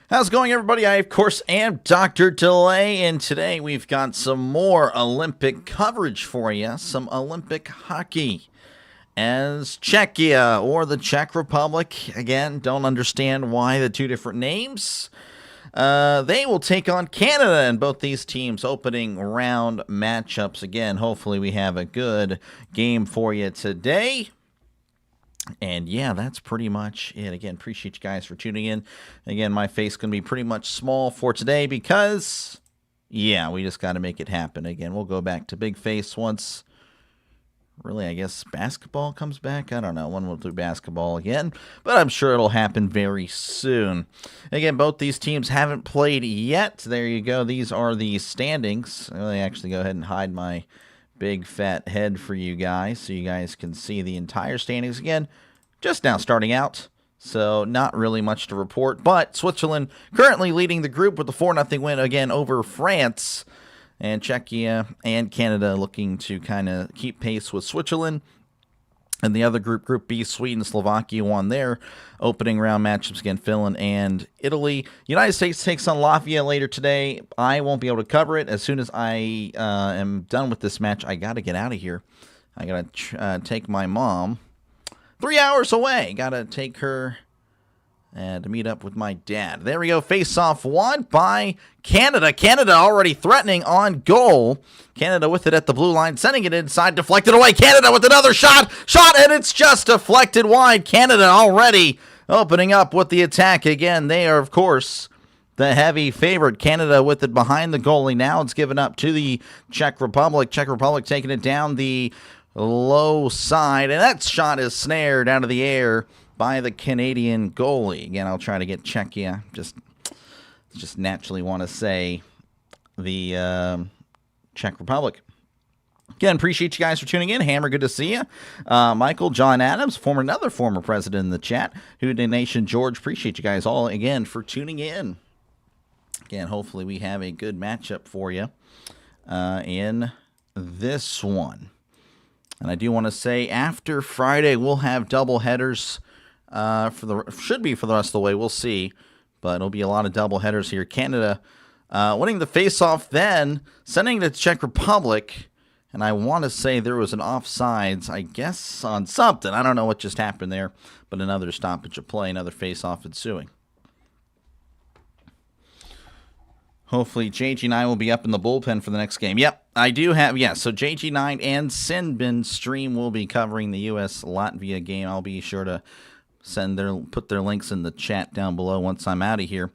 How's it going, everybody? I, of course, am Dr. Delay, and today we've got some more Olympic coverage for you, some Olympic hockey. As Czechia, or the Czech Republic, again, don't understand why the two different names. They will take on Canada in both these teams' opening round matchups. Again, hopefully we have a good game for you today. And yeah, that's pretty much it. Again, appreciate you guys for tuning in. Again, my face going to be pretty much small for today because, yeah, we just got to make it happen. Again, we'll go back to big face once, really, I guess basketball comes back. I don't know when we'll do basketball again, but I'm sure it'll happen very soon. Again, both these teams haven't played yet. There you go. These are the standings. I'll actually go ahead and hide my big fat head for you guys so you guys can see the entire standings. Again, just now starting out, so not really much to report, but Switzerland currently leading the group with a 4-0 win again over France, and Czechia and Canada looking to kind of keep pace with Switzerland. And the other group, Group B, Sweden, Slovakia won their opening round matchups against Finland and Italy. United States takes on Latvia later today. I won't be able to cover it. As soon as I am done with this match, I got to get out of here. I got to take my mom 3 hours away. Got to take her and to meet up with my dad. There we go. Face-off won by Canada. Canada already threatening on goal. Canada with it at the blue line, sending it inside, deflected away. Canada with another shot, and it's just deflected wide. Canada already opening up with the attack again. They are, of course, the heavy favorite. Canada with it behind the goalie. Now it's given up to the Czech Republic. Czech Republic taking it down the low side, and that shot is snared out of the air by the Canadian goalie. Again, I'll try to get Czechia. Just naturally want to say the Czech Republic. Again, appreciate you guys for tuning in. Hammer, good to see you. Michael, John Adams, another former president in the chat. Hoodoo Nation, George, appreciate you guys all again for tuning in. Again, hopefully we have a good matchup for you in this one. And I do want to say after Friday we'll have double headers. Should be for the rest of the way. We'll see, but it'll be a lot of double headers here. Canada winning the face-off, then sending it to Czech Republic, and I want to say there was an offsides, I guess, on something. I don't know what just happened there, but another stoppage of play, another face-off ensuing. Hopefully, JG9 will be up in the bullpen for the next game. Yep, I do have, yeah, so JG9 and Sinbin Stream will be covering the U.S.-Latvia game. I'll be sure to put their links in the chat down below once I'm out of here.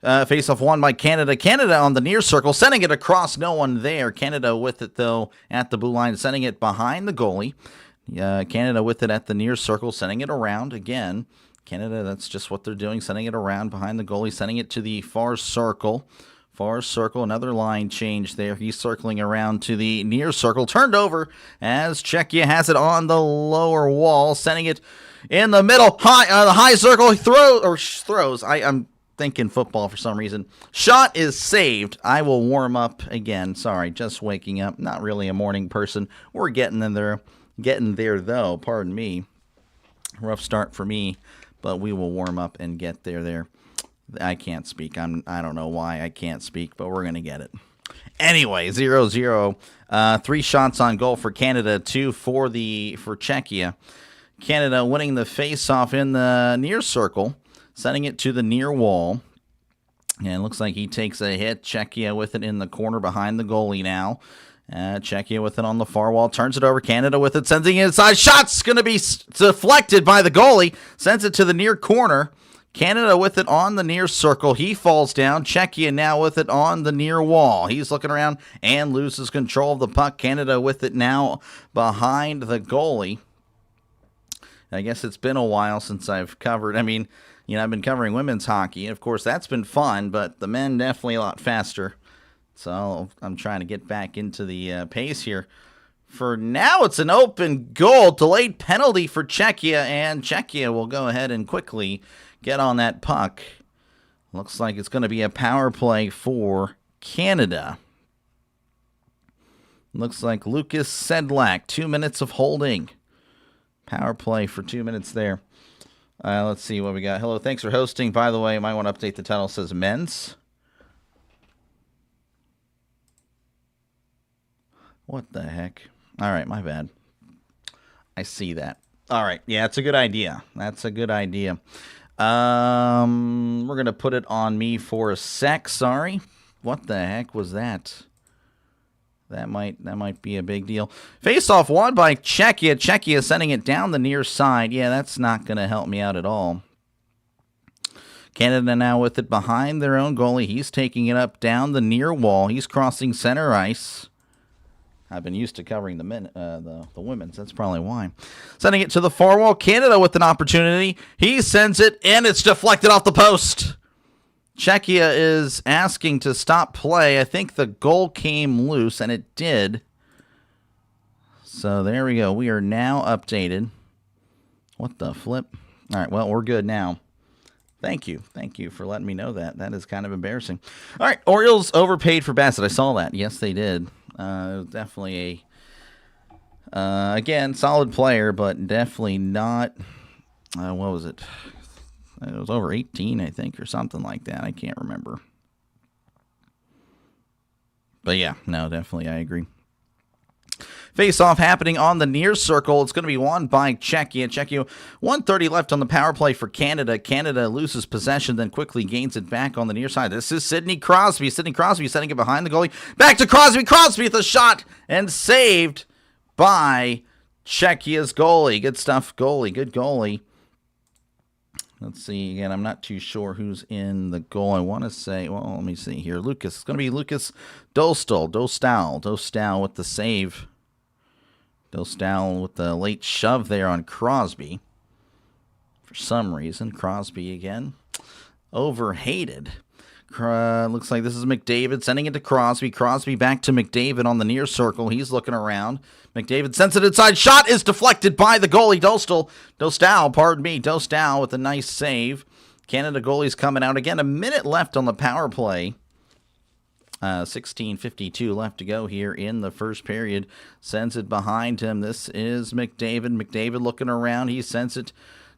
Face-off won by Canada. Canada on the near circle, sending it across. No one there. Canada with it, though, at the blue line, sending it behind the goalie. Canada with it at the near circle, sending it around. Again, Canada, that's just what they're doing, sending it around behind the goalie, sending it to the far circle. Far circle, another line change there. He's circling around to the near circle. Turned over as Czechia has it on the lower wall, sending it in the middle. The high circle throws. I'm thinking football for some reason. Shot is saved. I will warm up again. Sorry, just waking up. Not really a morning person. We're getting there. Getting there, though. Pardon me. Rough start for me, but we will warm up and get there. I can't speak. I don't know why I can't speak, but we're going to get it. Anyway, 0-0. 3 shots on goal for Canada, 2 for Czechia. Canada winning the face-off in the near circle, sending it to the near wall. And it looks like he takes a hit. Czechia with it in the corner behind the goalie now. Czechia with it on the far wall. Turns it over. Canada with it. Sends it inside. Shot's going to be deflected by the goalie. Sends it to the near corner. Canada with it on the near circle. He falls down. Czechia now with it on the near wall. He's looking around and loses control of the puck. Canada with it now behind the goalie. I guess it's been a while since I've covered. I've been covering women's hockey. Of course, that's been fun, but the men definitely a lot faster. So I'm trying to get back into the pace here. For now, it's an open goal. Delayed penalty for Czechia, and Czechia will go ahead and quickly get on that puck. Looks like it's going to be a power play for Canada. Looks like Lucas Sedlak, 2 minutes of holding. Power play for 2 minutes there. Let's see what we got. Hello, thanks for hosting. By the way, I might want to update the title. It says men's. What the heck? All right, my bad. I see that. All right, yeah, it's a good idea. That's a good idea. We're gonna put it on me for a sec. Sorry. What the heck was that? That might be a big deal. Face-off won by Czechia. Czechia sending it down the near side. Yeah, that's not gonna help me out at all. Canada now with it behind their own goalie. He's taking it up down the near wall. He's crossing center ice. I've been used to covering the women's. That's probably why. Sending it to the far wall. Canada with an opportunity. He sends it, and it's deflected off the post. Czechia is asking to stop play. I think the goal came loose, and it did. So there we go. We are now updated. What the flip? All right, well, we're good now. Thank you. Thank you for letting me know that. That is kind of embarrassing. All right, Orioles overpaid for Bassett. I saw that. Yes, they did. Definitely again, solid player, but definitely not, what was it? It was over 18, I think, or something like that. I can't remember. But yeah, no, definitely, I agree. Face-off happening on the near circle. It's going to be won by Czechia. Czechia, 1:30 left on the power play for Canada. Canada loses possession, then quickly gains it back on the near side. This is Sidney Crosby. Sidney Crosby setting it behind the goalie. Back to Crosby. Crosby with a shot and saved by Czechia's goalie. Good stuff, goalie. Good goalie. Let's see. Again, I'm not too sure who's in the goal. I want to say, well, let me see here. Lucas. It's going to be Lucas Dostal with the save. Dostal with the late shove there on Crosby. For some reason, Crosby again. Overhated. Looks like this is McDavid sending it to Crosby. Crosby back to McDavid on the near circle. He's looking around. McDavid sends it inside. Shot is deflected by the goalie. Dostal with a nice save. Canada goalie's coming out again. A minute left on the power play. 16:52 left to go here in the first period. Sends it behind him. This is McDavid. McDavid looking around. He sends it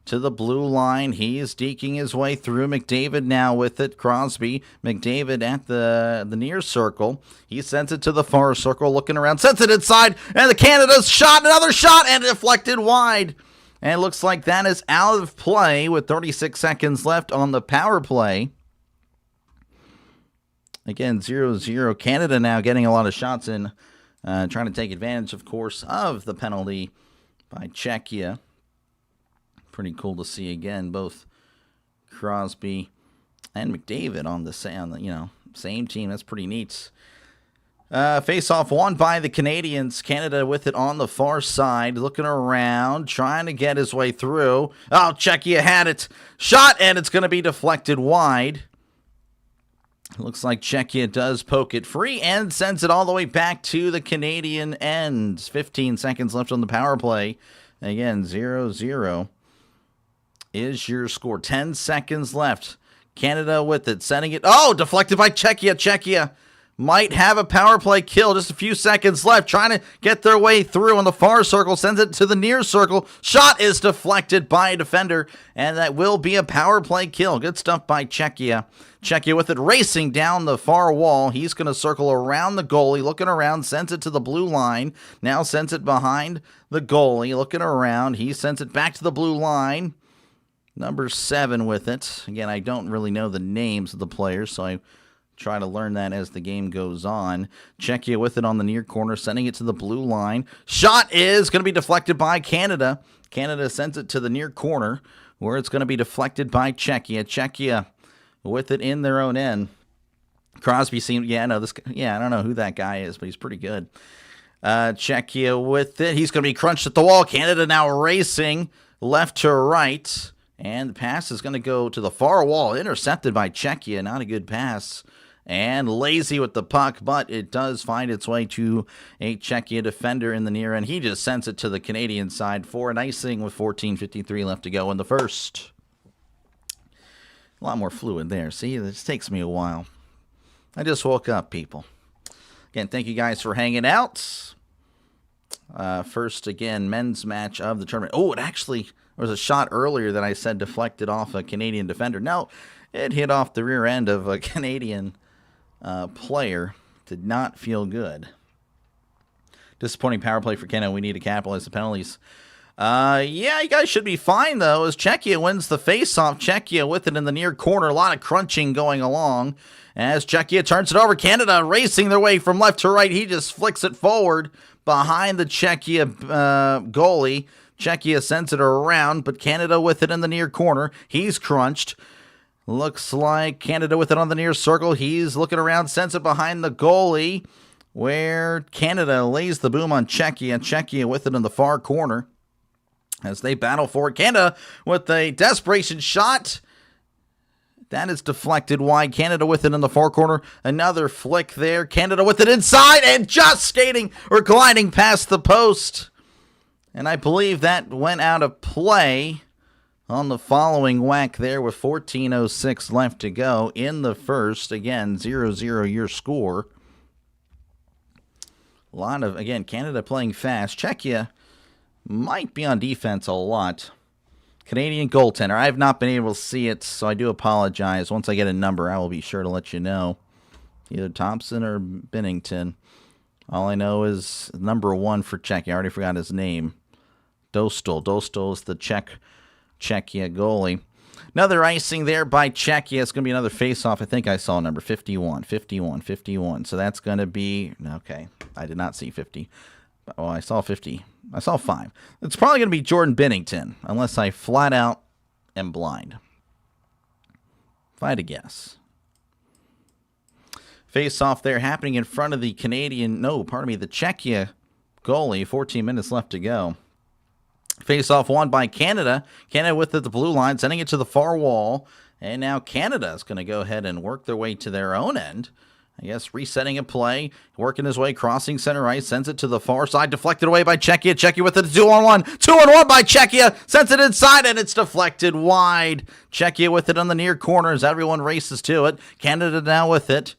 to the blue line. He is deking his way through. McDavid now with it. Crosby. McDavid at the near circle. He sends it to the far circle. Looking around. Sends it inside. And the Canada's shot. Another shot. And deflected wide. And it looks like that is out of play with 36 seconds left on the power play. Again, 0-0. Canada now getting a lot of shots in, trying to take advantage, of course, of the penalty by Czechia. Pretty cool to see again, both Crosby and McDavid on the same team. That's pretty neat. Face-off won by the Canadians. Canada with it on the far side, looking around, trying to get his way through. Oh, Czechia had it. Shot, and it's going to be deflected wide. Looks like Czechia does poke it free and sends it all the way back to the Canadian end. 15 seconds left on the power play. Again, 0-0 is your score. 10 seconds left. Canada with it, sending it. Oh, deflected by Czechia. Czechia might have a power play kill. Just a few seconds left. Trying to get their way through on the far circle. Sends it to the near circle. Shot is deflected by a defender. And that will be a power play kill. Good stuff by Czechia. Czechia with it racing down the far wall. He's going to circle around the goalie. Looking around. Sends it to the blue line. Now sends it behind the goalie. Looking around. He sends it back to the blue line. Number 7 with it. Again, I don't really know the names of the players, so I try to learn that as the game goes on. Czechia with it on the near corner, sending it to the blue line. Shot is going to be deflected by Canada. Canada sends it to the near corner, where it's going to be deflected by Czechia. Czechia with it in their own end. Crosby seemed, I don't know who that guy is, but he's pretty good. Czechia with it. He's going to be crunched at the wall. Canada now racing left to right. And the pass is going to go to the far wall. Intercepted by Czechia. Not a good pass. And lazy with the puck, but it does find its way to a Czechia defender in the near end. He just sends it to the Canadian side for an icing with 14:53 left to go in the first. A lot more fluid there. See, this takes me a while. I just woke up, people. Again, thank you guys for hanging out. First, again, men's match of the tournament. Oh, it actually, was a shot earlier that I said deflected off a Canadian defender. No, it hit off the rear end of a Canadian player. Did not feel good. Disappointing power play for Canada. We need to capitalize the penalties. Yeah, you guys should be fine, though, as Czechia wins the faceoff. Czechia with it in the near corner. A lot of crunching going along. As Czechia turns it over, Canada racing their way from left to right. He just flicks it forward behind the Czechia goalie. Czechia sends it around, but Canada with it in the near corner. He's crunched. Looks like Canada with it on the near circle. He's looking around, sends it behind the goalie, where Canada lays the boom on Czechia. Czechia with it in the far corner as they battle for it. Canada with a desperation shot. That is deflected wide. Canada with it in the far corner. Another flick there. Canada with it inside and just skating or gliding past the post. And I believe that went out of play on the following whack there with 14:06 left to go in the first. Again, 0-0 your score. A lot of, again, Canada playing fast. Czechia might be on defense a lot. Canadian goaltender. I have not been able to see it, so I do apologize. Once I get a number, I will be sure to let you know. Either Thompson or Bennington. All I know is number 1 for Czechia. I already forgot his name. Dostal. Dostal is the Czechia goalie. Another icing there by Czechia. It's going to be another face-off. I think I saw number 51. 51. So that's going to be... Okay, I did not see 50. Oh, I saw 50. I saw 5. It's probably going to be Jordan Bennington, unless I flat out am blind. If I had to guess. Face-off there happening in front of the the Czechia goalie. 14 minutes left to go. Face-off won by Canada. Canada with it, the blue line, sending it to the far wall. And now Canada is going to go ahead and work their way to their own end. I guess resetting a play, working his way, crossing center ice, sends it to the far side, deflected away by Czechia. Czechia with it, 2-on-1. 2-on-1 by Czechia, sends it inside, and it's deflected wide. Czechia with it on the near corner as everyone races to it. Canada now with it.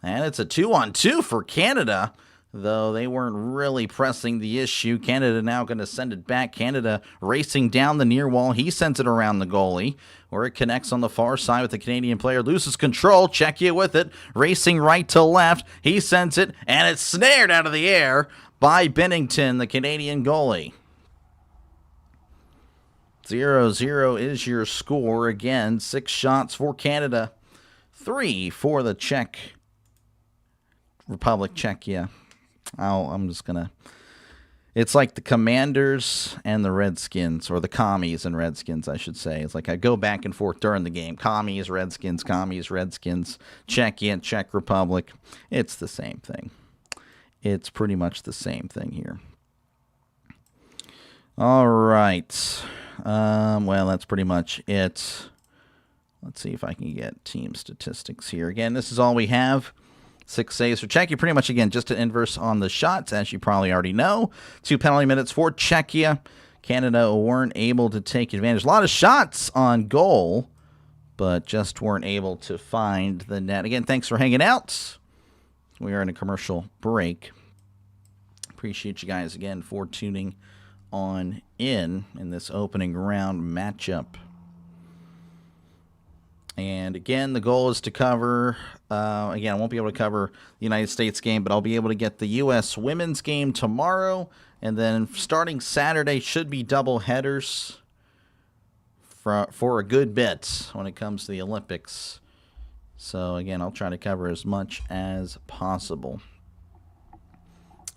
And it's a 2-on-2 for Canada, though they weren't really pressing the issue. Canada now going to send it back. Canada racing down the near wall. He sends it around the goalie, where it connects on the far side with the Canadian player. Loses control. Czechia with it, racing right to left. He sends it, and it's snared out of the air by Bennington, the Canadian goalie. 0-0 is your score. Again, 6 shots for Canada, 3 for the Czech Republic, Czechia. I'm just going to... It's like the Commanders and the Redskins, or the Commies and Redskins, I should say. It's like I go back and forth during the game. Commies, Redskins, Czechia and Czech Republic. It's the same thing. It's pretty much the same thing here. All right. Well, that's pretty much it. Let's see if I can get team statistics here. Again, this is all we have. 6 saves for Czechia. Pretty much, again, just an inverse on the shots, as you probably already know. 2 penalty minutes for Czechia. Canada weren't able to take advantage. A lot of shots on goal, but just weren't able to find the net. Again, thanks for hanging out. We are in a commercial break. Appreciate you guys, again, for tuning on in this opening round matchup. And again, the goal is to cover, again, I won't be able to cover the United States game, but I'll be able to get the U.S. women's game tomorrow. And then starting Saturday should be double headers for a good bit when it comes to the Olympics. So again, I'll try to cover as much as possible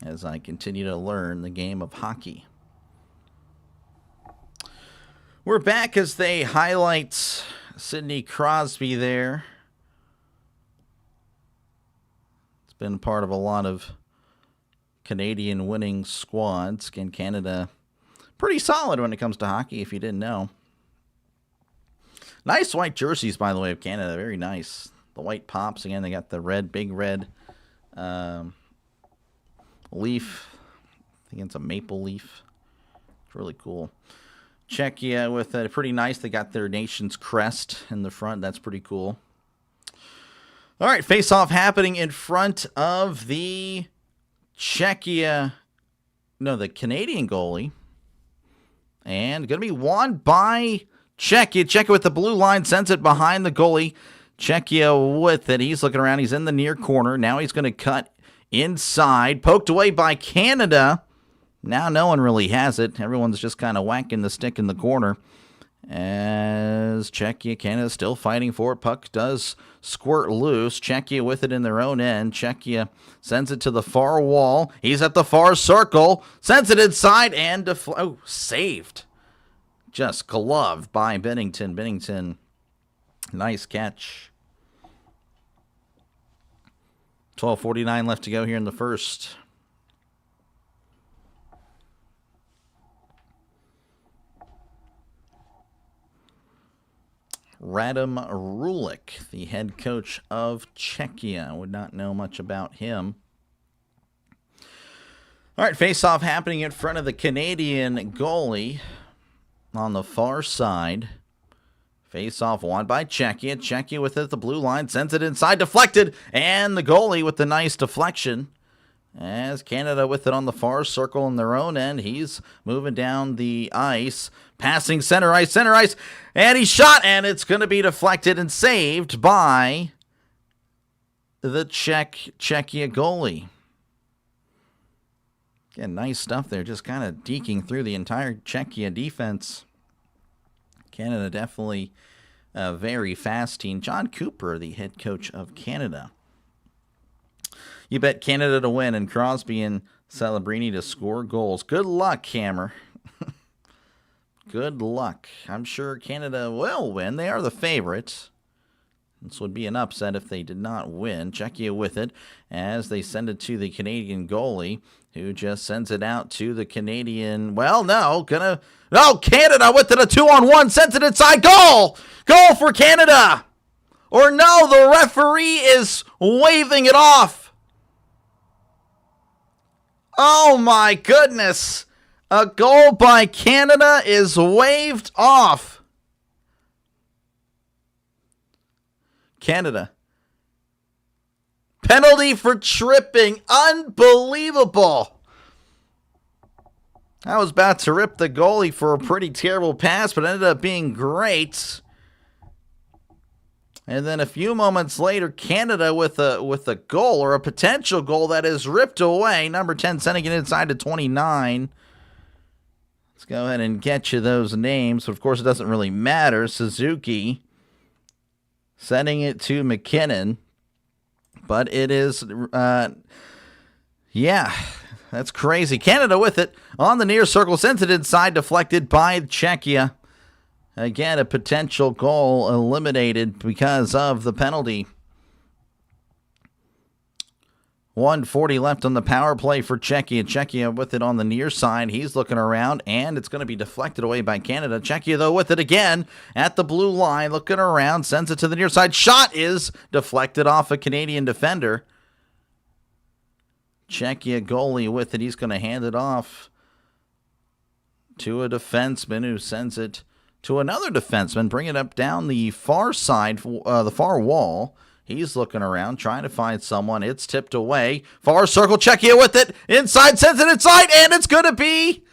as I continue to learn the game of hockey. We're back as they highlight Sidney Crosby there. It's been part of a lot of Canadian winning squads. Again, Canada pretty solid when it comes to hockey, if you didn't know. Nice white jerseys, by the way, of Canada. Very nice. The white pops. Again, they got the red, big red leaf. I think it's a maple leaf. It's really cool. Czechia with it, pretty nice. They got their nation's crest in the front. That's pretty cool. All right, face-off happening in front of the the Canadian goalie. And going to be won by Czechia. Czechia with the blue line, sends it behind the goalie. Czechia with it. He's looking around. He's in the near corner. Now he's going to cut inside. Poked away by Canada. Now no one really has it. Everyone's just kind of whacking the stick in the corner. As Czechia, Canada still fighting for it. Puck does squirt loose. Czechia with it in their own end. Czechia sends it to the far wall. He's at the far circle. Sends it inside and saved. Just gloved by Bennington. Bennington, nice catch. 12:49 left to go here in the first. Radim Rulik, the head coach of Czechia. Would not know much about him. All right, face-off happening in front of the Canadian goalie on the far side. Face-off won by Czechia. Czechia with it, the blue line, sends it inside, deflected, and the goalie with the nice deflection. As Canada with it on the far circle in their own end. He's moving down the ice. Passing center ice, and he shot, and it's going to be deflected and saved by the Czechia goalie. Again, nice stuff there, just kind of deking through the entire Czechia defense. Canada definitely a very fast team. John Cooper, the head coach of Canada. You bet Canada to win and Crosby and Celebrini to score goals. Good luck, Hammer. Good luck. I'm sure Canada will win. They are the favorites. This would be an upset if they did not win. Czechia with it as they send it to the Canadian goalie, who just sends it out to the Canadian. Canada with it, a 2-on-1, sends it inside. Goal for Canada. Or no, the referee is waving it off. Oh my goodness. A goal by Canada is waved off. Canada. Penalty for tripping. Unbelievable. I was about to rip the goalie for a pretty terrible pass, but it ended up being great. And then a few moments later, Canada with a goal, or a potential goal, that is ripped away. Number 10 sending it inside to 29. Let's go ahead and get you those names. Of course, it doesn't really matter. Suzuki sending it to McKinnon. But it is, that's crazy. Canada with it on the near circle. Sends it inside, deflected by Czechia. Again, a potential goal eliminated because of the penalty. 1:40 left on the power play for Czechia. Czechia with it on the near side. He's looking around, and it's going to be deflected away by Canada. Czechia, though, with it again at the blue line, looking around, sends it to the near side. Shot is deflected off a Canadian defender. Czechia goalie with it. He's going to hand it off to a defenseman who sends it to another defenseman. Bring it up down the far side, the far wall. He's looking around, trying to find someone. It's tipped away. Far circle, Czechia with it. Inside, sends it inside, and it's going to be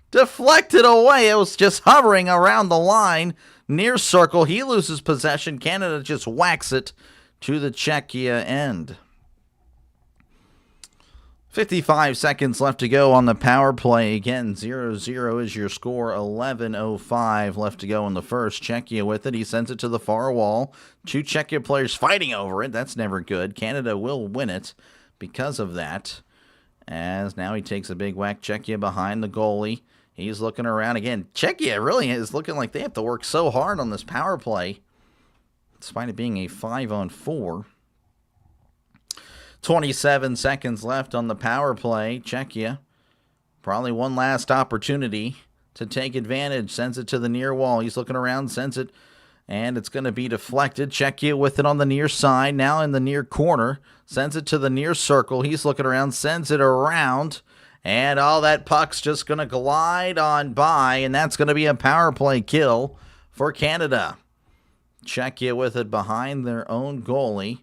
deflected away. It was just hovering around the line. Near circle, he loses possession. Canada just whacks it to the Czechia end. 55 seconds left to go on the power play. Again, 0-0 is your score. 11:05 left to go in the first. Czechia with it. He sends it to the far wall. Two Czechia players fighting over it. That's never good. Canada will win it because of that. As now he takes a big whack. Czechia behind the goalie. He's looking around again. Czechia really is looking like they have to work so hard on this power play, despite it being a 5-on-4. 27 seconds left on the power play. Czechia, probably one last opportunity to take advantage. Sends it to the near wall. He's looking around, sends it, and it's going to be deflected. Czechia with it on the near side, now in the near corner. Sends it to the near circle. He's looking around, sends it around, and all that puck's just going to glide on by, and that's going to be a power play kill for Canada. Czechia with it behind their own goalie.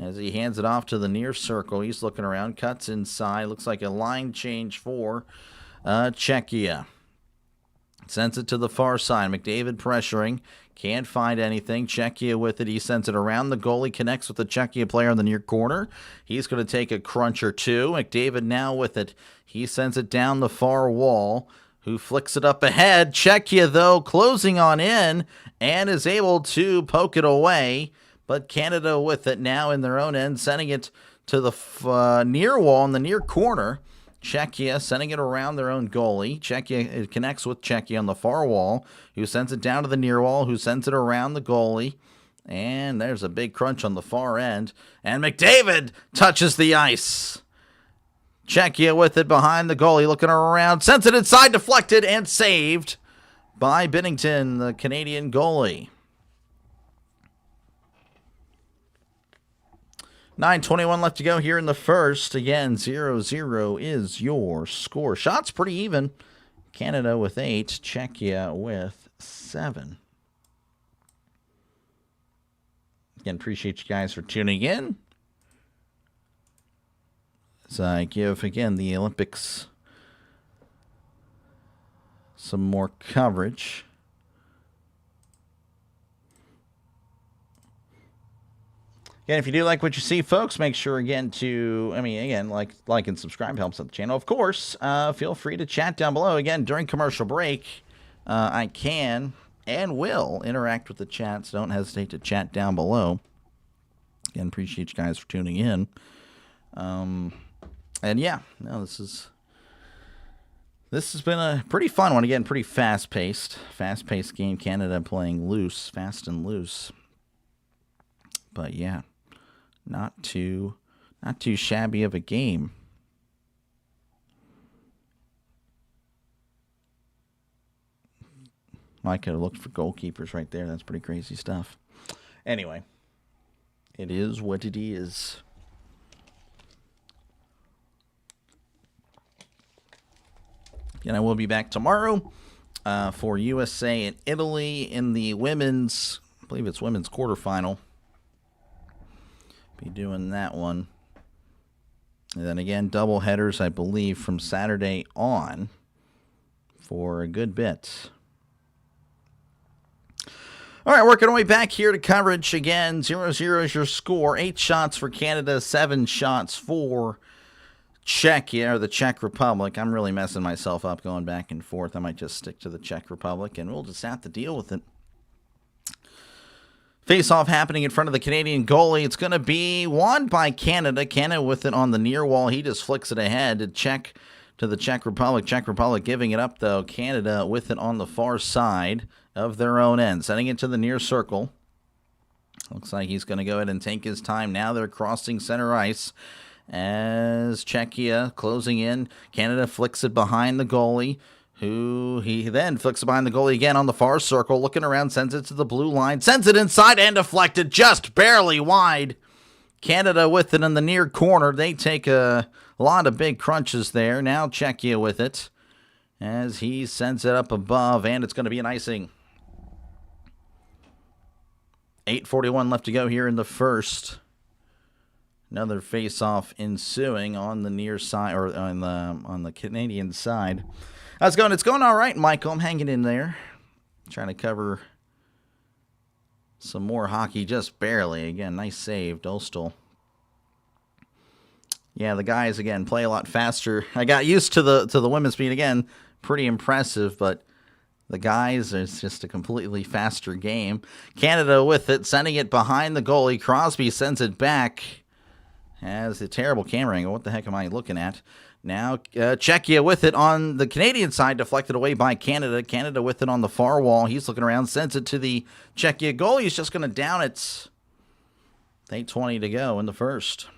As he hands it off to the near circle, he's looking around, cuts inside. Looks like a line change for Czechia. Sends it to the far side. McDavid pressuring. Can't find anything. Czechia with it. He sends it around the goalie. Connects with the Czechia player in the near corner. He's going to take a crunch or two. McDavid now with it. He sends it down the far wall. Who flicks it up ahead. Czechia, though, closing on in and is able to poke it away. But Canada with it now in their own end, sending it to the near wall in the near corner. Czechia sending it around their own goalie. Czechia, it connects with Czechia on the far wall, who sends it down to the near wall, who sends it around the goalie. And there's a big crunch on the far end. And McDavid touches the ice. Czechia with it behind the goalie, looking around, sends it inside, deflected, and saved by Binnington, the Canadian goalie. 9:21 left to go here in the first. Again, 0-0 is your score. Shots pretty even. Canada with 8, Czechia with 7. Again, appreciate you guys for tuning in. As I give, again, the Olympics some more coverage. Again, if you do like what you see, folks, make sure, again, to, like and subscribe helps out the channel. Of course, feel free to chat down below. Again, during commercial break, I can and will interact with the chat, so don't hesitate to chat down below. Again, appreciate you guys for tuning in. And yeah, no, this has been a pretty fun one. Again, pretty fast-paced game. Canada playing loose, fast and loose. But yeah, not too shabby of a game. I could have looked for goalkeepers right there. That's pretty crazy stuff. Anyway, it is what it is. And I will be back tomorrow for USA and Italy in the women's, I believe it's women's quarterfinal. Be doing that one. And then again, double headers, I believe, from Saturday on for a good bit. All right, working our way back here to coverage. Again, 0-0 is your score. 8 shots for Canada, 7 shots for Czechia, or the Czech Republic. I'm really messing myself up going back and forth. I might just stick to the Czech Republic, and we'll just have to deal with it. Face-off happening in front of the Canadian goalie. It's going to be won by Canada. Canada with it on the near wall. He just flicks it ahead to the Czech Republic. Czech Republic giving it up, though. Canada with it on the far side of their own end. Sending it to the near circle. Looks like he's going to go ahead and take his time. Now they're crossing center ice as Czechia closing in. Canada flicks it behind the goalie, who he then flicks it behind the goalie again on the far circle. Looking around, sends it to the blue line. Sends it inside and deflected just barely wide. Canada with it in the near corner. They take a lot of big crunches there. Now Czechia with it as he sends it up above, and it's going to be an icing. 8:41 left to go here in the first. Another face-off ensuing on the near side, or on the Canadian side. How's it going? It's going all right, Michael. I'm hanging in there. Trying to cover some more hockey, just barely. Again, nice save, Dostal. Yeah, the guys, again, play a lot faster. I got used to the women's speed. Again, pretty impressive, but the guys, it's just a completely faster game. Canada with it, sending it behind the goalie. Crosby sends it back. Has a terrible camera angle. What the heck am I looking at? Now, Czechia with it on the Canadian side, deflected away by Canada. Canada with it on the far wall. He's looking around, sends it to the Czechia goalie. He's just going to down it. 8:20 to go in the first.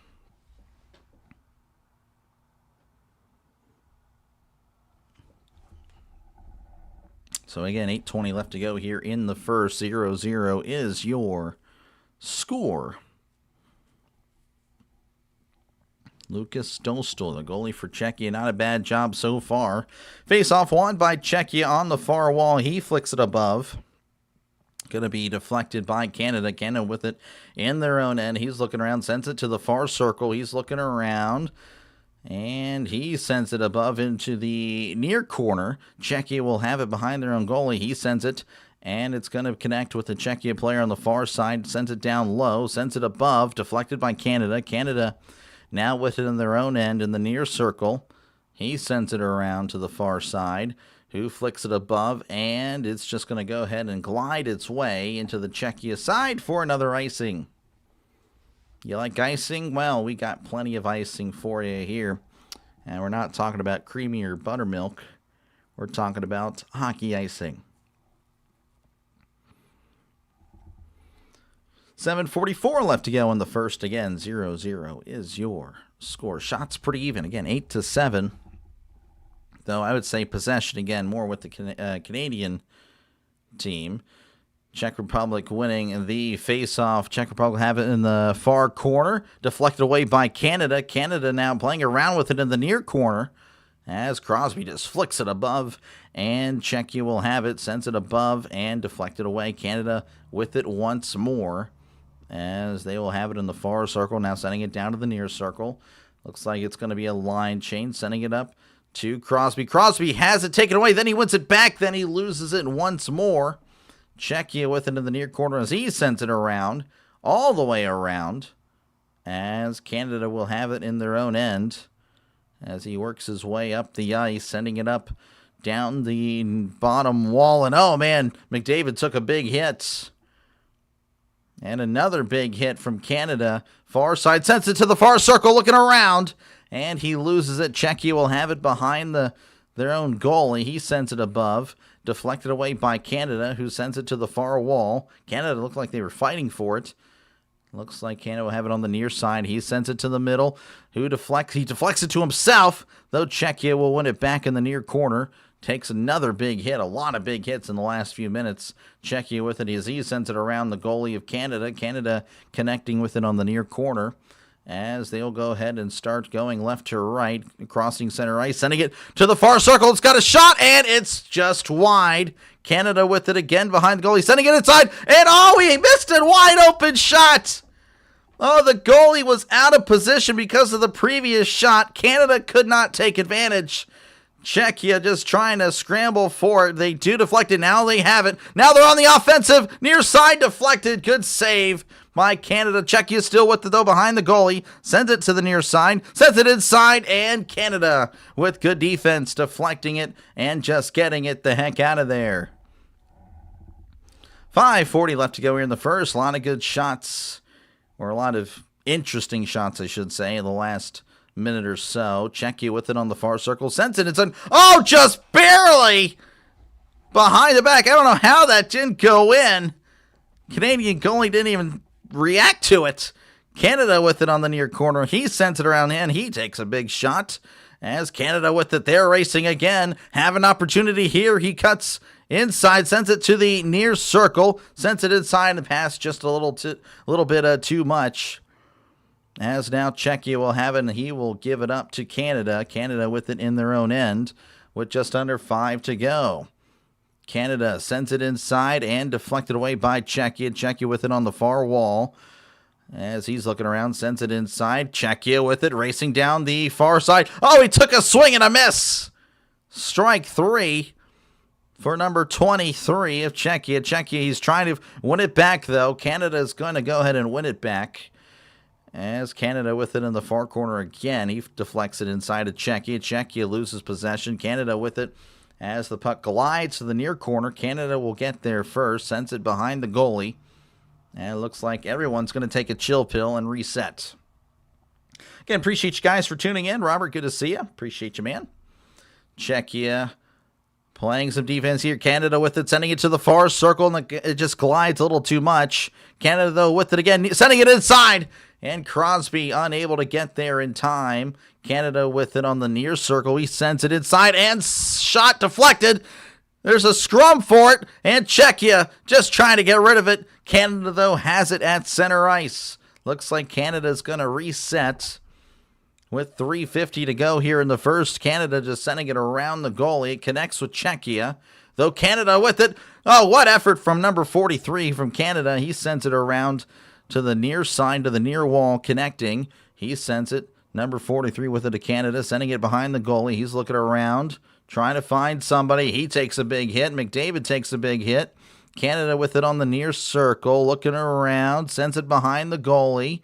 So again, 8:20 left to go here in the first. 0-0 is your score. Lucas Dostal, the goalie for Czechia. Not a bad job so far. Face-off won by Czechia on the far wall. He flicks it above. Going to be deflected by Canada. Canada with it in their own end. He's looking around, sends it to the far circle. He's looking around. And he sends it above into the near corner. Czechia will have it behind their own goalie. He sends it, and it's going to connect with the Czechia player on the far side. Sends it down low, sends it above, deflected by Canada. Canada now with it in their own end in the near circle. He sends it around to the far side, who flicks it above, and it's just going to go ahead and glide its way into the Czechia side for another icing. You like icing? Well, we got plenty of icing for you here. And we're not talking about creamy or buttermilk. We're talking about hockey icing. 7:44 left to go in the first. Again, 0-0 is your score. Shots pretty even. Again, 8-7. Though I would say possession, again, more with the Canadian team. Czech Republic winning the face-off. Czech Republic have it in the far corner. Deflected away by Canada. Canada now playing around with it in the near corner as Crosby just flicks it above. And Czechia will have it. Sends it above and deflected away. Canada with it once more as they will have it in the far circle. Now sending it down to the near circle. Looks like it's going to be a line change. Sending it up to Crosby. Crosby has it taken away. Then he wins it back. Then he loses it once more. Czechia with it in the near corner as he sends it around, all the way around, as Canada will have it in their own end as he works his way up the ice, sending it up down the bottom wall. And, oh, man, McDavid took a big hit. And another big hit from Canada. Far side, sends it to the far circle, looking around, and he loses it. Czechia will have it behind their own goalie. He sends it above. Deflected away by Canada, who sends it to the far wall. Canada looked like they were fighting for it. Looks like Canada will have it on the near side. He sends it to the middle. He deflects it to himself, though Czechia will win it back in the near corner. Takes another big hit. A lot of big hits in the last few minutes. Czechia with it as he sends it around the goalie of Canada. Canada connecting with it on the near corner, as they'll go ahead and start going left to right, crossing center ice, sending it to the far circle. It's got a shot, and it's just wide. Canada with it again behind the goalie, sending it inside, and oh, he missed it. Wide open shot. Oh, the goalie was out of position because of the previous shot. Canada could not take advantage. Czechia just trying to scramble for it. They do deflect it. Now they have it. Now they're on the offensive. Near side deflected. Good save by Canada. Czechia still with it, though, behind the goalie. Sends it to the near side. Sends it inside. And Canada with good defense deflecting it and just getting it the heck out of there. 5:40 left to go here in the first. A lot of good shots, or a lot of interesting shots, I should say, in the last minute or so. Czechia with it on the far circle. Sends it. It's an, oh, just barely behind the back. I don't know how that didn't go in. Canadian goalie didn't even react to it. Canada with it on the near corner. He sends it around and he takes a big shot. As Canada with it, they're racing again. Have an opportunity here. He cuts inside, sends it to the near circle. Sends it inside and pass just a little bit too much. As now Czechia will have it, and he will give it up to Canada. Canada with it in their own end with just under 5 to go. Canada sends it inside and deflected away by Czechia. Czechia with it on the far wall. As he's looking around, sends it inside. Czechia with it, racing down the far side. Oh, he took a swing and a miss. Strike 3 for number 23 of Czechia. Czechia, he's trying to win it back, though. Canada is going to go ahead and win it back. As Canada with it in the far corner again. He deflects it inside of Czechia. Czechia loses possession. Canada with it as the puck glides to the near corner. Canada will get there first. Sends it behind the goalie. And it looks like everyone's going to take a chill pill and reset. Again, appreciate you guys for tuning in. Robert, good to see you. Appreciate you, man. Czechia playing some defense here. Canada with it, sending it to the far circle, and it just glides a little too much. Canada, though, with it again, sending it inside. And Crosby unable to get there in time. Canada with it on the near circle. He sends it inside and shot deflected. There's a scrum for it. And Czechia just trying to get rid of it. Canada, though, has it at center ice. Looks like Canada's going to reset with 3:50 to go here in the first. Canada just sending it around the goalie. It connects with Czechia. Though Canada with it. Oh, what effort from number 43 from Canada. He sends it around to the near side, to the near wall, connecting. He sends it Number 43 with it to Canada, sending it behind the goalie. He's looking around, trying to find somebody. He takes a big hit. McDavid takes a big hit. Canada with it on the near circle, looking around, sends it behind the goalie.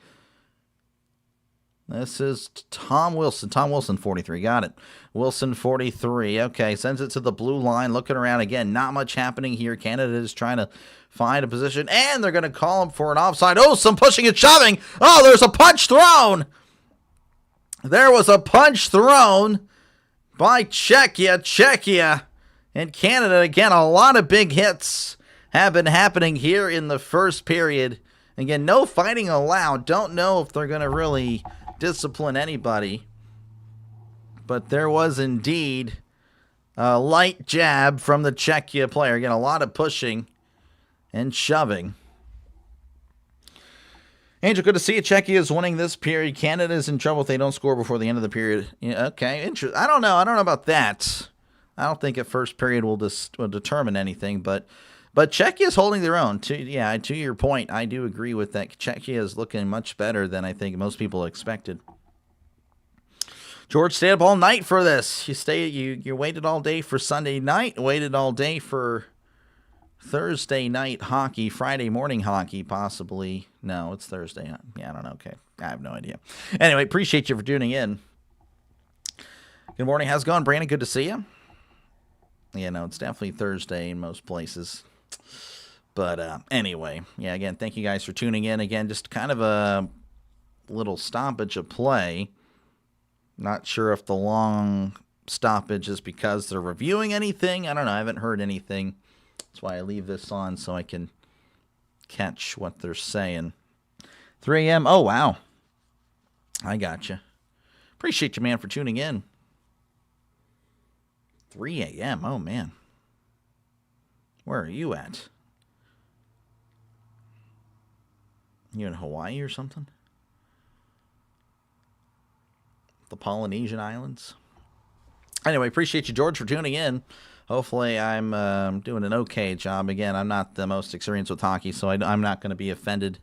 This is Tom Wilson. Tom Wilson, 43. Got it. Wilson, 43. Okay, sends it to the blue line, looking around again. Not much happening here. Canada is trying to find a position, and they're going to call him for an offside. Oh, some pushing and shoving. Oh, there's a punch thrown. There was a punch thrown by Czechia. And Canada, again, a lot of big hits have been happening here in the first period. Again, no fighting allowed. Don't know if they're going to really discipline anybody. But there was indeed a light jab from the Czechia player. Again, a lot of pushing and shoving. Angel, good to see you. Czechia is winning this period. Canada is in trouble if they don't score before the end of the period. Yeah, okay, interesting. I don't know about that. I don't think a first period will determine anything, but Czechia is holding their own. To your point, I do agree with that. Czechia is looking much better than I think most people expected. George stayed up all night for this. You waited all day for Sunday night, waited all day for Thursday night hockey, Friday morning hockey, possibly. No, it's Thursday. Yeah, I don't know. Okay, I have no idea. Anyway, appreciate you for tuning in. Good morning. How's it going, Brandon? Good to see you. Yeah, no, it's definitely Thursday in most places. But anyway, yeah, again, thank you guys for tuning in. Again, just kind of a little stoppage of play. Not sure if the long stoppage is because they're reviewing anything. I don't know. I haven't heard anything. That's why I leave this on so I can catch what they're saying. 3 a.m. Oh, wow. I gotcha. Appreciate you, man, for tuning in. 3 a.m. Oh, man. Where are you at? You in Hawaii or something? The Polynesian Islands? Anyway, appreciate you, George, for tuning in. Hopefully I'm doing an okay job. Again, I'm not the most experienced with hockey, so I'm not going to be offended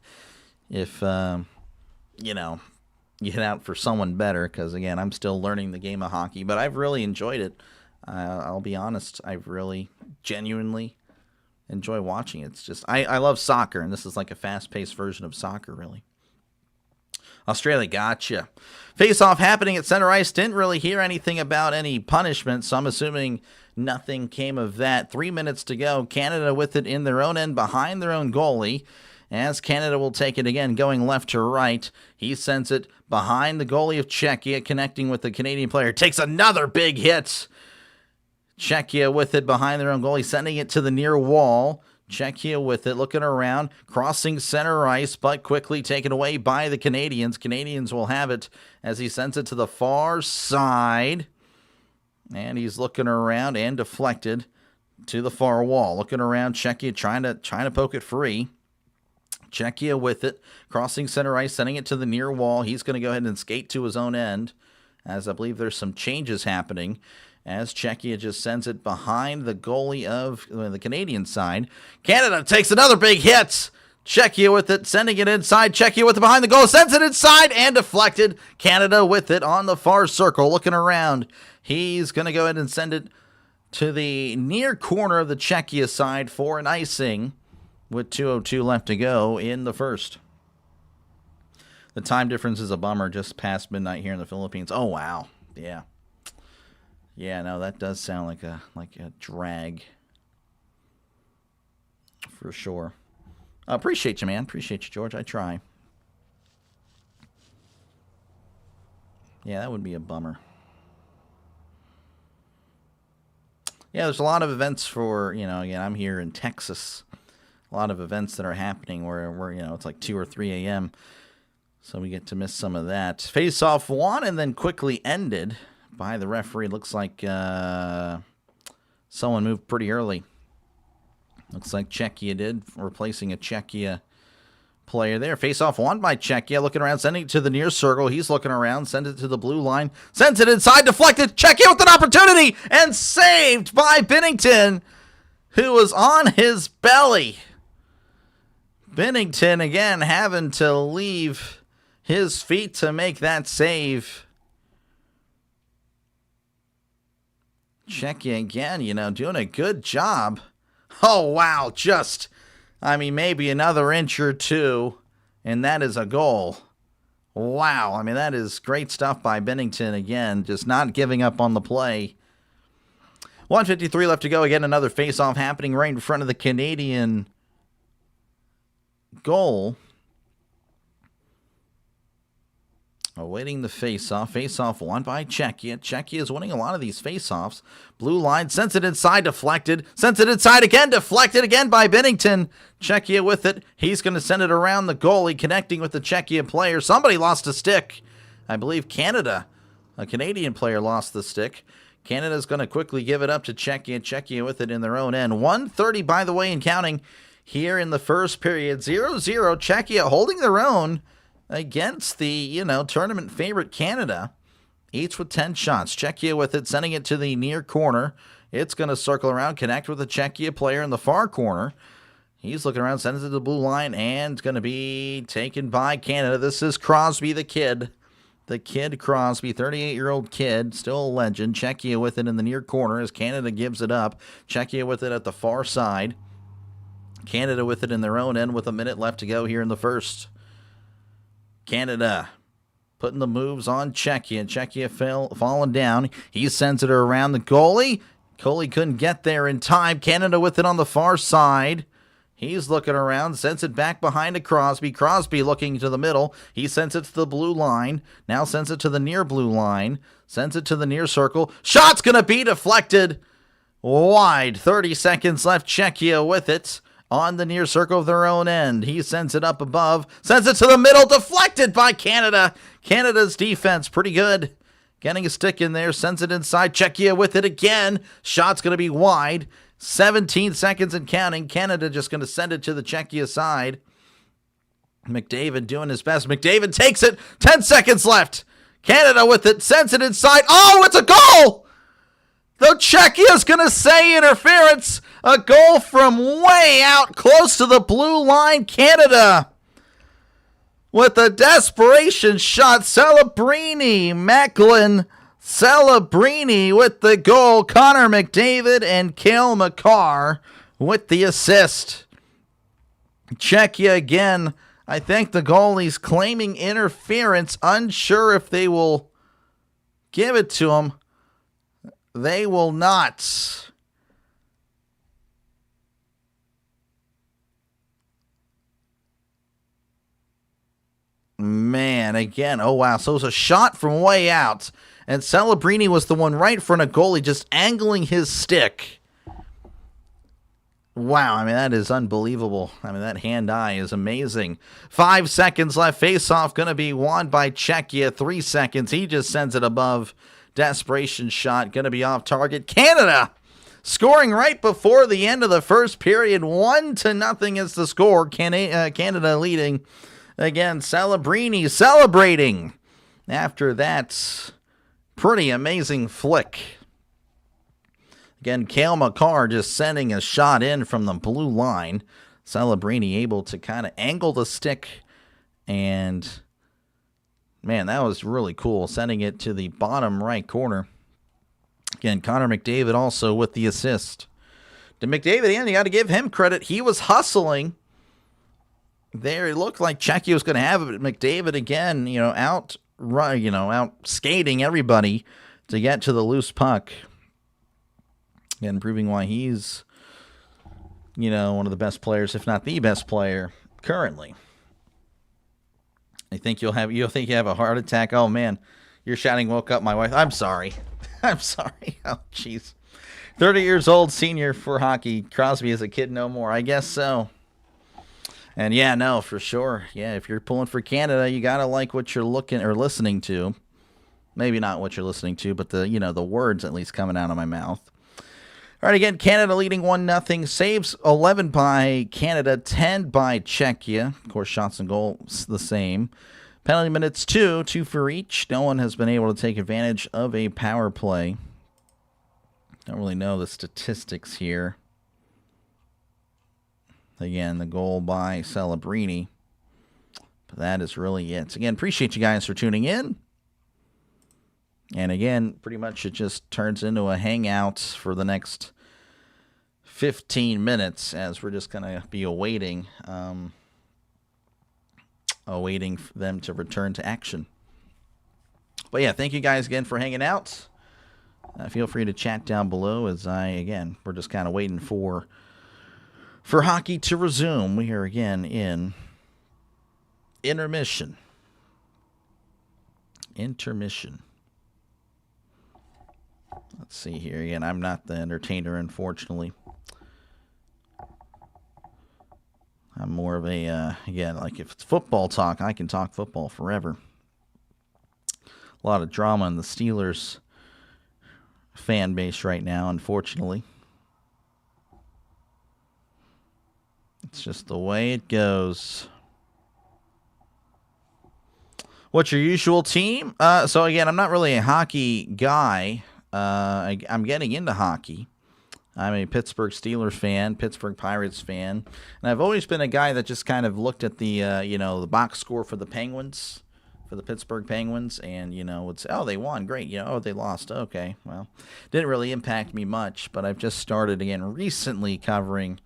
if, you hit out for someone better, because, again, I'm still learning the game of hockey. But I've really enjoyed it. I'll be honest. I've really genuinely enjoy watching it. It's just, I love soccer, and this is like a fast-paced version of soccer, really. Australia, gotcha. Face-off happening at center ice. Didn't really hear anything about any punishment, so I'm assuming nothing came of that. 3 minutes to go. Canada with it in their own end behind their own goalie. As Canada will take it again, going left to right. He sends it behind the goalie of Czechia, connecting with the Canadian player. Takes another big hit. Czechia with it behind their own goalie, sending it to the near wall. Czechia with it, looking around, crossing center ice, but quickly taken away by the Canadians. Canadians will have it as he sends it to the far side. And he's looking around and deflected to the far wall. Looking around, Czechia trying to poke it free. Czechia with it, crossing center ice, sending it to the near wall. He's going to go ahead and skate to his own end, as I believe there's some changes happening, as Czechia just sends it behind the goalie of the Canadian side. Canada takes another big hit. Czechia with it, sending it inside. Czechia with it behind the goal, sends it inside and deflected. Canada with it on the far circle, looking around. He's going to go ahead and send it to the near corner of the Czechia side for an icing with 2:02 left to go in the first. The time difference is a bummer, just past midnight here in the Philippines. Oh, wow. Yeah. Yeah, no, that does sound like a drag. For sure. Appreciate you, man. Appreciate you, George. I try. Yeah, that would be a bummer. Yeah, there's a lot of events for, again, I'm here in Texas. A lot of events that are happening where it's like 2 or 3 a.m. So we get to miss some of that. Face-off won and then quickly ended by the referee. Looks like someone moved pretty early. Looks like Czechia did, replacing a Czechia player there. Face-off won by Czechia. Looking around, sending it to the near circle. He's looking around, sends it to the blue line. Sends it inside, deflected. Czechia with an opportunity, and saved by Binnington, who was on his belly. Binnington, again, having to leave his feet to make that save. Czechia again, doing a good job. Oh, wow, maybe another inch or two, and that is a goal. Wow, that is great stuff by Binnington again, just not giving up on the play. 1:53 left to go. Again, another face-off happening right in front of the Canadian goal. Awaiting the face-off. Face-off won by Czechia. Czechia is winning a lot of these face-offs. Blue line, sends it inside, deflected. Sends it inside again, deflected again by Binnington. Czechia with it. He's going to send it around the goalie, connecting with the Czechia player. Somebody lost a stick. I believe Canada. A Canadian player lost the stick. Canada's going to quickly give it up to Czechia. Czechia with it in their own end. 1:30, by the way, and counting here in the first period. 0-0. Czechia holding their own against the, tournament favorite Canada. Each with 10 shots. Czechia with it, sending it to the near corner. It's going to circle around, connect with the Czechia player in the far corner. He's looking around, sends it to the blue line, and it's going to be taken by Canada. This is Crosby, the kid. The kid Crosby, 38-year-old kid, still a legend. Czechia with it in the near corner as Canada gives it up. Czechia with it at the far side. Canada with it in their own end with a minute left to go here in the first. Canada putting the moves on Czechia. Czechia falling down. He sends it around the goalie. Goalie couldn't get there in time. Canada with it on the far side. He's looking around, sends it back behind to Crosby. Crosby looking to the middle. He sends it to the blue line. Now sends it to the near blue line. Sends it to the near circle. Shot's going to be deflected wide. 30 seconds left. Czechia with it on the near circle of their own end. He sends it up above. Sends it to the middle. Deflected by Canada. Canada's defense pretty good. Getting a stick in there. Sends it inside. Czechia with it again. Shot's going to be wide. 17 seconds and counting. Canada just going to send it to the Czechia side. McDavid doing his best. McDavid takes it. 10 seconds left. Canada with it. Sends it inside. Oh, it's a goal! Though Czechia's going to say interference. A goal from way out close to the blue line. Canada with a desperation shot. Celebrini, Macklin, Celebrini with the goal. Connor McDavid and Cale Makar with the assist. Czechia again. I think the goalie's claiming interference. Unsure if they will give it to him. They will not. Man, again. Oh, wow. So it was a shot from way out. And Celebrini was the one right in front of goalie, just angling his stick. Wow, that is unbelievable. That hand-eye is amazing. 5 seconds left. Face-off going to be won by Czechia. 3 seconds. He just sends it above. Desperation shot. Going to be off target. Canada scoring right before the end of the first period. 1-0 is the score. Canada leading. Again, Celebrini celebrating after that pretty amazing flick. Again, Cale Makar just sending a shot in from the blue line. Celebrini able to kind of angle the stick. And, man, that was really cool. Sending it to the bottom right corner. Again, Connor McDavid also with the assist. To McDavid, again, you got to give him credit. He was hustling there. It looked like Czechia was going to have it. But McDavid, again, out skating everybody to get to the loose puck. Again, proving why he's, one of the best players, if not the best player currently. I think you'll have a heart attack. Oh man, your shouting woke up my wife. I'm sorry. I'm sorry. Oh jeez. 30 years old, senior for hockey. Crosby is a kid no more. I guess so. And yeah, no, for sure. Yeah, if you're pulling for Canada, you gotta like what you're looking or listening to. Maybe not what you're listening to, but the words at least coming out of my mouth. All right, again, Canada leading 1-0. Saves 11 by Canada, 10 by Czechia. Of course, shots and goals the same. Penalty minutes 2 for each. No one has been able to take advantage of a power play. Don't really know the statistics here. Again, the goal by Celebrini. But that is really it. Again, appreciate you guys for tuning in. And again, pretty much it just turns into a hangout for the next 15 minutes as we're just going to be awaiting for them to return to action. But yeah, thank you guys again for hanging out. Feel free to chat down below as we're just kind of waiting for hockey to resume. We are again in intermission. Let's see here. Again, I'm not the entertainer, unfortunately. I'm more of a, like if it's football talk, I can talk football forever. A lot of drama in the Steelers fan base right now, unfortunately. It's just the way it goes. What's your usual team? So again, I'm not really a hockey guy. I'm getting into hockey. I'm a Pittsburgh Steelers fan, Pittsburgh Pirates fan, and I've always been a guy that just kind of looked at the the box score for the Penguins, for the Pittsburgh Penguins, and would say, oh, they won, great. Oh, they lost, okay. Well, didn't really impact me much, but I've just started again recently covering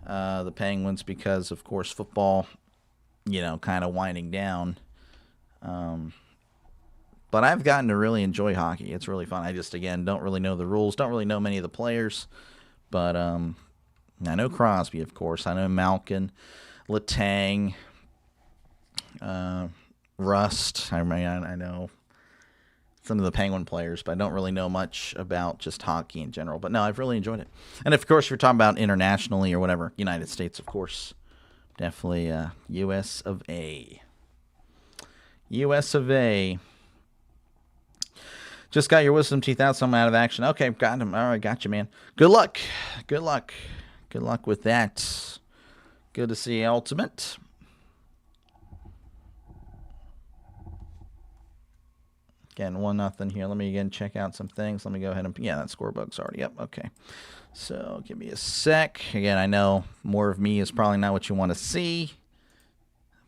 the Penguins because, of course, football, kind of winding down. But I've gotten to really enjoy hockey. It's really fun. I just, again, don't really know the rules, don't really know many of the players. But I know Crosby, of course. I know Malkin, Letang, Rust. I know some of the Penguin players, but I don't really know much about just hockey in general. But no, I've really enjoyed it. And, of course, if you're talking about internationally or whatever, United States, of course. Definitely U.S. of A. U.S. of A. Just got your wisdom teeth out, so I'm out of action. Okay, got him. All right, got you, man. Good luck. Good luck. Good luck with that. Good to see you, Ultimate. Again, 1-0 here. Let me again check out some things. Let me go ahead and... Yeah, that score bug's already up. Okay. So, give me a sec. Again, I know more of me is probably not what you want to see.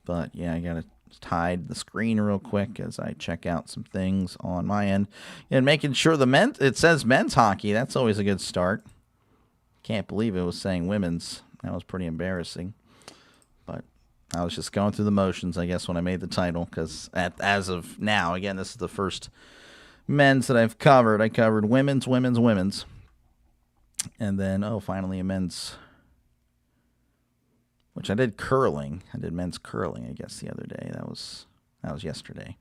But, yeah, I got to hide the screen real quick as I check out some things on my end. And making sure it says men's hockey. That's always a good start. Can't believe it was saying women's. That was pretty embarrassing. But I was just going through the motions, I guess, when I made the title. Because as of now, again, this is the first men's that I've covered. I covered women's. And then, finally a men's. Which I did curling. I did men's curling, I guess, the other day. That was yesterday.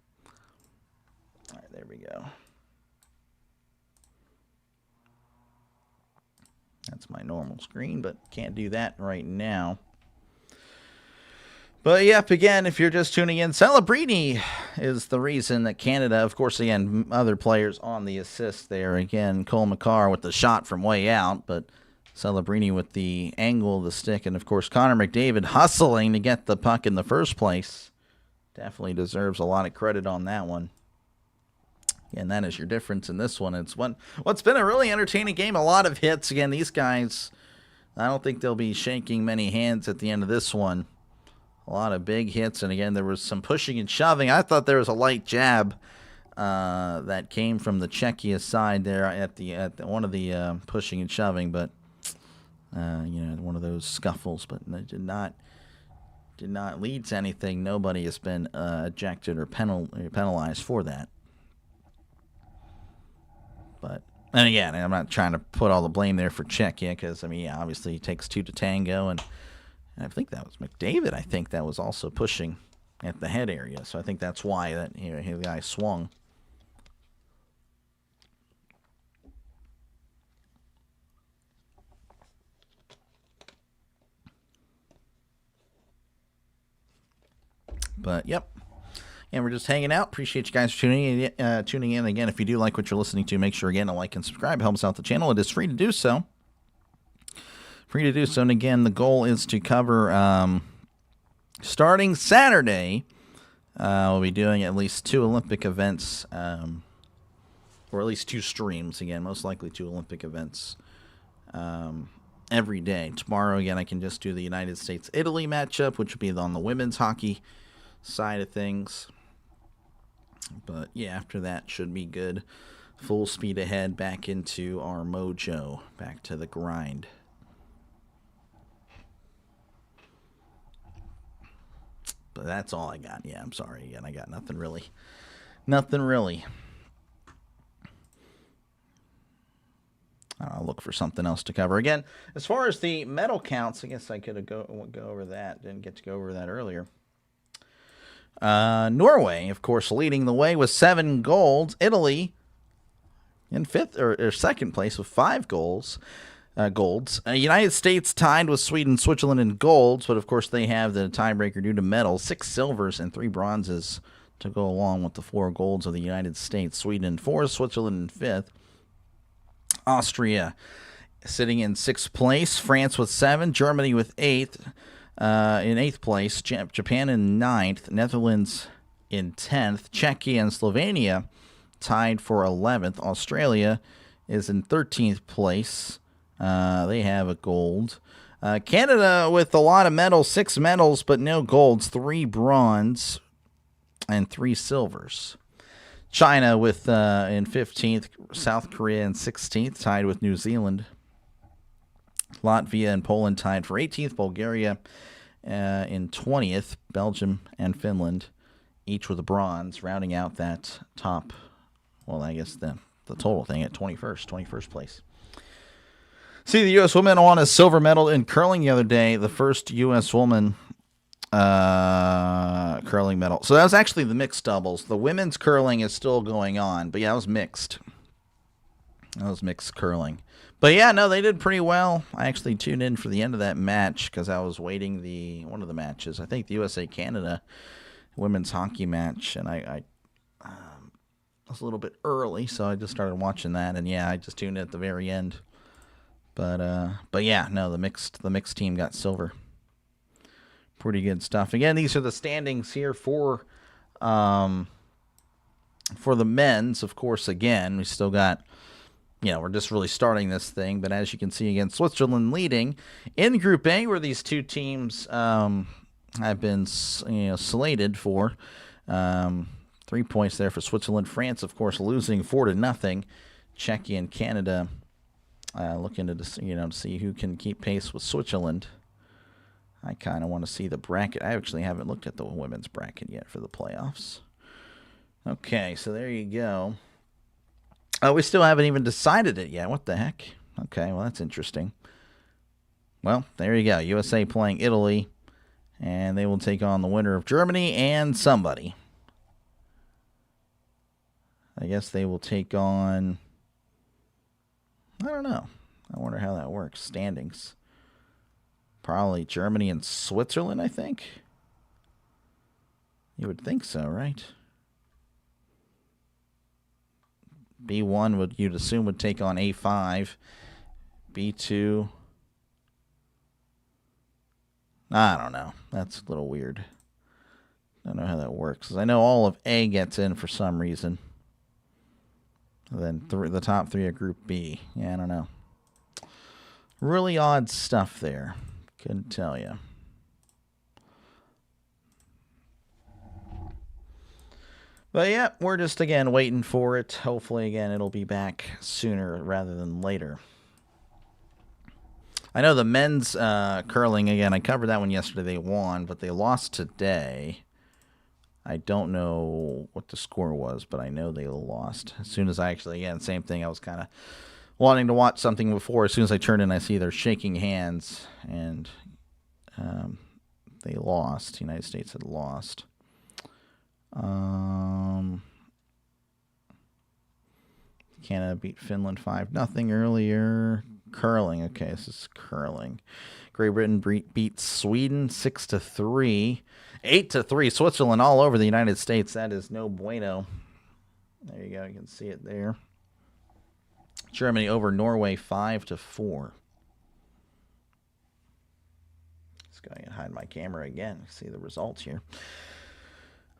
All right, there we go. That's my normal screen, but can't do that right now. But, yep, again, if you're just tuning in, Celebrini is the reason that Canada, of course, again, other players on the assist there. Again, Cole Makar with the shot from way out, but Celebrini with the angle of the stick. And, of course, Connor McDavid hustling to get the puck in the first place. Definitely deserves a lot of credit on that one. And that is your difference in this one. It's what's been a really entertaining game. A lot of hits. Again, these guys, I don't think they'll be shaking many hands at the end of this one. A lot of big hits. And, again, there was some pushing and shoving. I thought there was a light jab that came from the Czechia side there at one of the pushing and shoving. But one of those scuffles, but it did not lead to anything. Nobody has been ejected or penalized for that. But, and again, I'm not trying to put all the blame there for Czechia because, obviously it takes two to tango, and I think that was McDavid. I think that was also pushing at the head area, so I think that's why the guy swung. But, yep. And we're just hanging out. Appreciate you guys for tuning in. Again, if you do like what you're listening to, make sure, again, to like and subscribe. It helps out the channel. It is free to do so. And, again, the goal is to cover, starting Saturday, we'll be doing at least 2 Olympic events, or at least 2 streams. Again, most likely 2 Olympic events every day. Tomorrow, again, I can just do the United States-Italy matchup, which will be on the women's hockey side of things. But yeah, after that should be good. Full speed ahead back into our mojo, back to the grind. But that's all I got. Yeah, I'm sorry. Again, I got nothing really. Nothing really. I'll look for something else to cover. Again, as far as the medal counts, I guess I could have go over that. Didn't get to go over that earlier. Norway, of course, leading the way with 7 golds. Italy in fifth or second place with 5 golds. United States tied with Sweden, Switzerland in golds, but of course they have the tiebreaker due to medals. 6 silvers and 3 bronzes to go along with the 4 golds of the United States. Sweden in 4th, Switzerland in 5th. Austria sitting in 6th place. France with 7, Germany with 8th. In 8th place, Japan in 9th, Netherlands in 10th, Czechia and Slovenia tied for 11th. Australia is in 13th place. They have a gold. Canada with a lot of medals, 6 medals, but no golds, 3 bronze and 3 silvers. China with in 15th, South Korea in 16th, tied with New Zealand. Latvia and Poland tied for 18th, Bulgaria in 20th, Belgium and Finland each with a bronze, rounding out that top, well, I guess the total thing at 21st place. See, the U.S. women won a silver medal in curling the other day, the first U.S. woman curling medal. So that was actually the mixed doubles. The women's curling is still going on, but yeah, it was mixed. That was mixed curling. But yeah, no, they did pretty well. I actually tuned in for the end of that match because I was waiting one of the matches. I think the USA-Canada women's hockey match, and I was a little bit early, so I just started watching that, and yeah, I just tuned in at the very end. But yeah, no, the mixed team got silver. Pretty good stuff. Again, these are the standings here for the men's. Of course, again, we still got, we're just really starting this thing. But as you can see, again, Switzerland leading in Group A, where these two teams have been, slated for. 3 points there for Switzerland. France, of course, losing 4-0. Czechia and Canada looking to see who can keep pace with Switzerland. I kind of want to see the bracket. I actually haven't looked at the women's bracket yet for the playoffs. Okay, so there you go. Oh, we still haven't even decided it yet. What the heck? Okay, well, that's interesting. Well, there you go. USA playing Italy, and they will take on the winner of Germany and somebody. I guess they will take on, I don't know. I wonder how that works. Standings. Probably Germany and Switzerland, I think. You would think so, right? B1 you'd assume would take on A5. B2. I don't know. That's a little weird. I don't know how that works. I know all of A gets in for some reason. And then the top 3 are Group B. Yeah, I don't know. Really odd stuff there. Couldn't tell you. But yeah, we're just, again, waiting for it. Hopefully, again, it'll be back sooner rather than later. I know the men's curling, again, I covered that one yesterday. They won, but they lost today. I don't know what the score was, but I know they lost. As soon as I actually, again, same thing, I was kind of wanting to watch something before. As soon as I turn in, I see they're shaking hands, and they lost. The United States had lost. Canada beat Finland 5-0 earlier. Curling. Okay, this is curling. Great Britain beat Sweden 6-3. 8-3. Switzerland all over the United States. That is no bueno. There you go. You can see it there. Germany over Norway 5-4. Let's go ahead and hide my camera again. See the results here.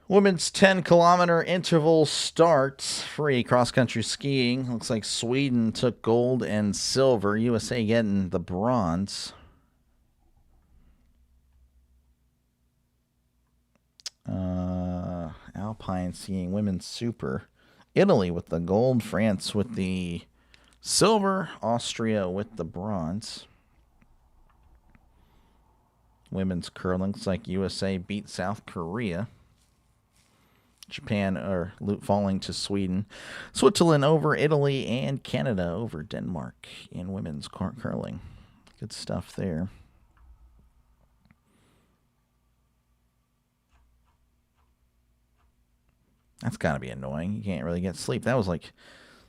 Women's 10-kilometer interval starts. Free cross-country skiing. Looks like Sweden took gold and silver. USA getting the bronze. Alpine skiing, women's super. Italy with the gold, France with the silver, Austria with the bronze. Women's curling, looks like USA beat South Korea. Japan are falling to Sweden. Switzerland over Italy, and Canada over Denmark in women's curling. Good stuff there. That's got to be annoying. You can't really get sleep. That was like,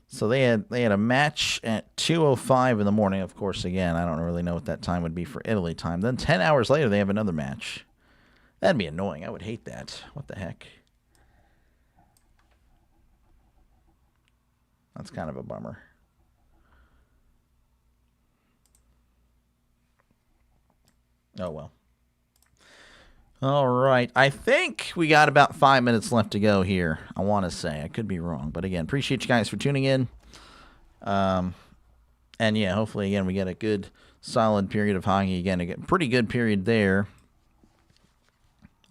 so they had a match at 2:05 in the morning. Of course, again, I don't really know what that time would be for Italy time. Then 10 hours later, they have another match. That'd be annoying. I would hate that. What the heck? That's kind of a bummer. Oh, well. All right. I think we got about 5 minutes left to go here. I want to say. I could be wrong. But again, appreciate you guys for tuning in. And yeah, hopefully, again, we get a good, solid period of hockey. Again, a pretty good period there.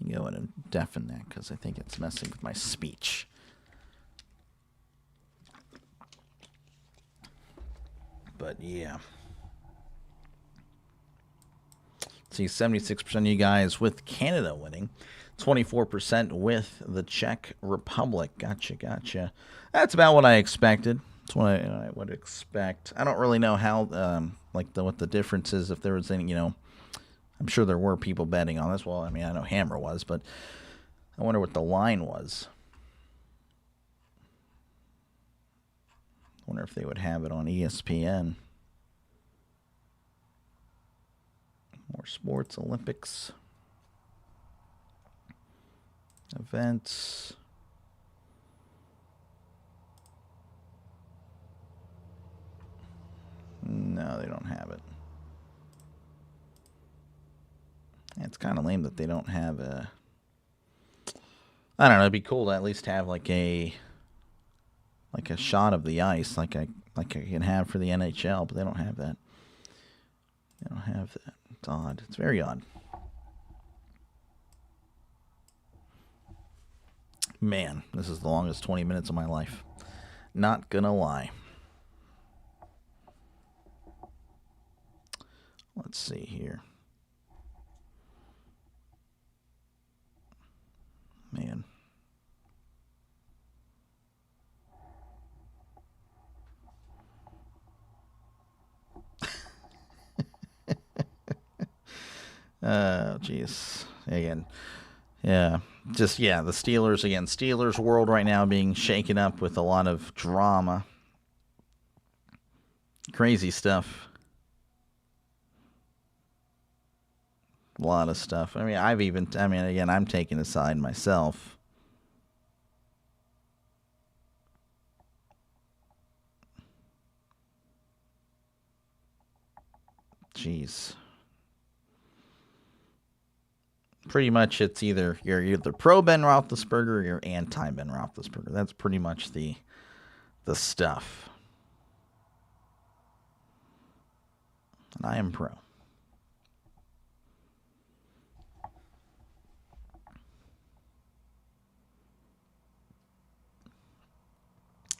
Go ahead and deafen that because I think it's messing with my speech. But yeah. See, 76% of you guys with Canada winning, 24% with the Czech Republic. Gotcha. That's about what I expected. That's what I would expect. I don't really know how, what the difference is. If there was any, I'm sure there were people betting on this. Well, I mean, I know Hammer was, but I wonder what the line was. I wonder if they would have it on ESPN. More sports, Olympics, events. No, they don't have it. It's kind of lame that they don't have a... I don't know, it'd be cool to at least have like a shot of the ice like I can have for the NHL, but they don't have that. They don't have that. It's odd. It's very odd. Man, this is the longest 20 minutes of my life. Not gonna lie. Let's see here. Man. Oh, jeez. Again. Yeah. Just, yeah, the Steelers, again. Steelers world right now being shaken up with a lot of drama. Crazy stuff. A lot of stuff. I mean, again, I'm taking a side myself. Jeez. Pretty much it's either you're either pro Ben Roethlisberger or you're anti Ben Roethlisberger. That's pretty much the stuff. And I am pro.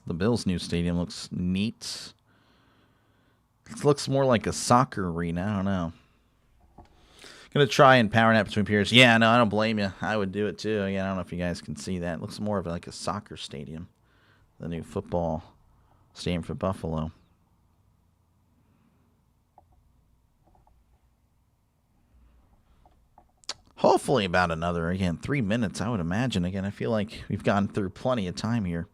The Bills' new stadium looks neat. It looks more like a soccer arena. I don't know. Gonna try and power nap between periods. Yeah, no, I don't blame you. I would do it too. Yeah, I don't know if you guys can see that. It looks more of like a soccer stadium. The new football stadium for Buffalo. Hopefully about another, again, 3 minutes, I would imagine. Again, I feel like we've gone through plenty of time here.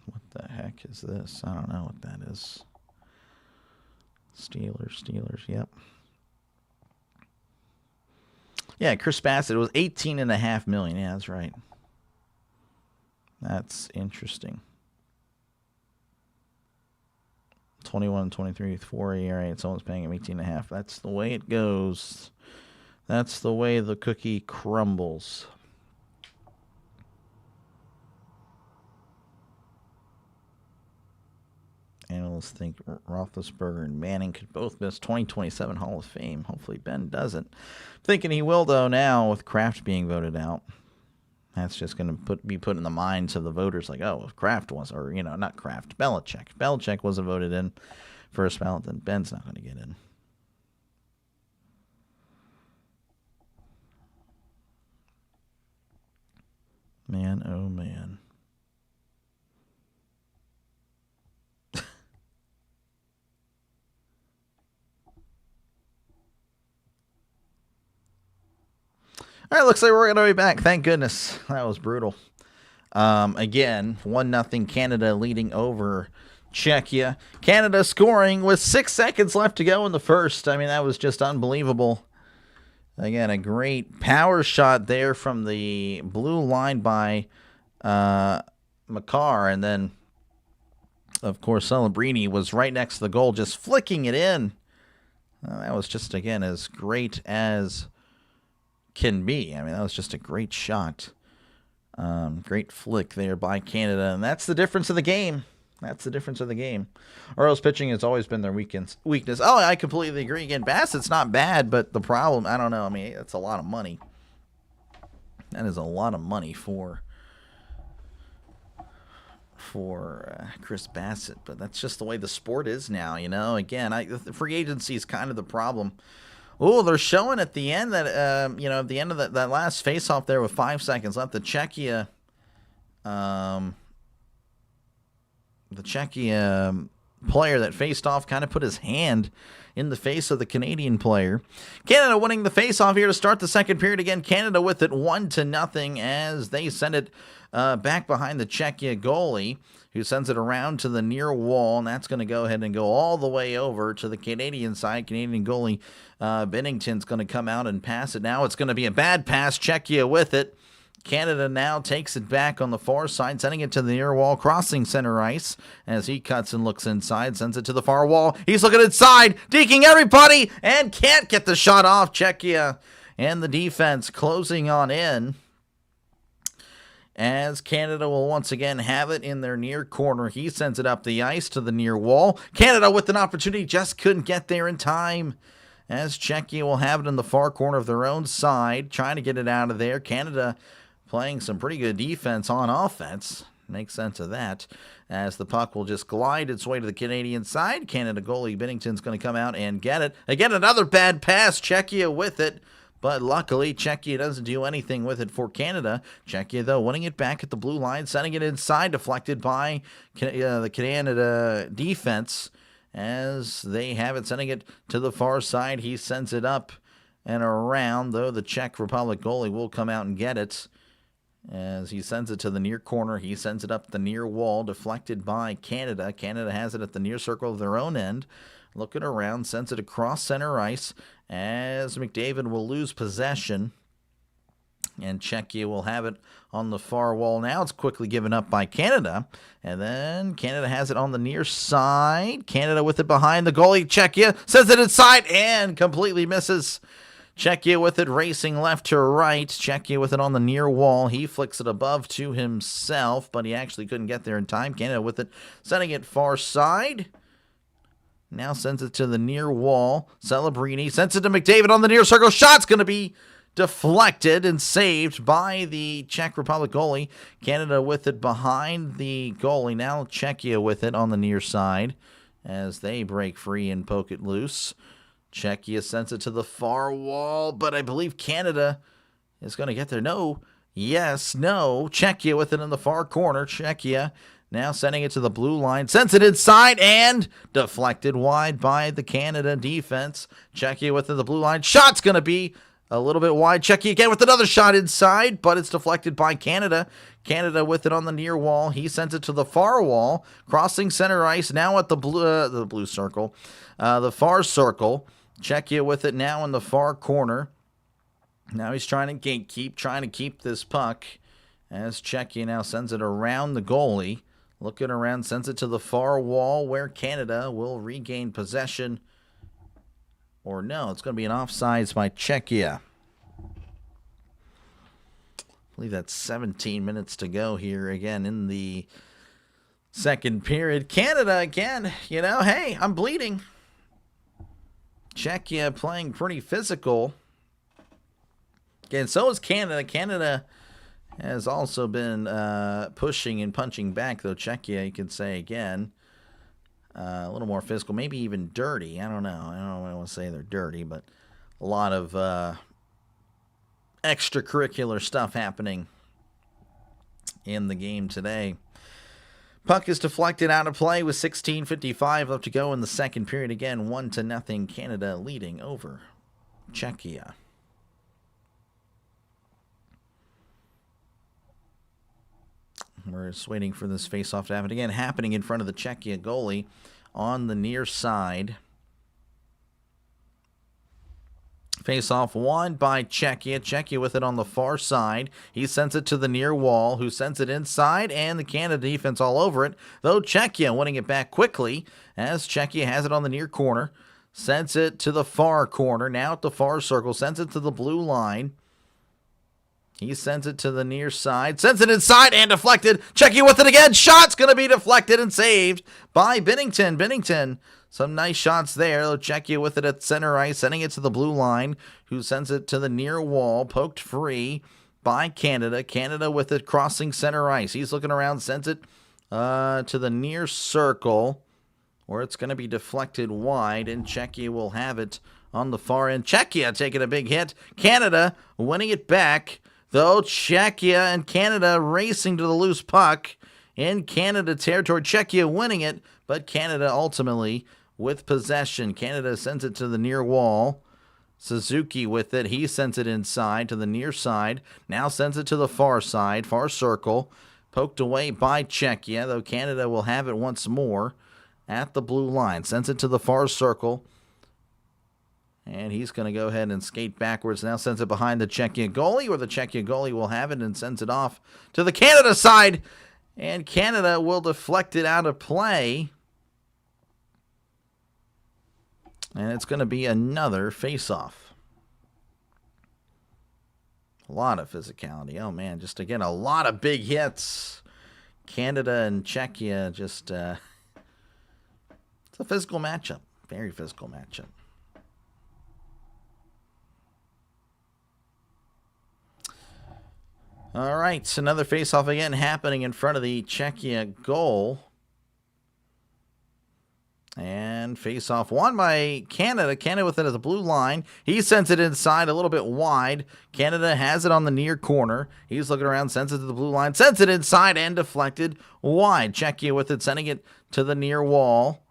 What the heck is this? I don't know what that is. Steelers, yep. Yeah, Chris Bassett, it was $18.5 million. Yeah, that's right. That's interesting. 21-23 with 4 ERA. Someone's paying him 18.5. That's the way it goes. That's the way the cookie crumbles. Analysts think Roethlisberger and Manning could both miss 2027 Hall of Fame. Hopefully Ben doesn't. Thinking he will, though, now with Kraft being voted out. That's just going to be put in the minds of the voters like, oh, if Kraft was, or, not Kraft, Belichick. Belichick wasn't voted in first ballot, then Ben's not going to get in. Man, oh man. All right, looks like we're going to be back. Thank goodness. That was brutal. Again, 1-0 Canada leading over Czechia. Canada scoring with 6 seconds left to go in the first. I mean, that was just unbelievable. Again, a great power shot there from the blue line by Makar. And then, of course, Celebrini was right next to the goal, just flicking it in. That was just, again, as great as can be. I mean, that was just a great shot. Great flick there by Canada. And that's the difference of the game. That's the difference of the game. Orioles pitching has always been their weakness. Oh, I completely agree. Again, Bassett's not bad, but the problem, I don't know. I mean, that's a lot of money. That is a lot of money for Chris Bassett. But that's just the way the sport is now, Again, the free agency is kind of the problem. Oh, they're showing at the end that, at the end of that last face-off there with 5 seconds left, the Czechia player that faced off kind of put his hand in the face of the Canadian player. Canada winning the face-off here to start the second period. Again, Canada with it 1-0 as they send it back behind the Czechia goalie, who sends it around to the near wall, and that's going to go ahead and go all the way over to the Canadian side. Canadian goalie Bennington's going to come out and pass it. Now it's going to be a bad pass. Czechia with it. Canada now takes it back on the far side, sending it to the near wall, crossing center ice as he cuts and looks inside, sends it to the far wall. He's looking inside, deking everybody, and can't get the shot off. Czechia and the defense closing on in, as Canada will once again have it in their near corner. He sends it up the ice to the near wall. Canada with an opportunity, just couldn't get there in time, as Czechia will have it in the far corner of their own side, trying to get it out of there. Canada playing some pretty good defense on offense. Makes sense of that, as the puck will just glide its way to the Canadian side. Canada goalie Bennington's going to come out and get it. Again, another bad pass. Czechia with it, but luckily Czechia doesn't do anything with it for Canada. Czechia, though, winning it back at the blue line, sending it inside, deflected by the Canada defense, as they have it, sending it to the far side. He sends it up and around, though the Czech Republic goalie will come out and get it. As he sends it to the near corner, he sends it up the near wall, deflected by Canada. Canada has it at the near circle of their own end. Looking around, sends it across center ice, as McDavid will lose possession. And Czechia will have it on the far wall. Now it's quickly given up by Canada. And then Canada has it on the near side. Canada with it behind the goalie. Czechia sends it inside and completely misses. Czechia with it racing left to right. Czechia with it on the near wall. He flicks it above to himself, but he actually couldn't get there in time. Canada with it, sending it far side. Now sends it to the near wall. Celebrini sends it to McDavid on the near circle. Shot's going to be deflected and saved by the Czech Republic goalie. Canada with it behind the goalie. Now Czechia with it on the near side as they break free and poke it loose. Czechia sends it to the far wall, but I believe Canada is going to get there. No. Yes. No. Czechia with it in the far corner. Czechia now sending it to the blue line. Sends it inside and deflected wide by the Canada defense. Czechia with it in the blue line. Shot's going to be a little bit wide. Czechia again with another shot inside, but it's deflected by Canada. Canada with it on the near wall. He sends it to the far wall, crossing center ice. Now at the blue circle, the far circle. Czechia with it now in the far corner. Now he's trying to gatekeep, trying to keep this puck, as Czechia now sends it around the goalie. Looking around, sends it to the far wall where Canada will regain possession. Or no, it's going to be an offsides by Czechia. I believe that's 17 minutes to go here again in the Second period, Canada again. You know, hey, I'm bleeding. Czechia playing pretty physical. Again, so is Canada. Canada has also been pushing and punching back, though Czechia, you could say again, a little more physical, maybe even dirty. I don't know. I don't want to say they're dirty, but a lot of extracurricular stuff happening in the game today. Puck is deflected out of play with 16:55 left to go in the second period. Again, 1-0, Canada leading over Czechia. We're just waiting for this face-off to happen. Again, happening in front of the Czechia goalie on the near side. Face-off won by Czechia. Czechia with it on the far side. He sends it to the near wall, who sends it inside, and the Canada defense all over it. Though Czechia winning it back quickly, as Czechia has it on the near corner. Sends it to the far corner, now at the far circle. Sends it to the blue line. He sends it to the near side. Sends it inside and deflected. Czechia with it again. Shot's going to be deflected and saved by Binnington. Binnington. Some nice shots there. Czechia with it at center ice, sending it to the blue line, who sends it to the near wall, poked free by Canada. Canada with it crossing center ice. He's looking around, sends it to the near circle, where it's going to be deflected wide, and Czechia will have it on the far end. Czechia taking a big hit. Canada winning it back, though Czechia and Canada racing to the loose puck in Canada territory. Czechia winning it, but Canada ultimately with possession. Canada sends it to the near wall. Suzuki with it. He sends it inside to the near side. Now sends it to the far side, far circle. Poked away by Czechia, though Canada will have it once more at the blue line. Sends it to the far circle. And he's going to go ahead and skate backwards. Now sends it behind the Czechia goalie, where the Czechia goalie will have it and sends it off to the Canada side. And Canada will deflect it out of play. And it's going to be another face-off. A lot of physicality. Oh, man, just again, a lot of big hits. Canada and Czechia just, it's a physical matchup. Very physical matchup. All right, another face-off again happening in front of the Czechia goal. And face-off won by Canada. Canada with it at the blue line. He sends it inside a little bit wide. Canada has it on the near corner. He's looking around, sends it to the blue line. Sends it inside and deflected wide. Czechia with it, sending it to the near wall.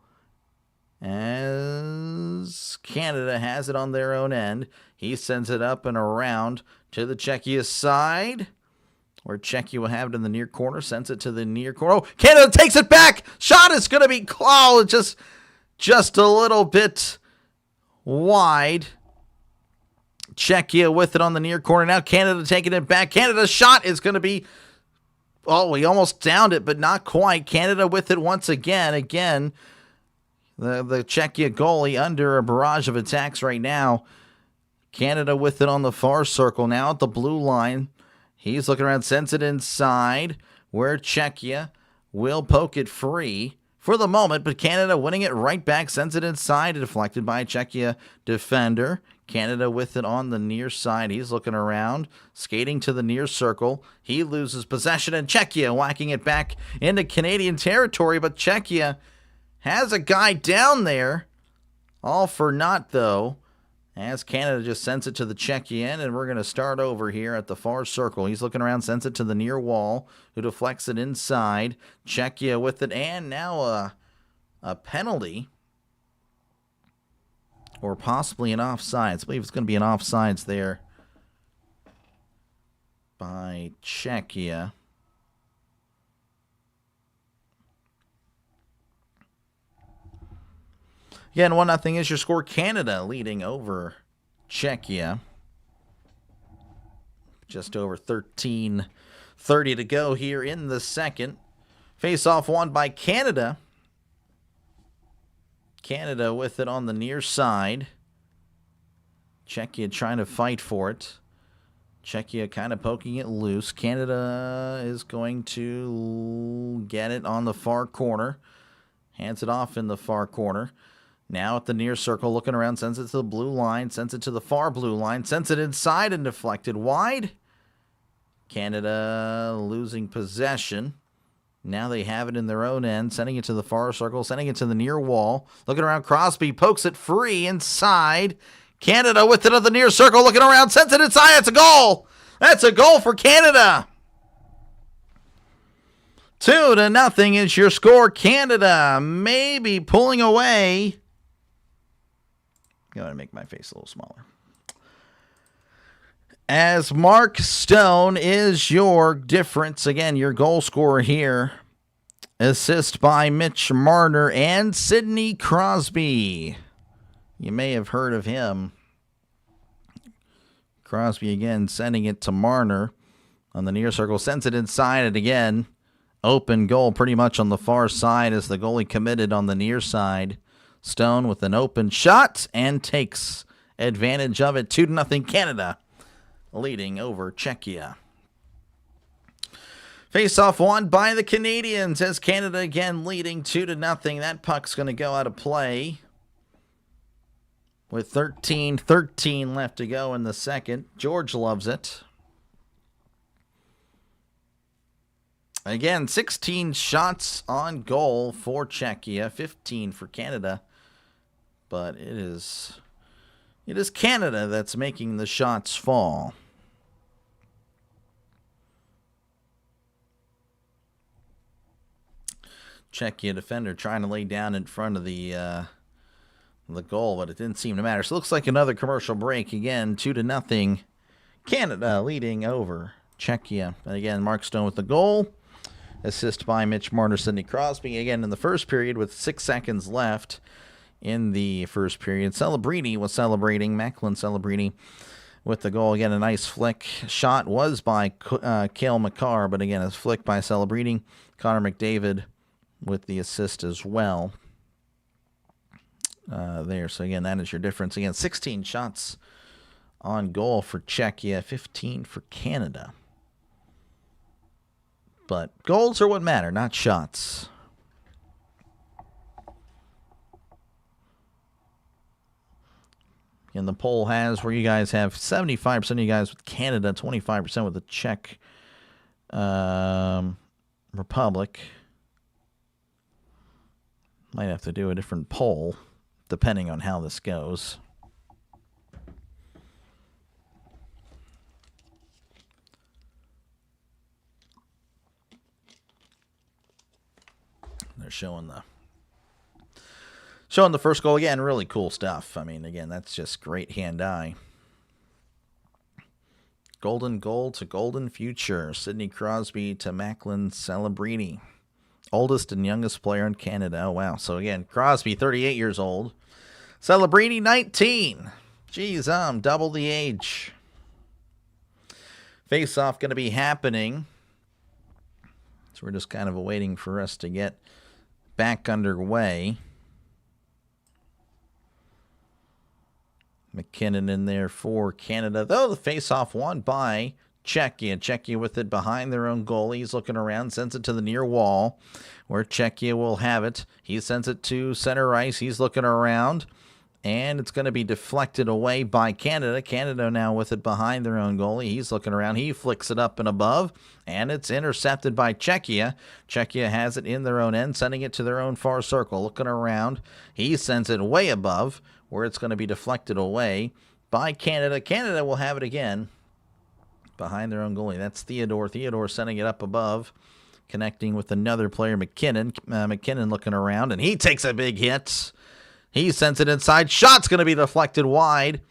As Canada has it on their own end. He sends it up and around to the Czechia side, where Czechia will have it in the near corner. Sends it to the near corner. Oh, Canada takes it back. Shot is going to be clawed just a little bit wide. Czechia with it on the near corner. Now Canada taking it back. Canada's shot is going to be, oh, he almost downed it, but not quite. Canada with it once again. Again, the Czechia goalie under a barrage of attacks right now. Canada with it on the far circle. Now at the blue line. He's looking around, sends it inside, where Czechia will poke it free for the moment, but Canada winning it right back, sends it inside, deflected by a Czechia defender. Canada with it on the near side. He's looking around, skating to the near circle. He loses possession, and Czechia whacking it back into Canadian territory, but Czechia has a guy down there. All for naught, though, as Canada just sends it to the Czechia end, and we're going to start over here at the far circle. He's looking around, sends it to the near wall, who deflects it inside. Czechia with it, and now a penalty, or possibly an offsides. I believe it's going to be an offsides there by Czechia. Again, 1-0 is your score. Canada leading over Czechia. Just over 13:30 to go here in the second. Face-off won by Canada. Canada with it on the near side. Czechia trying to fight for it. Czechia kind of poking it loose. Canada is going to get it on the far corner. Hands it off in the far corner. Now at the near circle, looking around, sends it to the blue line, sends it to the far blue line, sends it inside and deflected wide. Canada losing possession. Now they have it in their own end, sending it to the far circle, sending it to the near wall. Looking around, Crosby pokes it free inside. Canada with it at the near circle, looking around, sends it inside. That's a goal. That's a goal for Canada. 2-0 is your score. Canada maybe pulling away. I'm going to make my face a little smaller. As Mark Stone is your difference. Again, your goal scorer here. Assist by Mitch Marner and Sidney Crosby. You may have heard of him. Crosby again sending it to Marner on the near circle. Sends it inside it again. Open goal pretty much on the far side as the goalie committed on the near side. Stone with an open shot and takes advantage of it. 2-0 Canada leading over Czechia. Face-off won by the Canadians as Canada again leading 2-0. That puck's going to go out of play with 13:13 left to go in the second. George loves it. Again, 16 shots on goal for Czechia, 15 for Canada. But it is Canada that's making the shots fall. Czechia defender trying to lay down in front of the goal, but it didn't seem to matter. So it looks like another commercial break. Again, 2-0. Canada leading over Czechia. And again, Mark Stone with the goal. Assist by Mitch Marner, Sidney Crosby. Again, in the first period with 6 seconds left in the first period. Celebrini was celebrating. Macklin Celebrini with the goal. Again, a nice flick. Shot was by Cale Makar, but again, a flick by Celebrini. Connor McDavid with the assist as well. There. So again, that is your difference. Again, 16 shots on goal for Czechia, 15 for Canada. But goals are what matter, not shots. And the poll has where you guys have 75% of you guys with Canada, 25% with the Czech Republic. Might have to do a different poll depending on how this goes. They're showing the first goal again. Really cool stuff. I mean, again, that's just great hand-eye. Golden goal to golden future. Sidney Crosby to Macklin Celebrini. Oldest and youngest player in Canada. Oh, wow. So, again, Crosby, 38 years old. Celebrini, 19. Jeez, double the age. Face-off going to be happening. So we're just kind of waiting for us to get back underway. McKinnon in there for Canada. Though the face-off won by Czechia. Czechia with it behind their own goal. He's looking around, sends it to the near wall where Czechia will have it. He sends it to center ice. He's looking around, and it's going to be deflected away by Canada. Canada now with it behind their own goalie. He's looking around. He flicks it up and above, and it's intercepted by Czechia. Czechia has it in their own end, sending it to their own far circle. Looking around. He sends it way above, where it's going to be deflected away by Canada. Canada will have it again behind their own goalie. That's Theodore. Theodore sending it up above, connecting with another player, McKinnon. McKinnon looking around, and he takes a big hit. He sends it inside. Shot's going to be deflected wide.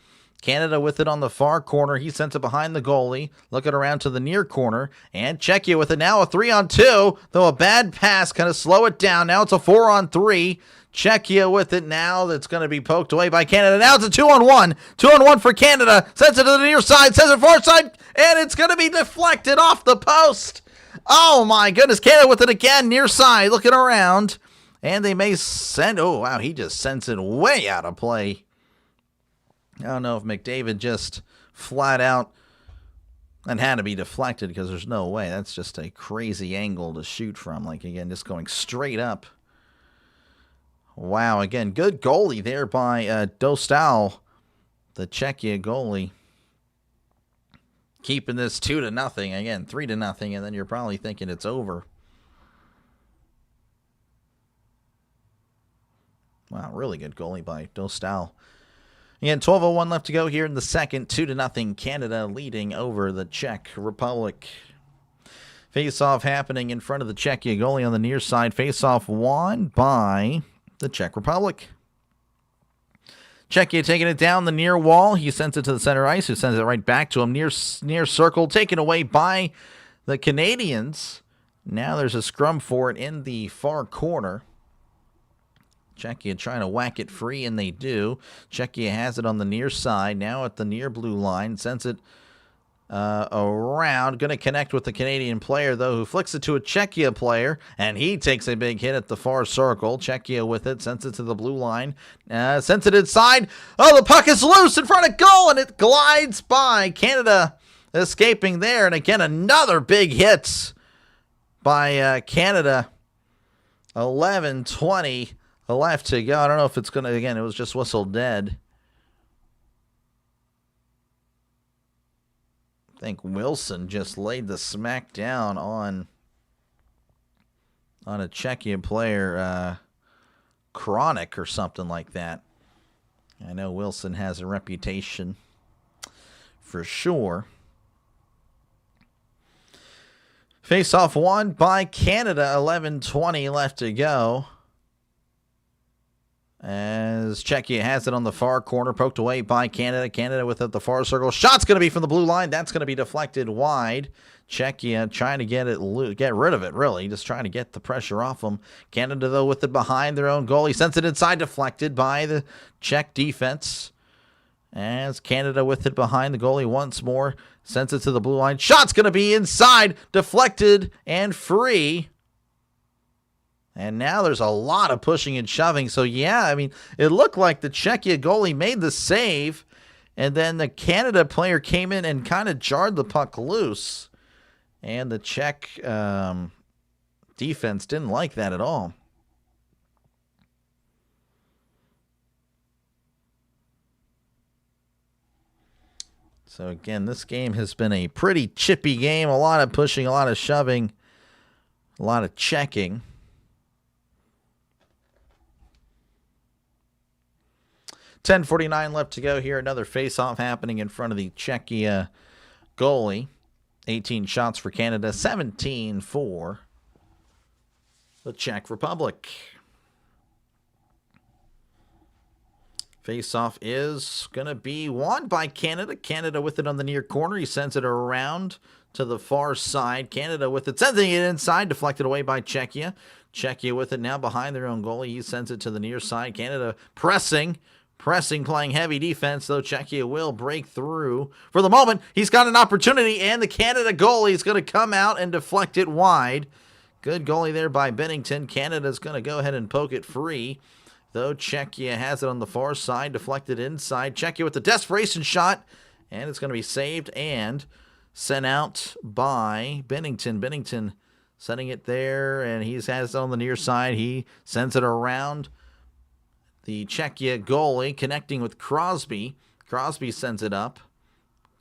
Canada with it on the far corner. He sends it behind the goalie. Looking around to the near corner. And Czechia with it now, a 3-on-2. Though a bad pass, kind of slow it down. Now it's a 4-on-3. Czechia with it now. That's going to be poked away by Canada. Now it's a 2-on-1. 2-on-1 for Canada. Sends it to the near side. Sends it far side. And it's going to be deflected off the post. Oh, my goodness. Canada with it again. Near side. Looking around. And they may send... Oh, wow. He just sends it way out of play. I don't know if McDavid just flat out And had to be deflected because there's no way. That's just a crazy angle to shoot from. Like, again, just going straight up. Wow, again, good goalie there by Dostal, the Czechia goalie. Keeping this 2-0. Again, 3-0, and then you're probably thinking it's over. Wow, really good goalie by Dostal. Again, 12:01 left to go here in the second. 2-0 Canada leading over the Czech Republic. Face-off happening in front of the Czechia goalie on the near side. Face-off won by the Czech Republic. Czechia taking it down the near wall. He sends it to the center ice, who sends it right back to him. Near circle, taken away by the Canadians. Now there's a scrum for it in the far corner. Czechia trying to whack it free, and they do. Czechia has it on the near side, now at the near blue line. Sends it around. Going to connect with the Canadian player, though, who flicks it to a Czechia player, and he takes a big hit at the far circle. Czechia with it, sends it to the blue line. Sends it inside. Oh, the puck is loose in front of goal, and it glides by. Canada escaping there, and again, another big hit by Canada. 11:20 left to go. I don't know if it's going to, again, it was just whistled dead. I think Wilson just laid the smack down on a Czechia player, Chronic or something like that. I know Wilson has a reputation for sure. Face-off won by Canada. 11:20 left to go. As Czechia has it on the far corner, poked away by Canada. Canada with it at the far circle. Shot's going to be from the blue line. That's going to be deflected wide. Czechia trying to get rid of it, really. Just trying to get the pressure off them. Canada, though, with it behind their own goal. He sends it inside, deflected by the Czech defense. As Canada with it behind the goalie once more. Sends it to the blue line. Shot's going to be inside, deflected, and free. And now there's a lot of pushing and shoving. So, yeah, I mean, it looked like the Czechia goalie made the save, and then the Canada player came in and kind of jarred the puck loose. And the Czech defense didn't like that at all. So, again, this game has been a pretty chippy game. A lot of pushing, a lot of shoving, a lot of checking. 10:49 left to go here. Another face-off happening in front of the Czechia goalie. 18 shots for Canada, 17 for the Czech Republic. Face-off is going to be won by Canada. Canada with it on the near corner. He sends it around to the far side. Canada with it, sending it inside, deflected away by Czechia. Czechia with it now behind their own goalie. He sends it to the near side. Canada pressing, playing heavy defense, though Czechia will break through. For the moment, he's got an opportunity, and the Canada goalie is going to come out and deflect it wide. Good goalie there by Bennington. Canada's going to go ahead and poke it free, though Czechia has it on the far side, deflected inside. Czechia with the desperation shot, and it's going to be saved and sent out by Bennington. Bennington setting it there, and he has it on the near side. He sends it around the Czechia goalie, connecting with Crosby. Crosby sends it up.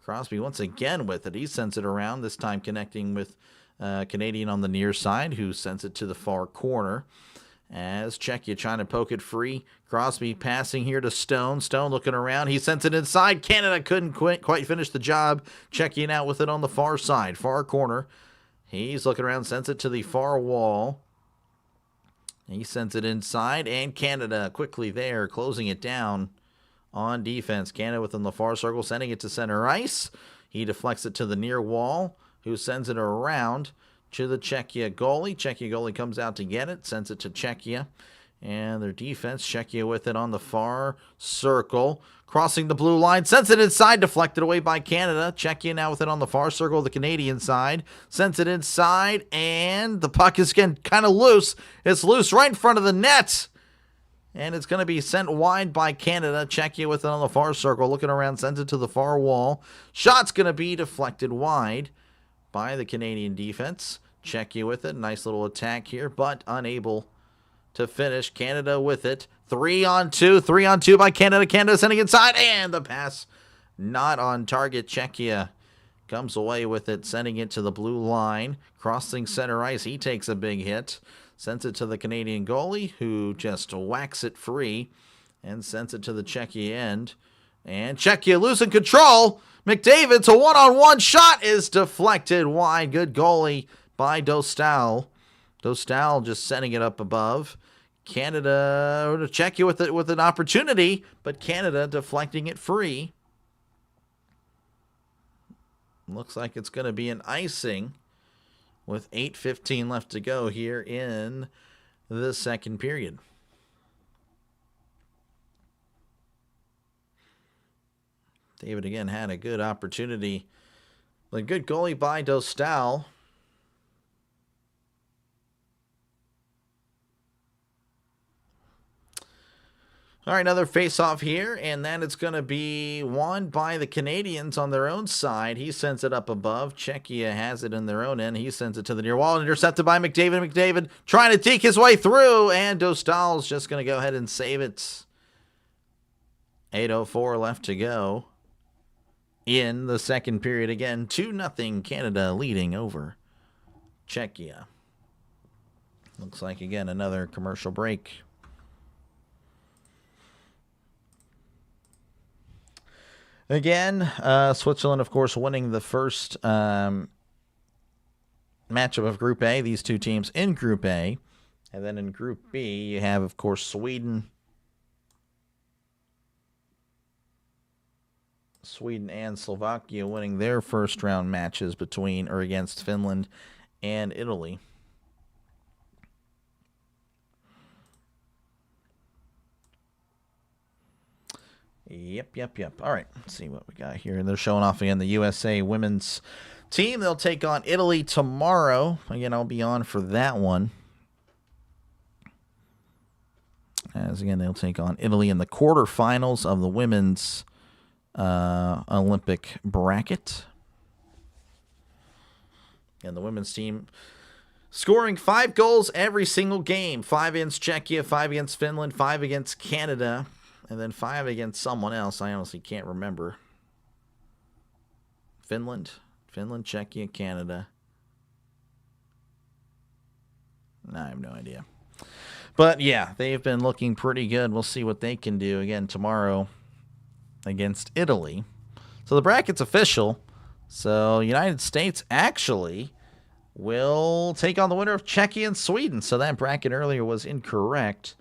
Crosby once again with it. He sends it around, this time connecting with Canadian on the near side, who sends it to the far corner. As Czechia trying to poke it free. Crosby passing here to Stone. Stone looking around. He sends it inside. Canada couldn't quite finish the job. Czechia out with it on the far side, far corner. He's looking around, sends it to the far wall. He sends it inside, and Canada quickly there, closing it down on defense. Canada within the far circle, sending it to center ice. He deflects it to the near wall, who sends it around to the Czechia goalie. Czechia goalie comes out to get it, sends it to Czechia. And their defense, Czechia with it on the far circle. Crossing the blue line, sends it inside, deflected away by Canada. Czechia now with it on the far circle, the Canadian side. Sends it inside, and the puck is again kind of loose. It's loose right in front of the net. And it's going to be sent wide by Canada. Czechia with it on the far circle. Looking around, sends it to the far wall. Shot's going to be deflected wide by the Canadian defense. Czechia with it. Nice little attack here, but unable to finish. Canada with it. 3-on-2. 3-on-2 by Canada. Canada sending inside. And the pass not on target. Czechia comes away with it, sending it to the blue line. Crossing center ice. He takes a big hit. Sends it to the Canadian goalie, who just whacks it free and sends it to the Czechia end. And Czechia losing control. McDavid's a one-on-one shot is deflected wide. Good goalie by Dostal. Dostal just sending it up above. Canada, Czechia with an opportunity, but Canada deflecting it free. Looks like it's going to be an icing with 8:15 left to go here in the second period. David again had a good opportunity. A good goalie by Dostal. All right, another face-off here, and then it's going to be won by the Canadians on their own side. He sends it up above. Czechia has it in their own end. He sends it to the near wall, intercepted by McDavid. McDavid trying to deke his way through, and Dostal's just going to go ahead and save it. 8:04 left to go in the second period. Again, 2-0 Canada leading over Czechia. Looks like, again, another commercial break. Again, Switzerland, of course, winning the first matchup of Group A. These two teams in Group A. And then in Group B, you have, of course, Sweden and Slovakia winning their first round matches between or against Finland and Italy. Yep. All right, let's see what we got here. They're showing off again the USA women's team. They'll take on Italy tomorrow. Again, I'll be on for that one. As again, they'll take on Italy in the quarterfinals of the women's Olympic bracket. And the women's team scoring 5 goals every single game. 5 against Czechia, 5 against Finland, 5 against Canada. And then 5 against someone else. I honestly can't remember. Finland, Czechia, Canada. I have no idea. But yeah, they've been looking pretty good. We'll see what they can do again tomorrow against Italy. So the bracket's official. So United States actually will take on the winner of Czechia and Sweden. So that bracket earlier was incorrect.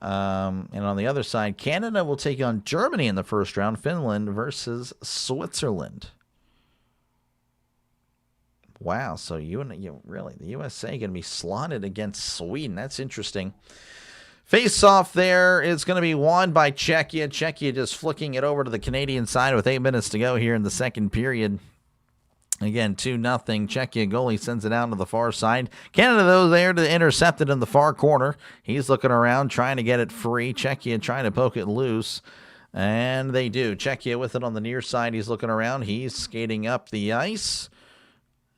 And on the other side, Canada will take on Germany in the first round. Finland versus Switzerland. Wow, so really, the USA going to be slotted against Sweden. That's interesting. Face-off there is going to be won by Czechia. Czechia just flicking it over to the Canadian side with 8 minutes to go here in the second period. Again, 2-0. Czechia goalie sends it out to the far side. Canada, though, there to intercept it in the far corner. He's looking around, trying to get it free. Czechia trying to poke it loose. And they do. Czechia with it on the near side. He's looking around. He's skating up the ice,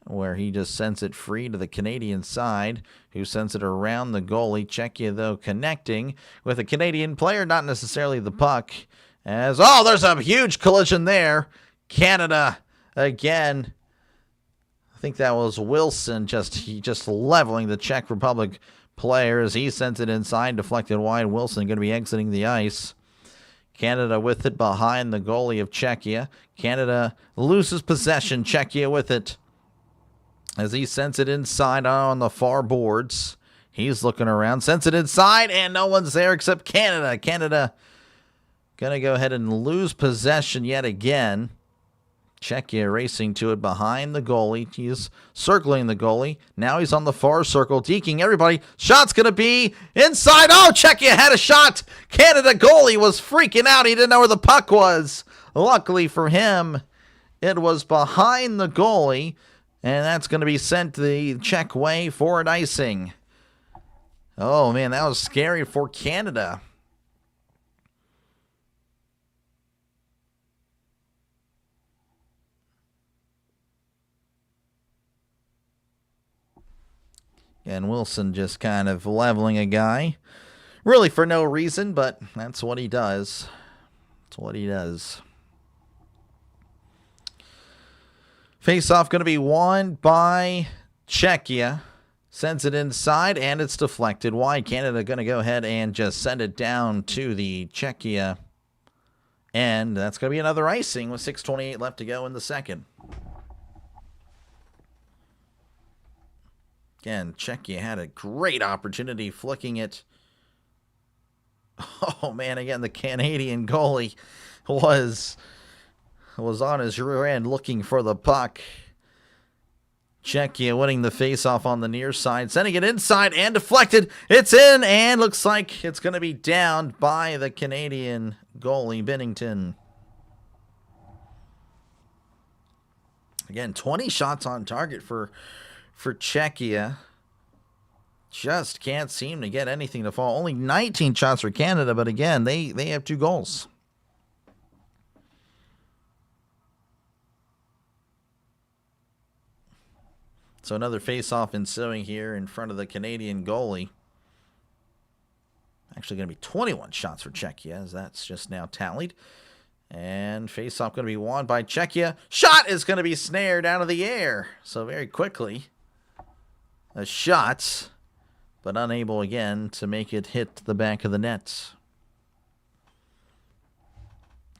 where he just sends it free to the Canadian side, who sends it around the goalie. Czechia, though, connecting with a Canadian player, not necessarily the puck. There's a huge collision there. Canada, again. I think that was Wilson just leveling the Czech Republic player as he sends it inside, deflected wide. Wilson going to be exiting the ice. Canada with it behind the goalie of Czechia. Canada loses possession. Czechia with it as he sends it inside on the far boards. He's looking around, sends it inside, and no one's there except Canada. Canada going to go ahead and lose possession yet again. Czechia racing to it behind the goalie. He's circling the goalie. Now he's on the far circle, deking everybody. Shot's going to be inside. Oh, Czechia had a shot. Canada goalie was freaking out. He didn't know where the puck was. Luckily for him, it was behind the goalie, and that's going to be sent the Czech way for an icing. Oh, man, that was scary for Canada. And Wilson just kind of leveling a guy. Really for no reason, but that's what he does. That's what he does. Face-off going to be won by Czechia. Sends it inside, and it's deflected wide. Canada going to go ahead and just send it down to the Czechia. And that's going to be another icing with 6:28 left to go in the second. Again, Czechia had a great opportunity flicking it. Oh, man, again, the Canadian goalie was on his rear end looking for the puck. Czechia winning the faceoff on the near side, sending it inside and deflected. It's in, and looks like it's going to be downed by the Canadian goalie, Binnington. Again, 20 shots on target for Czechia. Just can't seem to get anything to fall. Only 19 shots for Canada, but again, they have 2 goals. So another face-off ensuing here in front of the Canadian goalie. Actually going to be 21 shots for Czechia, as that's just now tallied. And face-off going to be won by Czechia. Shot is going to be snared out of the air. So very quickly, a shot, but unable again to make it hit the back of the net.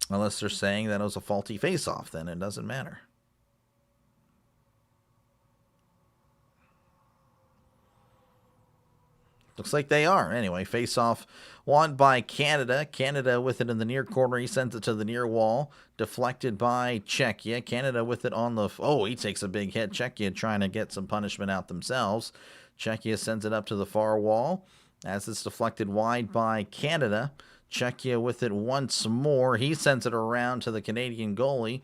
Unless they're saying that it was a faulty face-off, then it doesn't matter. Looks like they are. Anyway, face-off won by Canada. Canada with it in the near corner. He sends it to the near wall. Deflected by Czechia. Canada with it on the... Oh, he takes a big hit. Czechia trying to get some punishment out themselves. Czechia sends it up to the far wall as it's deflected wide by Canada. Czechia with it once more. He sends it around to the Canadian goalie.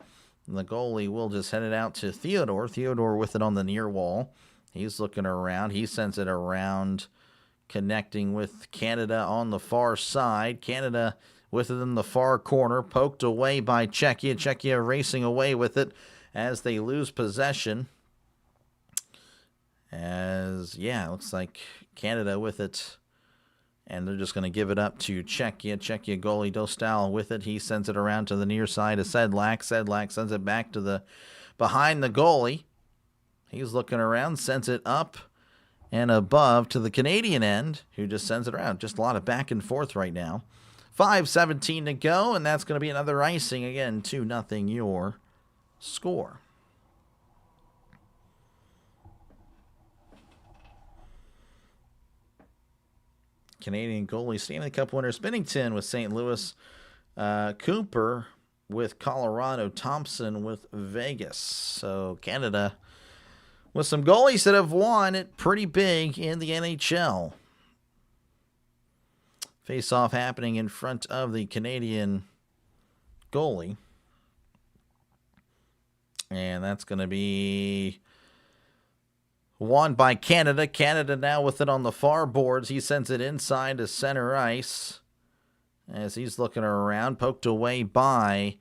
And the goalie will just head it out to Theodore. Theodore with it on the near wall. He's looking around. He sends it around, connecting with Canada on the far side. Canada with it in the far corner, poked away by Czechia. Czechia racing away with it as they lose possession. It looks like Canada with it, and they're just going to give it up to Czechia. Czechia goalie Dostal with it. He sends it around to the near side of Sedlak. Sedlak sends it back to the behind the goalie. He's looking around, sends it up and above to the Canadian end, who just sends it around. Just a lot of back and forth right now. 5:17 to go, and that's going to be another icing. Again, 2-0 your score. Canadian goalie Stanley Cup winner Binnington with St. Louis. Cooper with Colorado. Thompson with Vegas. So Canada with some goalies that have won it pretty big in the NHL. Face-off happening in front of the Canadian goalie. And that's going to be won by Canada. Canada now with it on the far boards. He sends it inside to center ice as he's looking around. Poked away by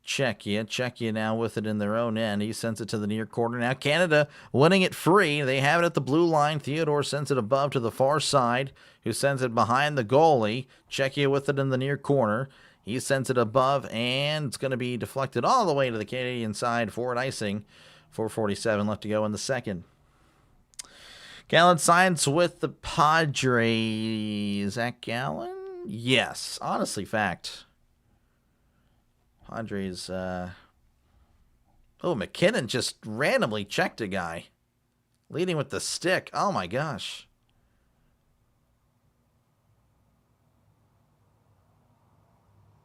Czechia. Czechia now with it in their own end. He sends it to the near corner. Now Canada winning it free. They have it at the blue line. Theodore sends it above to the far side, who sends it behind the goalie. Czechia with it in the near corner. He sends it above, and it's going to be deflected all the way to the Canadian side for an icing. 4:47 left to go in the second. Gallen signs with the Padres. Zach Gallen? Yes. Honestly, fact. Padres, McKinnon just randomly checked a guy. Leading with the stick. Oh, my gosh.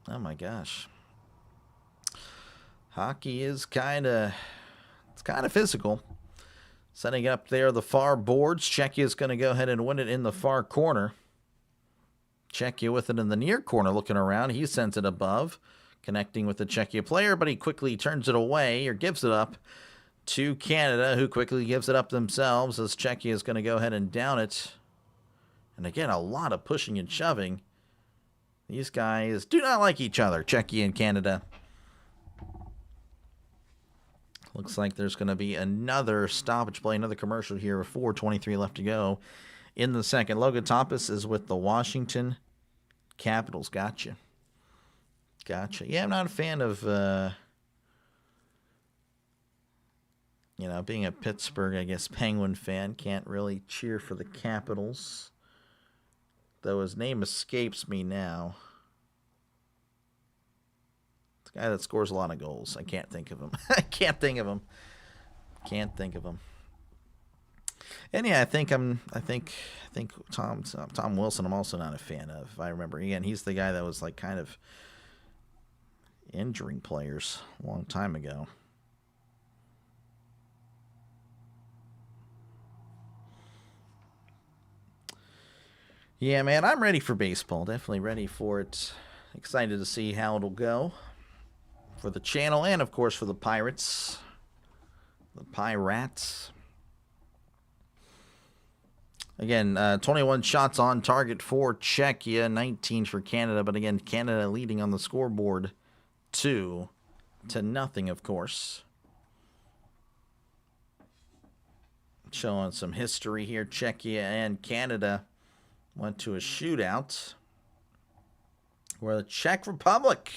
Oh, my gosh. Hockey is kind of physical. Setting up there the far boards. Czechia is going to go ahead and win it in the far corner. Czechia with it in the near corner looking around. He sends it above, connecting with the Czechia player, but he quickly turns it away or gives it up to Canada, who quickly gives it up themselves as Czechia is going to go ahead and down it. And again, a lot of pushing and shoving. These guys do not like each other, Czechia and Canada. Looks like there's going to be another stoppage play, another commercial here with 4:23 left to go in the second. Logan Thomas is with the Washington Capitals. Gotcha. Yeah, I'm not a fan of, being a Pittsburgh, I guess, Penguin fan. Can't really cheer for the Capitals. Though his name escapes me now. The guy that scores a lot of goals. I can't think of him. Can't think of him. And yeah, I think Tom Wilson I'm also not a fan of. If I remember, again, he's the guy that was like kind of injuring players a long time ago. Yeah, man, I'm ready for baseball. Definitely ready for it. Excited to see how it'll go for the channel and, of course, for the Pirates. The Pirates. Again, 21 shots on target for Czechia, 19 for Canada. But again, Canada leading on the scoreboard 2-0, of course. Showing some history here. Czechia and Canada went to a shootout where the Czech Republic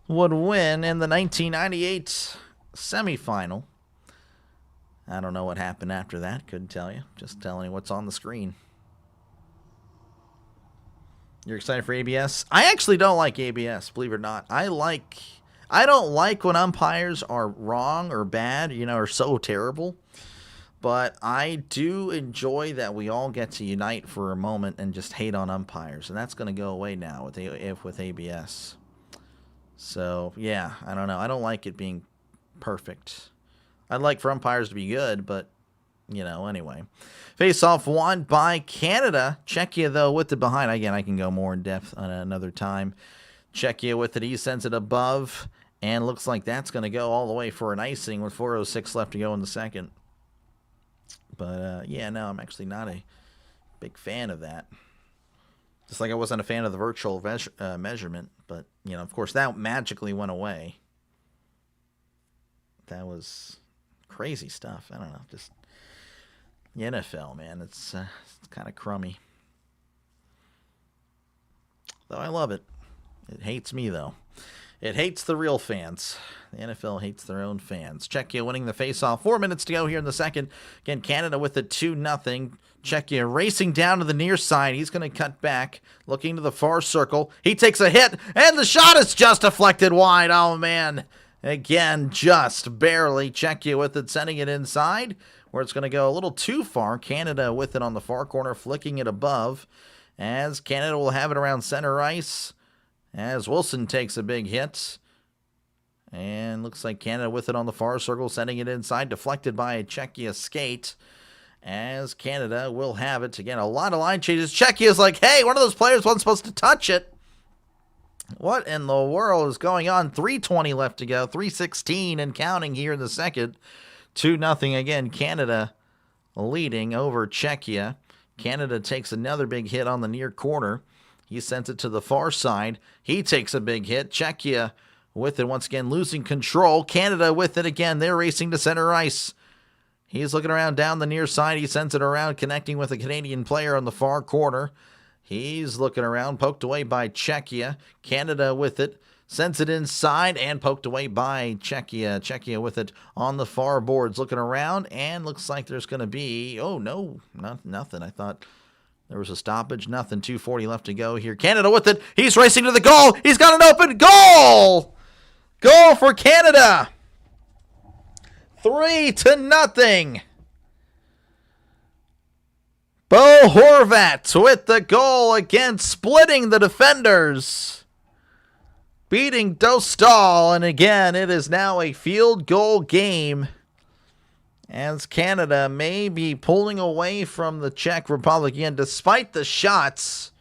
would win in the 1998 semifinal. I don't know what happened after that. Couldn't tell you. Just telling you what's on the screen. You're excited for ABS? I actually don't like ABS, believe it or not. I don't like when umpires are wrong or bad, or so terrible. But I do enjoy that we all get to unite for a moment and just hate on umpires. And that's going to go away now with ABS. So, yeah, I don't know. I don't like it being perfect. I'd like for umpires to be good, but, anyway. Face-off won by Canada. Czechia, though, with it behind. Again, I can go more in depth on another time. Czechia with it. He sends it above. And looks like that's going to go all the way for an icing with 4:06 left to go in the second. But, yeah, no, I'm actually not a big fan of that. Just like I wasn't a fan of the virtual measurement. But, of course, that magically went away. That was crazy stuff. I don't know. Just the NFL, man. It's kind of crummy. Though I love it. It hates me, though. It hates the real fans. The NFL hates their own fans. Czechia winning the faceoff. 4 minutes to go here in the second. Again, Canada with a 2-0. Czechia racing down to the near side. He's going to cut back, looking to the far circle. He takes a hit, and the shot is just deflected wide. Oh, man. Again, just barely. Czechia with it, sending it inside, where it's going to go a little too far. Canada with it on the far corner, flicking it above, as Canada will have it around center ice, as Wilson takes a big hit. And looks like Canada with it on the far circle, sending it inside, deflected by a Czechia skate, as Canada will have it. Again, a lot of line changes. Czechia's like, hey, one of those players wasn't supposed to touch it. What in the world is going on? 3:20 left to go. 3:16 and counting here in the second. 2-0 again. Canada leading over Czechia. Canada takes another big hit on the near corner. He sends it to the far side. He takes a big hit. Czechia with it once again, losing control. Canada with it again. They're racing to center ice. He's looking around down the near side. He sends it around, connecting with a Canadian player on the far corner. He's looking around, poked away by Czechia. Canada with it, sends it inside and poked away by Czechia. Czechia with it on the far boards, looking around, and looks like there's going to be, oh no, nothing. I thought there was a stoppage. Nothing. 2:40 left to go here. Canada with it. He's racing to the goal. He's got an open goal. Goal for Canada. 3-0. Bo Horvat with the goal, again splitting the defenders, beating Dostal, and again it is now a field goal game as Canada may be pulling away from the Czech Republic again, despite the shots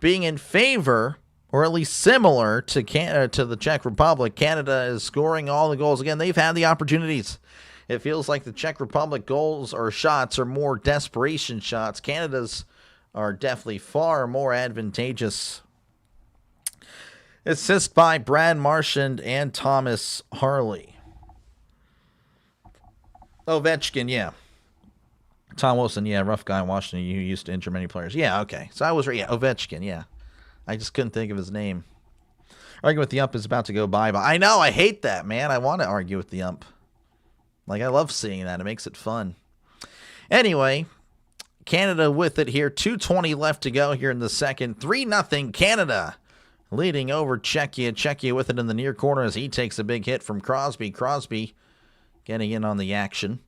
being in favor, or at least similar to the Czech Republic. Canada is scoring all the goals. Again, they've had the opportunities. It feels like the Czech Republic goals or shots are more desperation shots. Canada's are definitely far more advantageous. Assist by Brad Marchand and Thomas Harley. Ovechkin, yeah. Tom Wilson, yeah, rough guy in Washington who used to injure many players. Yeah, okay. So I was right. Yeah, Ovechkin, yeah. I just couldn't think of his name. Arguing with the ump is about to go by, but I know, I hate that, man. I want to argue with the ump. Like, I love seeing that. It makes it fun. Anyway, Canada with it here. 2:20 left to go here in the second. 3-0 Canada leading over Czechia. Czechia with it in the near corner as he takes a big hit from Crosby. Crosby getting in on the action.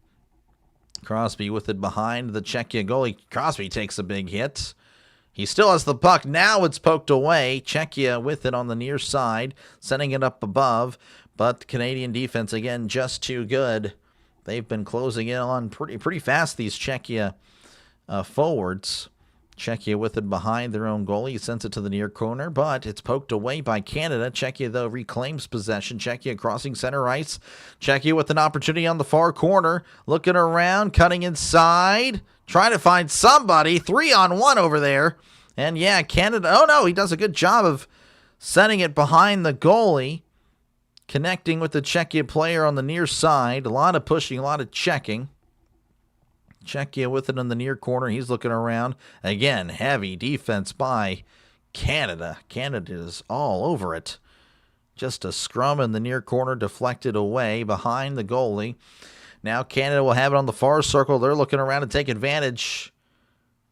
Crosby with it behind the Czechia goalie. Crosby takes a big hit. He still has the puck. Now it's poked away. Czechia with it on the near side, sending it up above. But the Canadian defense, again, just too good. They've been closing in on pretty fast, these Czechia forwards. Czechia with it behind their own goalie. He sends it to the near corner, but it's poked away by Canada. Czechia, though, reclaims possession. Czechia crossing center ice. Czechia with an opportunity on the far corner. Looking around, cutting inside. Trying to find somebody. 3-on-1 over there. And, yeah, Canada. Oh, no, he does a good job of setting it behind the goalie. Connecting with the Czechia player on the near side. A lot of pushing, a lot of checking. Czechia with it in the near corner. He's looking around. Again, heavy defense by Canada. Canada is all over it. Just a scrum in the near corner, deflected away behind the goalie. Now Canada will have it on the far circle. They're looking around to take advantage.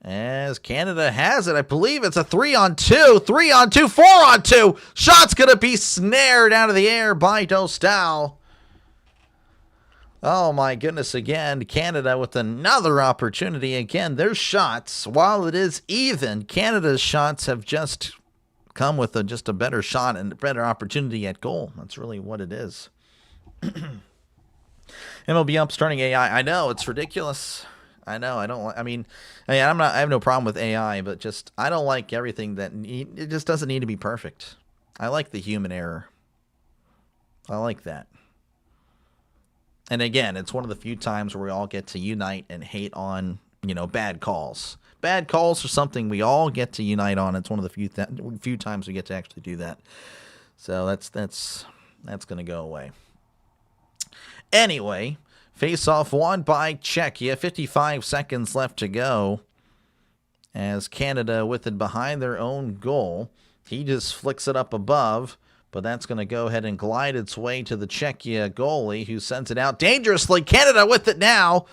As Canada has it, I believe it's a 3-on-2. 3-on-2, 4-on-2. Shot's going to be snared out of the air by Dostal. Oh, my goodness, again, Canada with another opportunity. Again, their shots, while it is even, Canada's shots have just come with just a better shot and a better opportunity at goal. That's really what it is. MLB ump starting AI. I know, it's ridiculous. I know, I have no problem with AI, but just, I don't like everything it just doesn't need to be perfect. I like the human error. I like that. And again, it's one of the few times where we all get to unite and hate on, bad calls. Bad calls are something we all get to unite on. It's one of the few times we get to actually do that. So that's going to go away. Anyway, face-off won by Czechia. 55 seconds left to go. As Canada with it behind their own goal. He just flicks it up above. But that's going to go ahead and glide its way to the Czechia goalie, who sends it out dangerously. Canada with it now.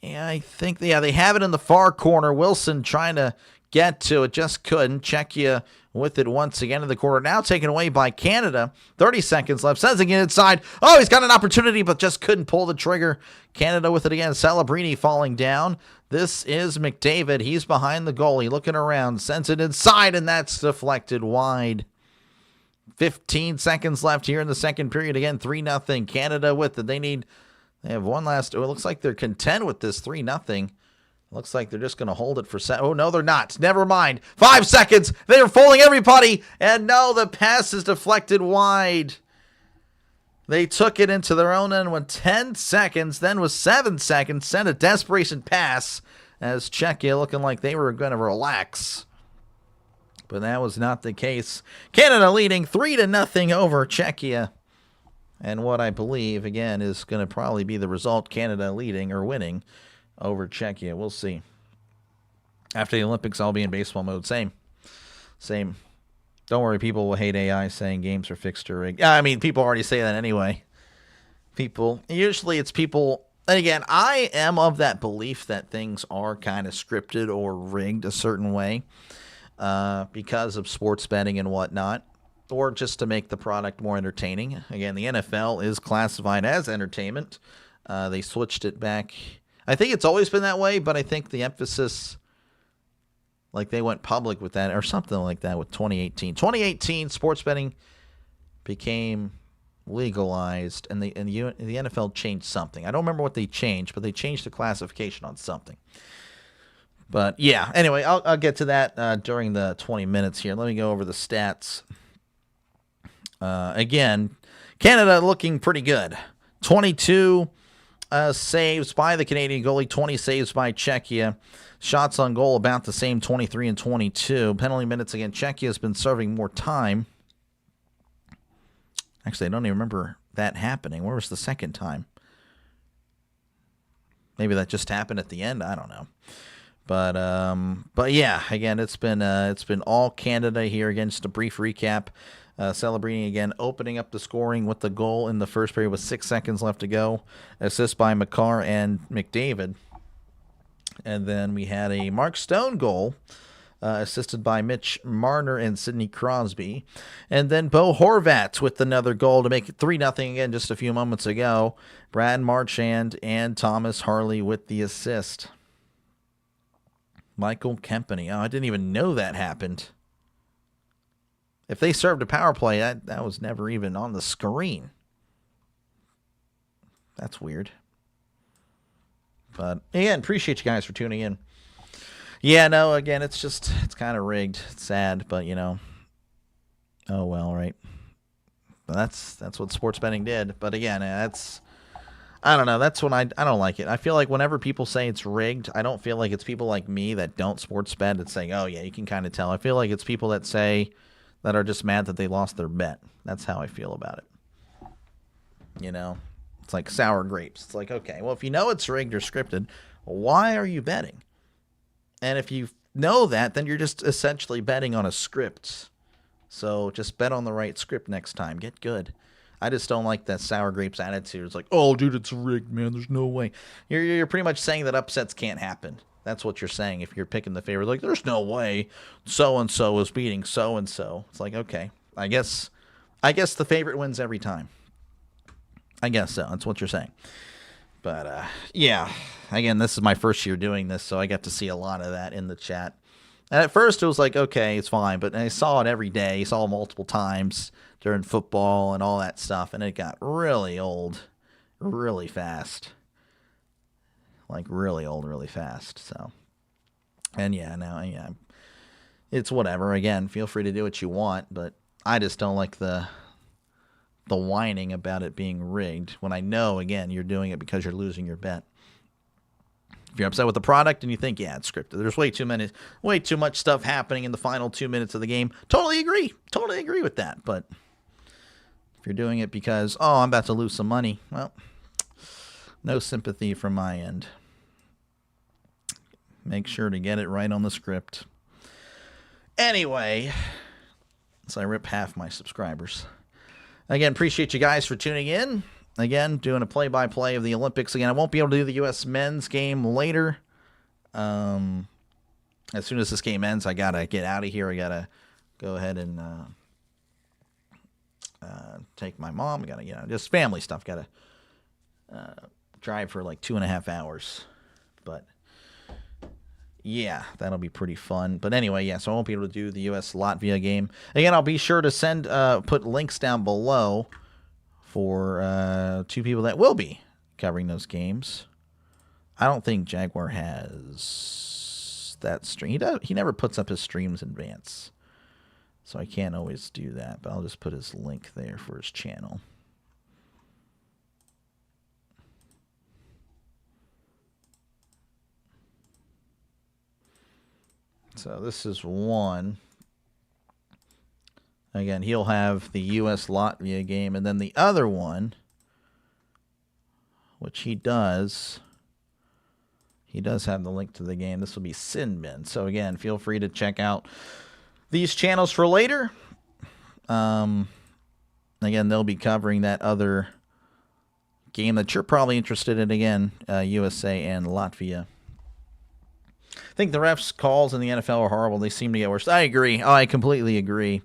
Yeah, I think they have it in the far corner. Wilson trying to get to it, just couldn't. Czechia with it once again in the corner. Now taken away by Canada. 30 seconds left. Sends it inside. Oh, he's got an opportunity, but just couldn't pull the trigger. Canada with it again. Celebrini falling down. This is McDavid. He's behind the goalie, looking around. Sends it inside, and that's deflected wide. 15 seconds left here in the second period. Again, 3-0. Canada with it. They have one last. Oh, it looks like they're content with this 3-0. Looks like they're just going to hold it for Oh, no, they're not. Never mind. 5 seconds. They're fooling everybody. And no, the pass is deflected wide. They took it into their own end with 10 seconds. Then with 7 seconds, sent a desperation pass as Czechia looking like they were going to relax. But that was not the case. Canada leading 3-0 over Czechia. And what I believe, again, is going to probably be the result, Canada leading or winning over Czechia. We'll see. After the Olympics, I'll be in baseball mode. Same. Don't worry, people will hate AI saying games are fixed or rigged. I mean, people already say that anyway. Usually it's people. And again, I am of that belief that things are kind of scripted or rigged a certain way. Because of sports betting and whatnot, or just to make the product more entertaining. Again, the NFL is classified as entertainment. They switched it back. I think it's always been that way, but I think the emphasis, like they went public with that or something like that with 2018. 2018, sports betting became legalized, and the NFL changed something. I don't remember what they changed, but they changed the classification on something. But, yeah, anyway, I'll get to that during the 20 minutes here. Let me go over the stats. Again, Canada looking pretty good. 22 saves by the Canadian goalie, 20 saves by Czechia. Shots on goal about the same, 23 and 22. Penalty minutes, again, Czechia has been serving more time. Actually, I don't even remember that happening. Where was the second time? Maybe that just happened at the end. I don't know. But yeah, again, it's been all Canada here. Again, just a brief recap. Celebrating again, opening up the scoring with the goal in the first period with 6 seconds left to go. Assist by McCarr and McDavid. And then we had a Mark Stone goal, assisted by Mitch Marner and Sidney Crosby. And then Bo Horvat with another goal to make it 3-0 again just a few moments ago. Brad Marchand and Thomas Harley with the assist. Michael Kempany. Oh, I didn't even know that happened. If they served a power play, that was never even on the screen. That's weird. But, again, appreciate you guys for tuning in. Yeah, no, again, it's kind of rigged. It's sad, but, oh, well, right. That's what sports betting did. But, again, I don't know. That's when I don't like it. I feel like whenever people say it's rigged, I don't feel like it's people like me that don't sports bet that's saying, oh, yeah, you can kind of tell. I feel like it's people that are just mad that they lost their bet. That's how I feel about it. It's like sour grapes. It's like, okay, well, if you know it's rigged or scripted, why are you betting? And if you know that, then you're just essentially betting on a script. So just bet on the right script next time. Get good. I just don't like that sour grapes attitude. It's like, oh, dude, it's rigged, man. There's no way. You're pretty much saying that upsets can't happen. That's what you're saying if you're picking the favorite. Like, there's no way so-and-so is beating so-and-so. It's like, okay, I guess the favorite wins every time. I guess so. That's what you're saying. But, yeah, again, this is my first year doing this, so I got to see a lot of that in the chat. And at first it was like, okay, it's fine. But I saw it every day. Saw it multiple times during football and all that stuff. And it got really old really fast. Like really old, really fast. So, and yeah, it's whatever. Again, feel free to do what you want, but I just don't like the whining about it being rigged when I know, again, you're doing it because you're losing your bet. If you're upset with the product and you think, yeah, it's scripted, there's way too much stuff happening in the final 2 minutes of the game. Totally agree with that. But if you're doing it because, oh, I'm about to lose some money, well, no sympathy from my end. Make sure to get it right on the script. Anyway, so I rip half my subscribers. Again, appreciate you guys for tuning in. Again, doing a play-by-play of the Olympics. Again, I won't be able to do the U.S. men's game later. As soon as this game ends, I got to get out of here. I got to go ahead and take my mom. I got to, just family stuff. Got to drive for like 2.5 hours. But yeah, that'll be pretty fun. But anyway, yeah, so I won't be able to do the U.S.-Latvia game. Again, I'll be sure to put links down below for 2 people that will be covering those games. I don't think Jaguar has that stream. He never puts up his streams in advance. So I can't always do that, but I'll just put his link there for his channel. So this is one. Again, he'll have the U.S.-Latvia game, and then the other one, which he does have the link to the game. This will be Sinbin. So again, feel free to check out these channels for later. Again, they'll be covering that other game that you're probably interested in. Again, USA and Latvia. I think the refs' calls in the NFL are horrible. They seem to get worse. I agree. Oh, I completely agree.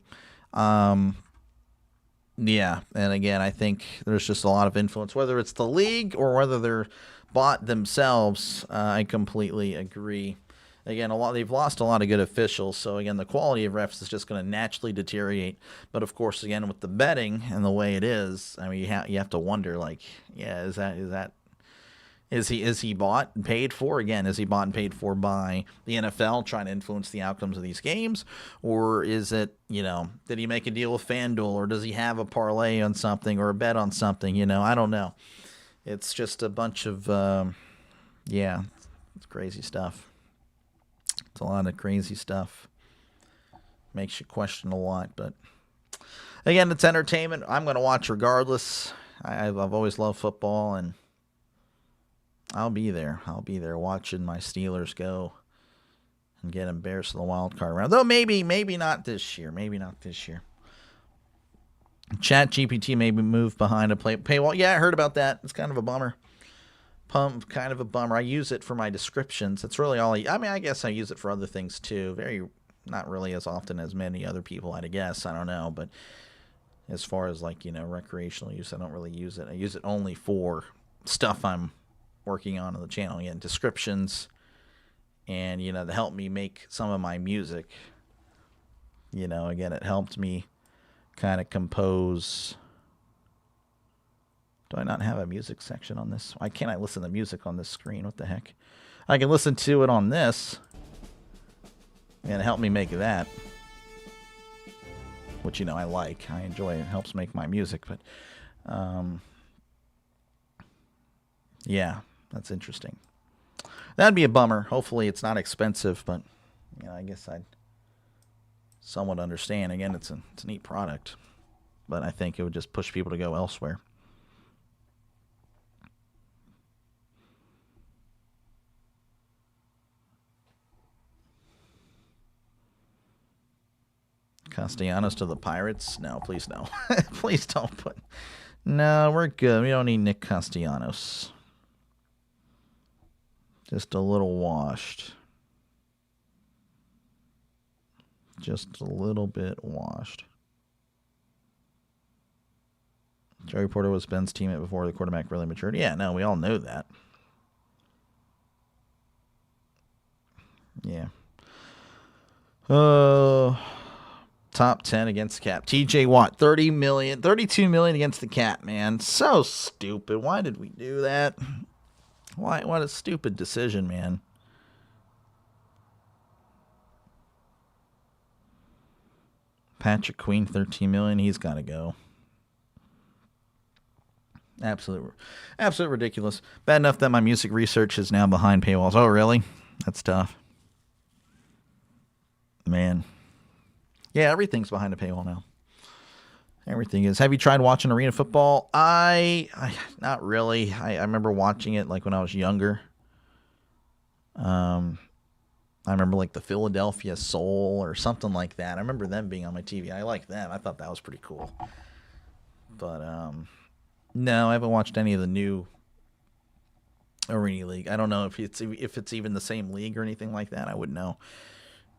Yeah, and again, I think there's just a lot of influence, whether it's the league or whether they're bought themselves. I completely agree. Again, they've lost a lot of good officials, so again, the quality of refs is just going to naturally deteriorate. But of course, again, with the betting and the way it is, I mean, you have to wonder, like, yeah, is he bought and paid for? Again, is he bought and paid for by the NFL trying to influence the outcomes of these games? Or is it, did he make a deal with FanDuel? Or does he have a parlay on something or a bet on something? I don't know. It's just a bunch of, it's crazy stuff. It's a lot of crazy stuff. Makes you question a lot. But again, it's entertainment. I'm going to watch regardless. I've always loved football, and I'll be there. I'll be there watching my Steelers go and get embarrassed in the wild card round. Though maybe not this year. Maybe not this year. Chat GPT may be moved behind a paywall. Yeah, I heard about that. It's kind of a bummer. Kind of a bummer. I use it for my descriptions. That's really all I mean, I guess I use it for other things too. Not really as often as many other people, I'd guess. I don't know. But as far as like, recreational use, I don't really use it. I use it only for stuff I'm working on the channel. Again, descriptions and, to help me make some of my music. Again, it helped me kind of compose. Do I not have a music section on this? Why can't I listen to music on this screen? What the heck? I can listen to it on this. And it helped me make that. Which, I like. I enjoy it. It helps make my music. But, yeah, that's interesting. That'd be a bummer. Hopefully it's not expensive. But, I guess I'd somewhat understand. Again, it's a neat product. But I think it would just push people to go elsewhere. Castellanos to the Pirates? No, please no. Please don't put... No, we're good. We don't need Nick Castellanos. Just a little washed. Just a little bit washed. Joey Porter was Ben's teammate before the quarterback really matured. Yeah, no, we all know that. Yeah. Top 10 against the cap. TJ Watt, 32 million against the cap, man. So stupid. Why did we do that? What a stupid decision, man. Patrick Queen, 13 million. He's got to go. Absolute ridiculous. Bad enough that my music research is now behind paywalls. Oh, really? That's tough. Man. Yeah, everything's behind a paywall now. Everything is. Have you tried watching arena football? I not really. I remember watching it like when I was younger. I remember like the Philadelphia Soul or something like that. I remember them being on my TV. I liked them. I thought that was pretty cool. But no, I haven't watched any of the new Arena League. I don't know if it's even the same league or anything like that. I wouldn't know.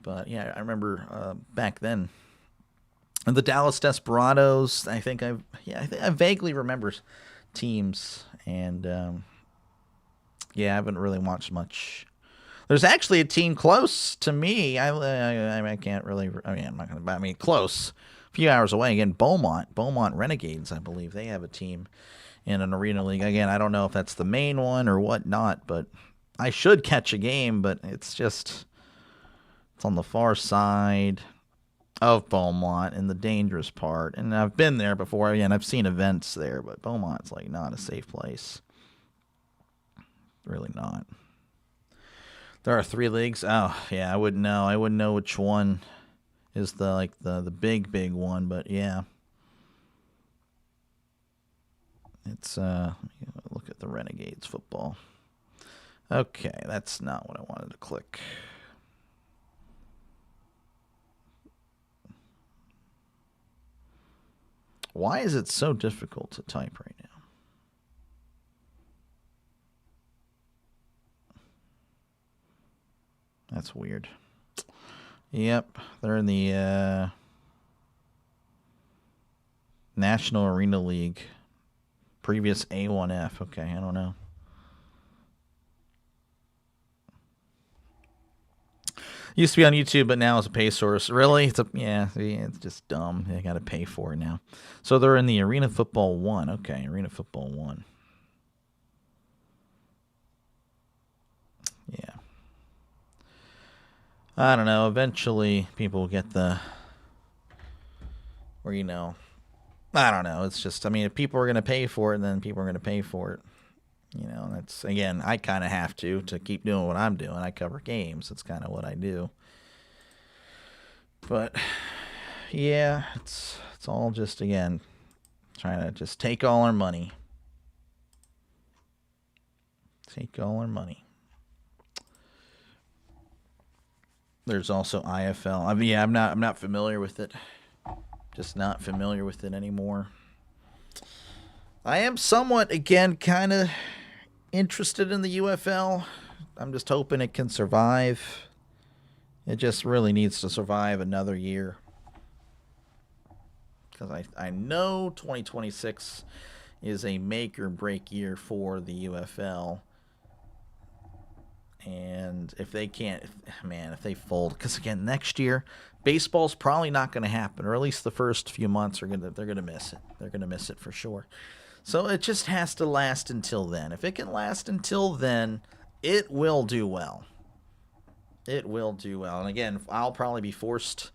But yeah, I remember back then. And the Dallas Desperados, I think I vaguely remember teams. And yeah, I haven't really watched much. There's actually a team close to me. I can't really. I mean, I'm not going to. I mean, close. A few hours away. Again, Beaumont Renegades. I believe they have a team in an arena league. Again, I don't know if that's the main one or whatnot, but I should catch a game. But it's on the far side of Beaumont in the dangerous part. And I've been there before. Again, I've seen events there, but Beaumont's like not a safe place. Really not. There are 3 leagues. Oh, yeah, I wouldn't know. I wouldn't know which one is the big one, but yeah. It's let me look at the Renegades football. Okay, that's not what I wanted to click. Why is it so difficult to type right now? That's weird. Yep, they're in the National Arena League. Previous A1F. Okay, I don't know. Used to be on YouTube, but now it's a pay source. Really? It's just dumb. They got to pay for it now. So they're in the Arena Football 1. Okay, Arena Football 1. Yeah. I don't know. Eventually, people will get I don't know. It's just, if people are going to pay for it, then people are going to pay for it. That's, again, I kind of have to keep doing what I'm doing. I cover games. That's kind of what I do. But, yeah, it's all just, again, trying to just take all our money. Take all our money. There's also IFL. I mean, yeah, I'm not familiar with it. Just not familiar with it anymore. I am somewhat, again, kind of interested in the UFL. I'm just hoping it can survive. It just really needs to survive another year. Because I know 2026 is a make or break year for the UFL. And if they can't, man, if they fold, because again, next year, baseball's probably not going to happen, or at least the first few months they're gonna miss it. They're gonna miss it for sure. So it just has to last until then. If it can last until then, it will do well. It will do well. And again, I'll probably be forced.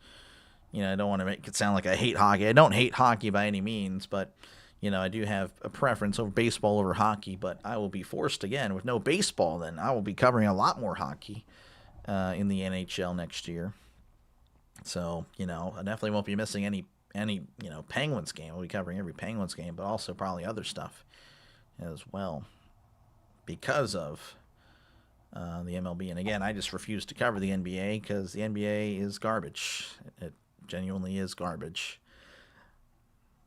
I don't want to make it sound like I hate hockey. I don't hate hockey by any means, but I do have a preference over baseball over hockey, but I will be forced again with no baseball. Then I will be covering a lot more hockey in the NHL next year. So I definitely won't be missing any Penguins game. I'll be covering every Penguins game, but also probably other stuff as well because of the MLB. And again, I just refuse to cover the NBA because the NBA is garbage. It genuinely is garbage.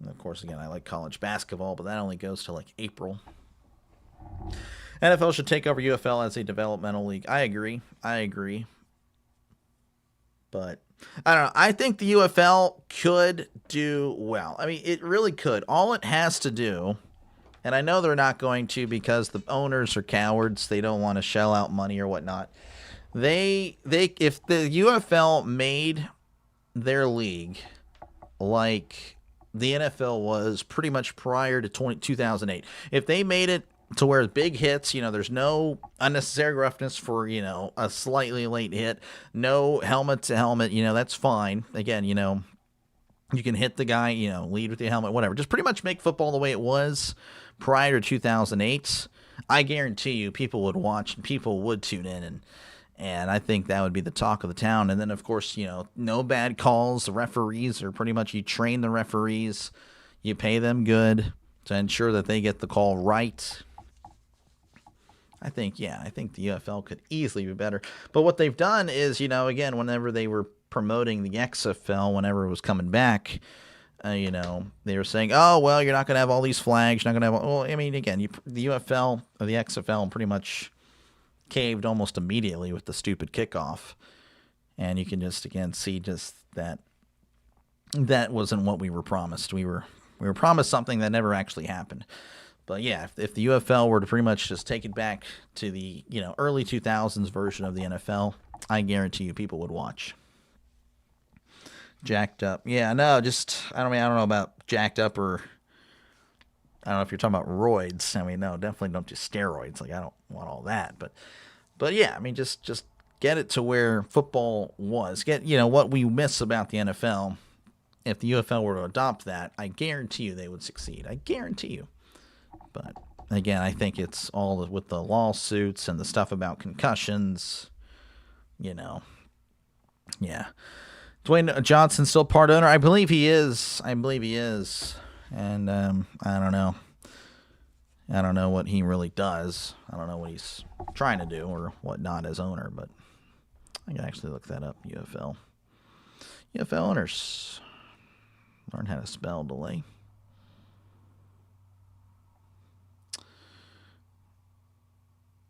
And of course, again, I like college basketball, but that only goes to like April. NFL should take over UFL as a developmental league. I agree. But I don't know. I think the UFL could do well. I mean, it really could. All it has to do, and I know they're not going to because the owners are cowards. They don't want to shell out money or whatnot. If the UFL made their league like the NFL was pretty much prior to 2008. If they made it to where big hits, there's no unnecessary roughness for, a slightly late hit, no helmet to helmet, that's fine. Again, you can hit the guy, lead with the helmet, whatever. Just pretty much make football the way it was prior to 2008. I guarantee you people would watch and people would tune in, and I think that would be the talk of the town. And then, of course, no bad calls. The referees are pretty much, you train the referees, you pay them good to ensure that they get the call right. I think the UFL could easily be better. But what they've done is, again, whenever they were promoting the XFL, whenever it was coming back, they were saying, oh, well, you're not going to have all these flags. You're not going to have, well, I mean, again, the UFL or the XFL pretty much caved almost immediately with the stupid kickoff. And you can just, again, see just that wasn't what we were promised. We were promised something that never actually happened. But yeah, if the UFL were to pretty much just take it back to the early 2000s version of the NFL, I guarantee you people would watch. Jacked up, yeah, no, I don't know about jacked up, or I don't know if you're talking about roids. I mean, no, definitely don't do steroids. Like, I don't want all that, but yeah, I mean, just get it to where football was. Get what we miss about the NFL. If the UFL were to adopt that, I guarantee you they would succeed. I guarantee you. But again, I think it's all with the lawsuits and the stuff about concussions, Yeah. Dwayne Johnson's still part owner. I believe he is. And I don't know. I don't know what he really does. I don't know what he's trying to do or whatnot as owner, but I can actually look that up. UFL owners. Learn how to spell delay.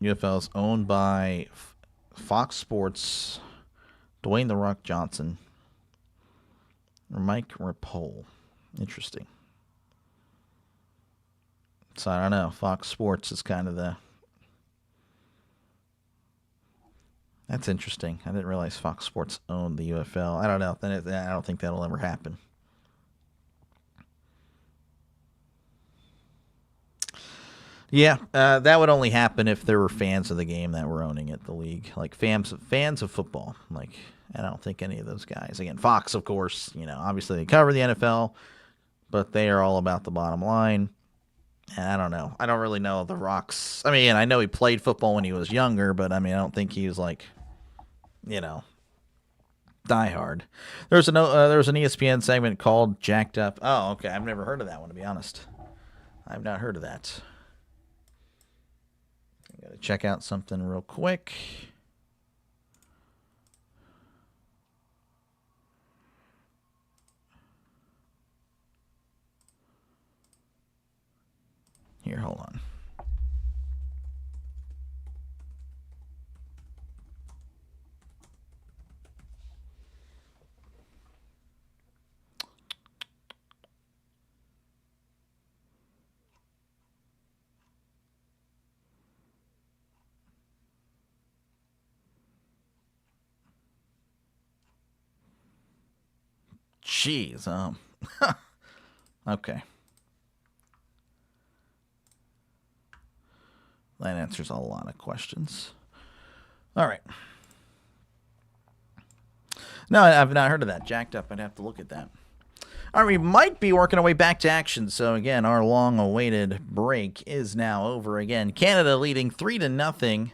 UFL is owned by Fox Sports, Dwayne "The Rock" Johnson, or Mike Rapole. Interesting. So I don't know. Fox Sports is kind of that's interesting. I didn't realize Fox Sports owned the UFL. I don't know. I don't think that'll ever happen. Yeah, that would only happen if there were fans of the game that were owning it, the league. Like fans of football. Like, I don't think any of those guys. Again, Fox, of course, obviously they cover the NFL, but they are all about the bottom line. And I don't know. I don't really know The Rock's. I mean, I know he played football when he was younger, but I mean, I don't think he was like, diehard. There was an ESPN segment called Jacked Up. Oh, okay. I've never heard of that one, to be honest. I've not heard of that. I check out something real quick. Here, hold on. Jeez, okay. That answers a lot of questions. All right. No, I've not heard of that. Jacked up. I'd have to look at that. All right, we might be working our way back to action. So again, our long-awaited break is now over. Again, Canada leading 3-0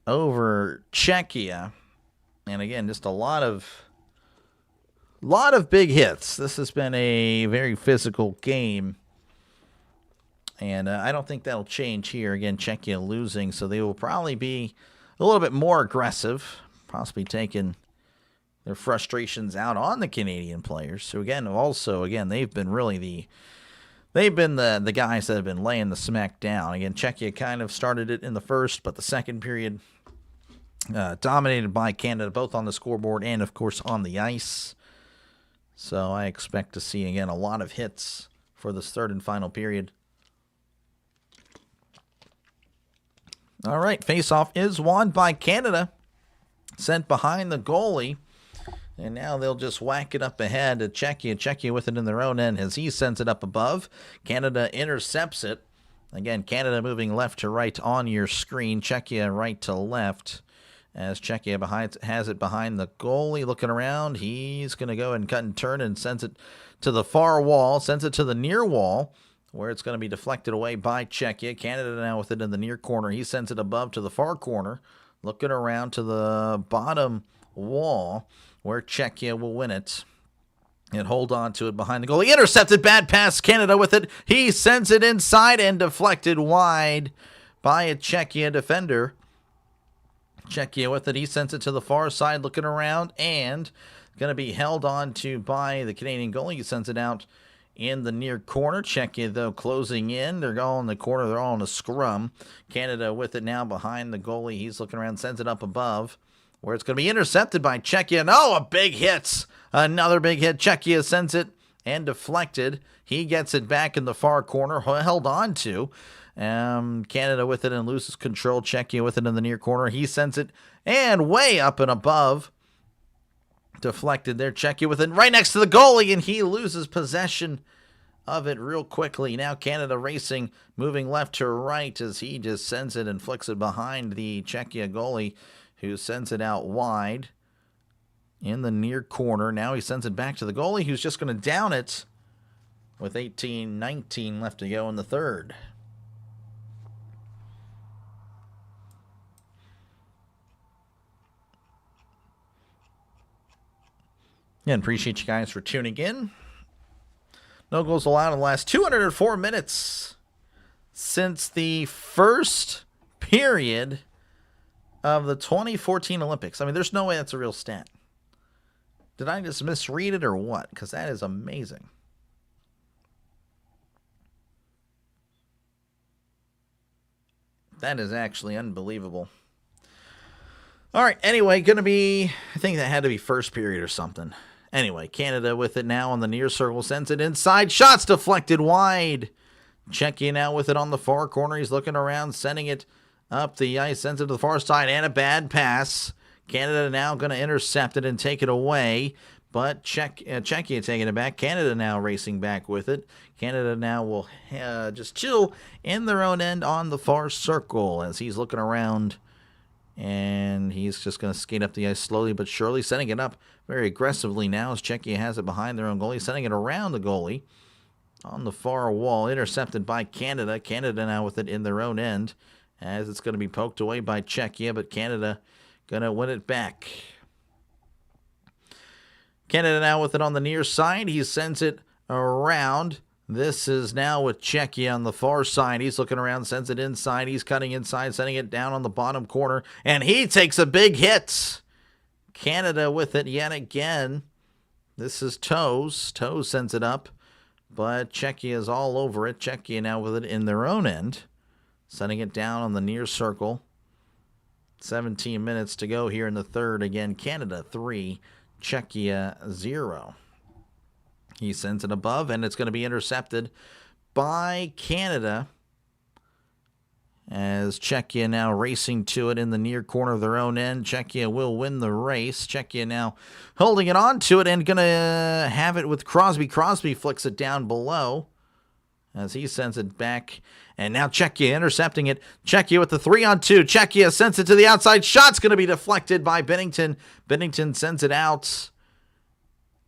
over Czechia, and again, just a lot of big hits. This has been a very physical game. And I don't think that'll change here. Again, Czechia losing, so they will probably be a little bit more aggressive, possibly taking their frustrations out on the Canadian players. So again, they've been really the guys that have been laying the smack down. Again, Czechia kind of started it in the first, but the second period dominated by Canada, both on the scoreboard and, of course, on the ice. So I expect to see, again, a lot of hits for this third and final period. All right, face-off is won by Canada. Sent behind the goalie. And now they'll just whack it up ahead to Czechia. Czechia with it in their own end as he sends it up above. Canada intercepts it. Again, Canada moving left to right on your screen. Czechia right to left. As Czechia has it behind the goalie, looking around. He's going to go and cut and turn and sends it to the far wall. Sends it to the near wall, where it's going to be deflected away by Czechia. Canada now with it in the near corner. He sends it above to the far corner, looking around to the bottom wall, where Czechia will win it and hold on to it behind the goalie. Intercepted, bad pass, Canada with it. He sends it inside and deflected wide by a Czechia defender. Czechia with it. He sends it to the far side, looking around, and going to be held on to by the Canadian goalie. He sends it out in the near corner. Czechia, though, closing in. They're all in the corner. They're all in a scrum. Canada with it now behind the goalie. He's looking around, sends it up above, where it's going to be intercepted by Czechia. No, a big hit. Another big hit. Czechia sends it and deflected. He gets it back in the far corner, held on to. Canada with it and loses control. Czechia with it in the near corner. He sends it and way up and above. Deflected there. Czechia with it right next to the goalie, and he loses possession of it real quickly. Now Canada racing, moving left to right as he just sends it and flicks it behind the Czechia goalie, who sends it out wide in the near corner. Now he sends it back to the goalie, who's just going to down it with 18-19 left to go in the third. Again, appreciate you guys for tuning in. No goals allowed in the last 204 minutes since the first period of the 2014 Olympics. I mean, there's no way that's a real stat. Did I just misread it or what? Because that is amazing. That is actually unbelievable. All right, anyway, going to be, I think that had to be first period or something. Anyway, Canada with it now on the near circle, sends it inside. Shots deflected wide. Czechia now with it on the far corner. He's looking around, sending it up the ice, sends it to the far side, and a bad pass. Canada now going to intercept it and take it away, but Czechia taking it back. Canada now racing back with it. Canada now will just chill in their own end on the far circle as he's looking around, and he's just going to skate up the ice slowly but surely, setting it up very aggressively now as Czechia has it behind their own goalie, sending it around the goalie on the far wall, intercepted by Canada. Canada now with it in their own end as it's going to be poked away by Czechia, but Canada going to win it back. Canada now with it on the near side. He sends it around This is now with Czechia on the far side. He's looking around, sends it inside. He's cutting inside, sending it down on the bottom corner. And he takes a big hit. Canada with it yet again. This is Toes. Toes sends it up. But Czechia is all over it. Czechia now with it in their own end. Sending it down on the near circle. 17 minutes to go here in the third. Again, Canada 3, Czechia 0. He sends it above, and it's going to be intercepted by Canada as Czechia now racing to it in the near corner of their own end. Czechia will win the race. Czechia now holding it on to it and going to have it with Crosby. Crosby flicks it down below as he sends it back. And now Czechia intercepting it. Czechia with the 3-on-2. Czechia sends it to the outside. Shot's going to be deflected by Binnington. Binnington sends it out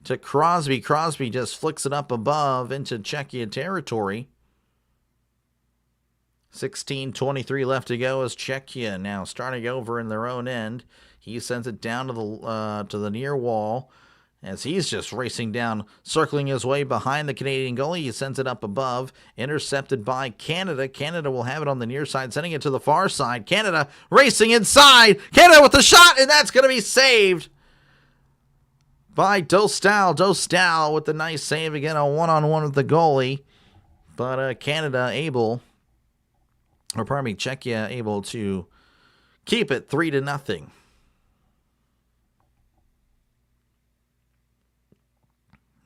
to Crosby. Crosby just flicks it up above into Czechia territory. 16:23 left to go as Czechia now starting over in their own end. He sends it down to the near wall as he's just racing down, circling his way behind the Canadian goalie. He sends it up above, intercepted by Canada. Canada will have it on the near side, sending it to the far side. Canada racing inside. Canada with the shot, and that's going to be saved by Dostal. Dostal with the nice save again, a one-on-one with the goalie. But Canada able, or pardon me, Czechia able to keep it 3-0.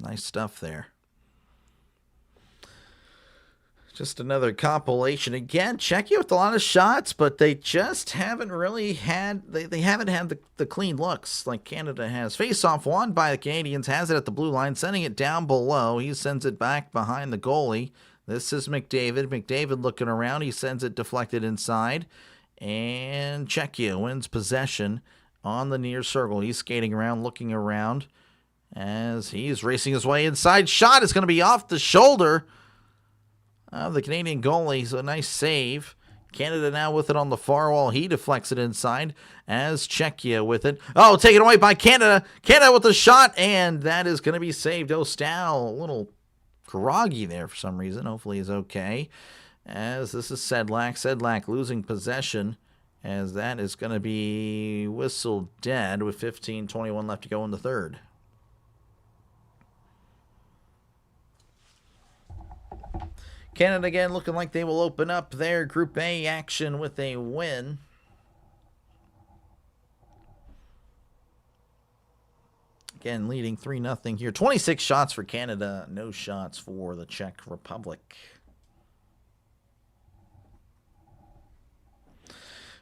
Nice stuff there. Just another compilation. Again, Czechia with a lot of shots, but they just haven't really had, they haven't had the clean looks like Canada has. Face-off won by the Canadians, has it at the blue line, sending it down below. He sends it back behind the goalie. This is McDavid. McDavid looking around. He sends it deflected inside. And Czechia wins possession on the near circle. He's skating around, looking around as he's racing his way inside. Shot is going to be off the shoulder of the Canadian goalie. So a nice save. Canada now with it on the far wall. He deflects it inside as Czechia with it. Oh, taken away by Canada. Canada with the shot, and that is going to be saved. Dostal, a little groggy there for some reason. Hopefully he's okay. As this is Sedlak. Sedlak losing possession as that is going to be whistled dead with 15:21 left to go in the third. Canada again looking like they will open up their Group A action with a win. Again, leading 3-0 here. 26 shots for Canada, no shots for the Czech Republic.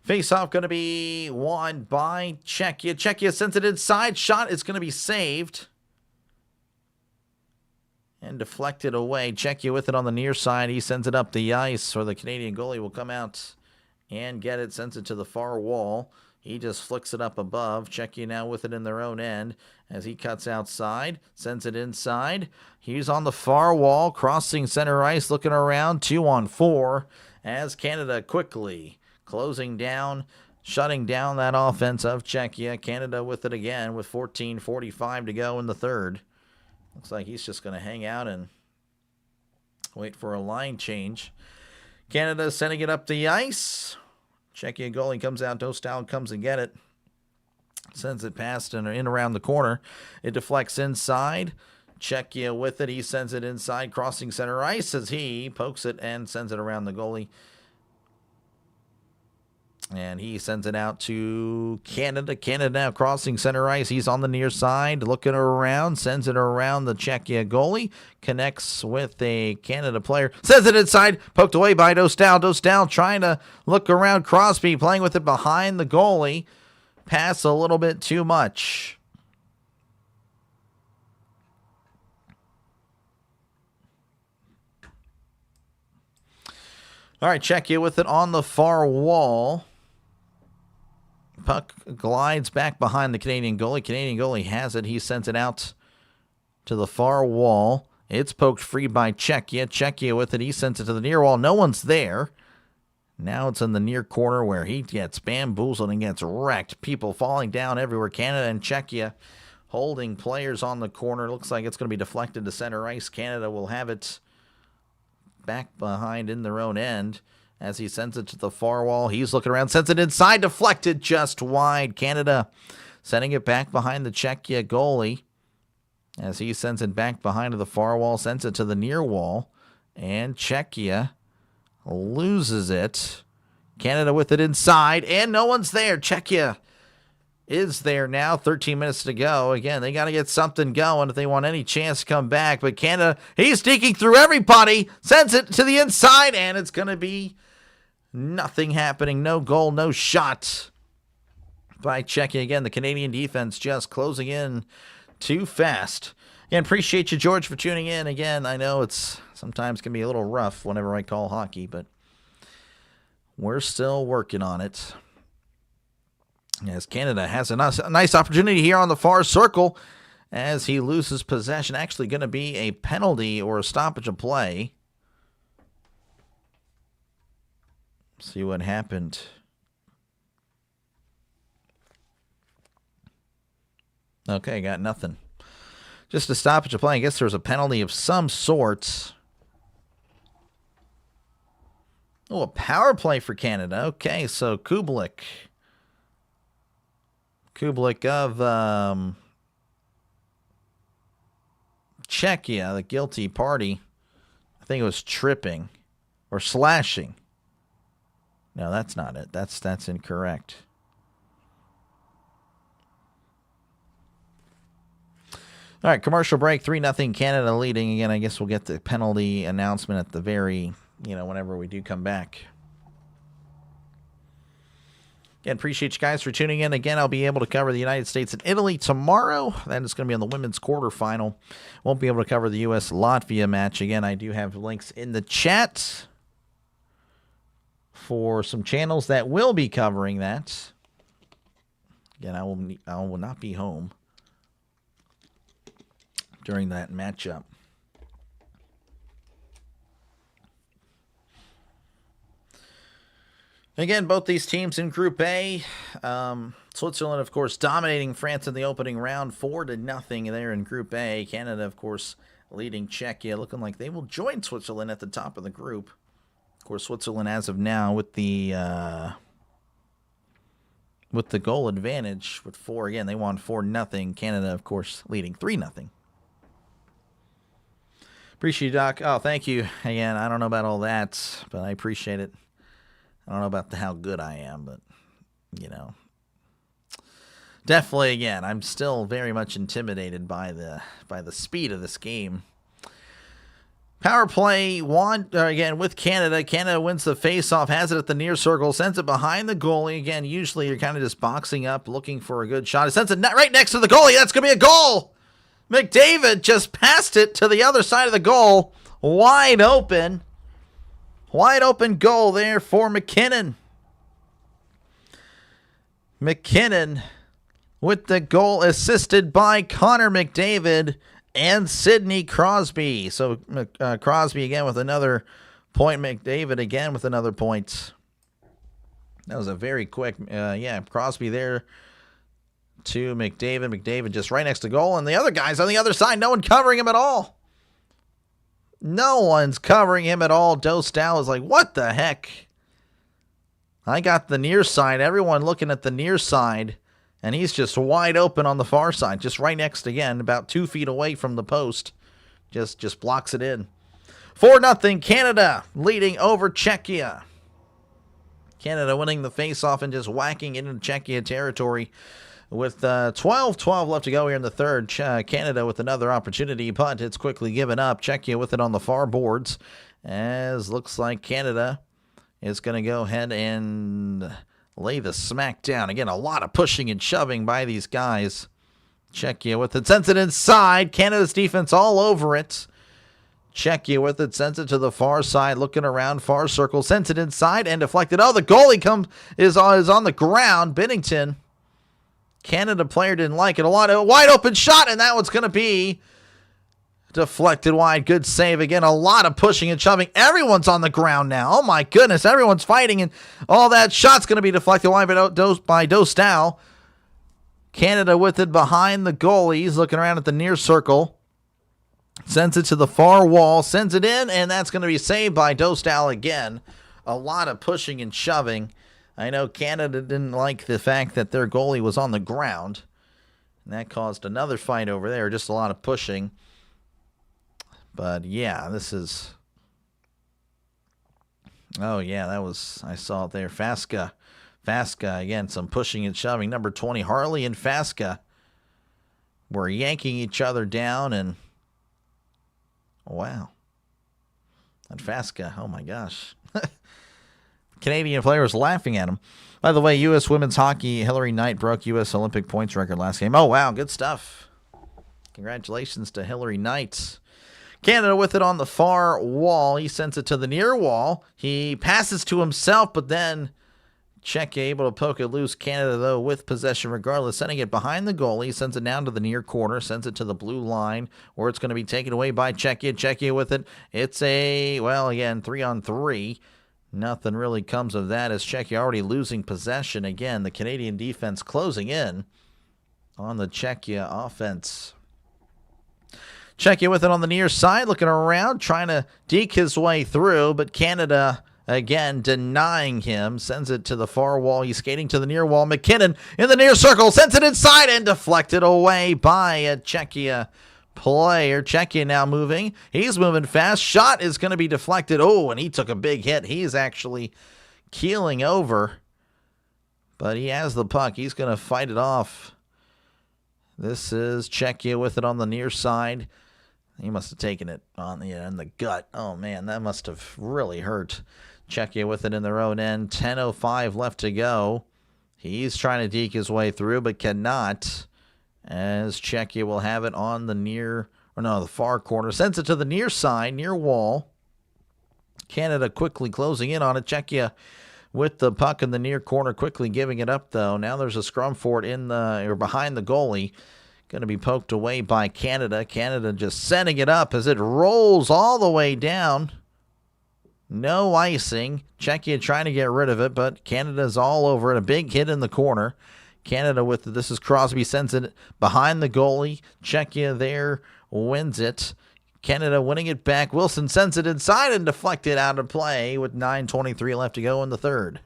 Face-off going to be won by Czechia. Czechia sends it inside. Shot is going to be saved and deflected away. Czechia with it on the near side. He sends it up the ice, or the Canadian goalie will come out and get it. Sends it to the far wall. He just flicks it up above. Czechia now with it in their own end as he cuts outside. Sends it inside. He's on the far wall, crossing center ice, looking around. 2-on-4 as Canada quickly closing down, shutting down that offense of Czechia. Canada with it again with 14:45 to go in the third. Looks like he's just going to hang out and wait for a line change. Canada sending it up the ice. Czechia goalie comes out. Dostal comes and get it. Sends it past and in around the corner. It deflects inside. Czechia with it. He sends it inside, crossing center ice as he pokes it and sends it around the goalie. And he sends it out to Canada. Canada now crossing center ice. He's on the near side, looking around, sends it around the Czechia goalie. Connects with a Canada player. Sends it inside, poked away by Dostal. Dostal trying to look around. Crosby playing with it behind the goalie. Pass a little bit too much. All right, Czechia with it on the far wall. Puck glides back behind the Canadian goalie. Canadian goalie has it. He sends it out to the far wall. It's poked free by Czechia. Czechia with it. He sends it to the near wall. No one's there. Now it's in the near corner where he gets bamboozled and gets wrecked. People falling down everywhere. Canada and Czechia holding players on the corner. Looks like it's going to be deflected to center ice. Canada will have it back behind in their own end as he sends it to the far wall. He's looking around, sends it inside, deflected just wide. Canada sending it back behind the Czechia goalie as he sends it back behind to the far wall, sends it to the near wall, and Czechia loses it. Canada with it inside, and no one's there. Czechia is there now. 13 minutes to go. Again, they got to get something going if they want any chance to come back. But Canada, he's sneaking through everybody, sends it to the inside, and it's going to be nothing happening. No goal, no shot by Czechia. Again, the Canadian defense just closing in too fast. Again, appreciate you, George, for tuning in. Again, I know it's sometimes can be a little rough whenever I call hockey, but we're still working on it. As Canada has a nice opportunity here on the far circle as he loses possession. Actually going to be a penalty or a stoppage of play. See what happened. Okay, got nothing. Just a stoppage of play. I guess there was a penalty of some sorts. Oh, a power play for Canada. Okay, so Kubalik of Czechia, the guilty party. I think it was tripping or slashing. No, that's not it. That's incorrect. All right, commercial break. 3-0 Canada leading. Again, I guess we'll get the penalty announcement at the very, whenever we do come back. Again, appreciate you guys for tuning in. Again, I'll be able to cover the United States and Italy tomorrow. That is going to be on the women's quarterfinal. Won't be able to cover the U.S.-Latvia match. Again, I do have links in the chat for some channels that will be covering that. Again, I will not be home during that matchup. Again, both these teams in Group A. Switzerland, of course, dominating France in the opening round, 4-0 there in Group A. Canada, of course, leading Czechia, looking like they will join Switzerland at the top of the group. Of course, Switzerland, as of now, with the goal advantage with 4. Again, they won 4-0. Canada, of course, leading 3-0. Appreciate you, Doc. Oh, thank you. Again, I don't know about all that, but I appreciate it. I don't know about how good I am, but, definitely, again, I'm still very much intimidated by the speed of this game. Power play won, again, with Canada. Canada wins the faceoff, has it at the near circle, sends it behind the goalie. Again, usually you're kind of just boxing up, looking for a good shot. It sends it right next to the goalie. That's going to be a goal. McDavid just passed it to the other side of the goal. Wide open. Wide open goal there for McKinnon. McKinnon with the goal assisted by Connor McDavid and Sidney Crosby. So Crosby again with another point. McDavid again with another point. That was a very quick, Crosby there to McDavid. McDavid just right next to goal. And the other guy's on the other side. No one covering him at all. No one's covering him at all. Dostal is like, what the heck? I got the near side. Everyone looking at the near side. And he's just wide open on the far side. Just right next again. About 2 feet away from the post. Just blocks it in. 4-0 Canada leading over Czechia. Canada winning the faceoff and just whacking into Czechia territory. With 12-12 left to go here in the third, Canada with another opportunity, but it's quickly given up. Czechia with it on the far boards, as looks like Canada is going to go ahead and lay the smack down. Again, a lot of pushing and shoving by these guys. Czechia with it, sends it inside. Canada's defense all over it. Czechia with it, sends it to the far side, looking around, far circle, sends it inside and deflected. Oh, the goalie is on the ground. Binnington. Canada player didn't like it a lot. A wide open shot, and that one's going to be deflected wide. Good save again. A lot of pushing and shoving. Everyone's on the ground now. Oh my goodness, everyone's fighting, and all that shot's going to be deflected wide by Dostal. Canada with it behind the goal. He's looking around at the near circle. Sends it to the far wall, sends it in, and that's going to be saved by Dostal again. A lot of pushing and shoving. I know Canada didn't like the fact that their goalie was on the ground, and that caused another fight over there. Just a lot of pushing. But yeah, this is... Oh yeah, that was... I saw it there. Faska, again, some pushing and shoving. Number 20, Harley and Faska were yanking each other down, and... Wow. And Faska, oh my gosh. Canadian player was laughing at him. By the way, U.S. women's hockey, Hillary Knight broke U.S. Olympic points record last game. Oh, wow, good stuff. Congratulations to Hillary Knight. Canada with it on the far wall. He sends it to the near wall. He passes to himself, but then Czechia able to poke it loose. Canada, though, with possession regardless, sending it behind the goalie, sends it down to the near corner, sends it to the blue line, where it's going to be taken away by Czechia. Czechia with it. It's a, well, again, 3-on-3. Nothing really comes of that as Czechia already losing possession. Again, the Canadian defense closing in on the Czechia offense. Czechia with it on the near side, looking around, trying to deke his way through, but Canada... Again, denying him. Sends it to the far wall. He's skating to the near wall. McKinnon in the near circle. Sends it inside and deflected away by a Czechia player. Czechia now moving. He's moving fast. Shot is going to be deflected. Oh, and he took a big hit. He's actually keeling over. But he has the puck. He's going to fight it off. This is Czechia with it on the near side. He must have taken it on the in the gut. Oh, man, that must have really hurt. Czechia with it in their own end. 10:05 left to go. He's trying to deke his way through, but cannot. As Czechia will have it on the the far corner. Sends it to the near side, near wall. Canada quickly closing in on it. Czechia with the puck in the near corner, quickly giving it up, though. Now there's a scrum for it behind the goalie. Going to be poked away by Canada. Canada just sending it up as it rolls all the way down. No icing. Czechia trying to get rid of it, but Canada's all over it. A big hit in the corner. Canada with it. This is Crosby. Sends it behind the goalie. Czechia there wins it. Canada winning it back. Wilson sends it inside and deflected out of play with 9:23 left to go in the third.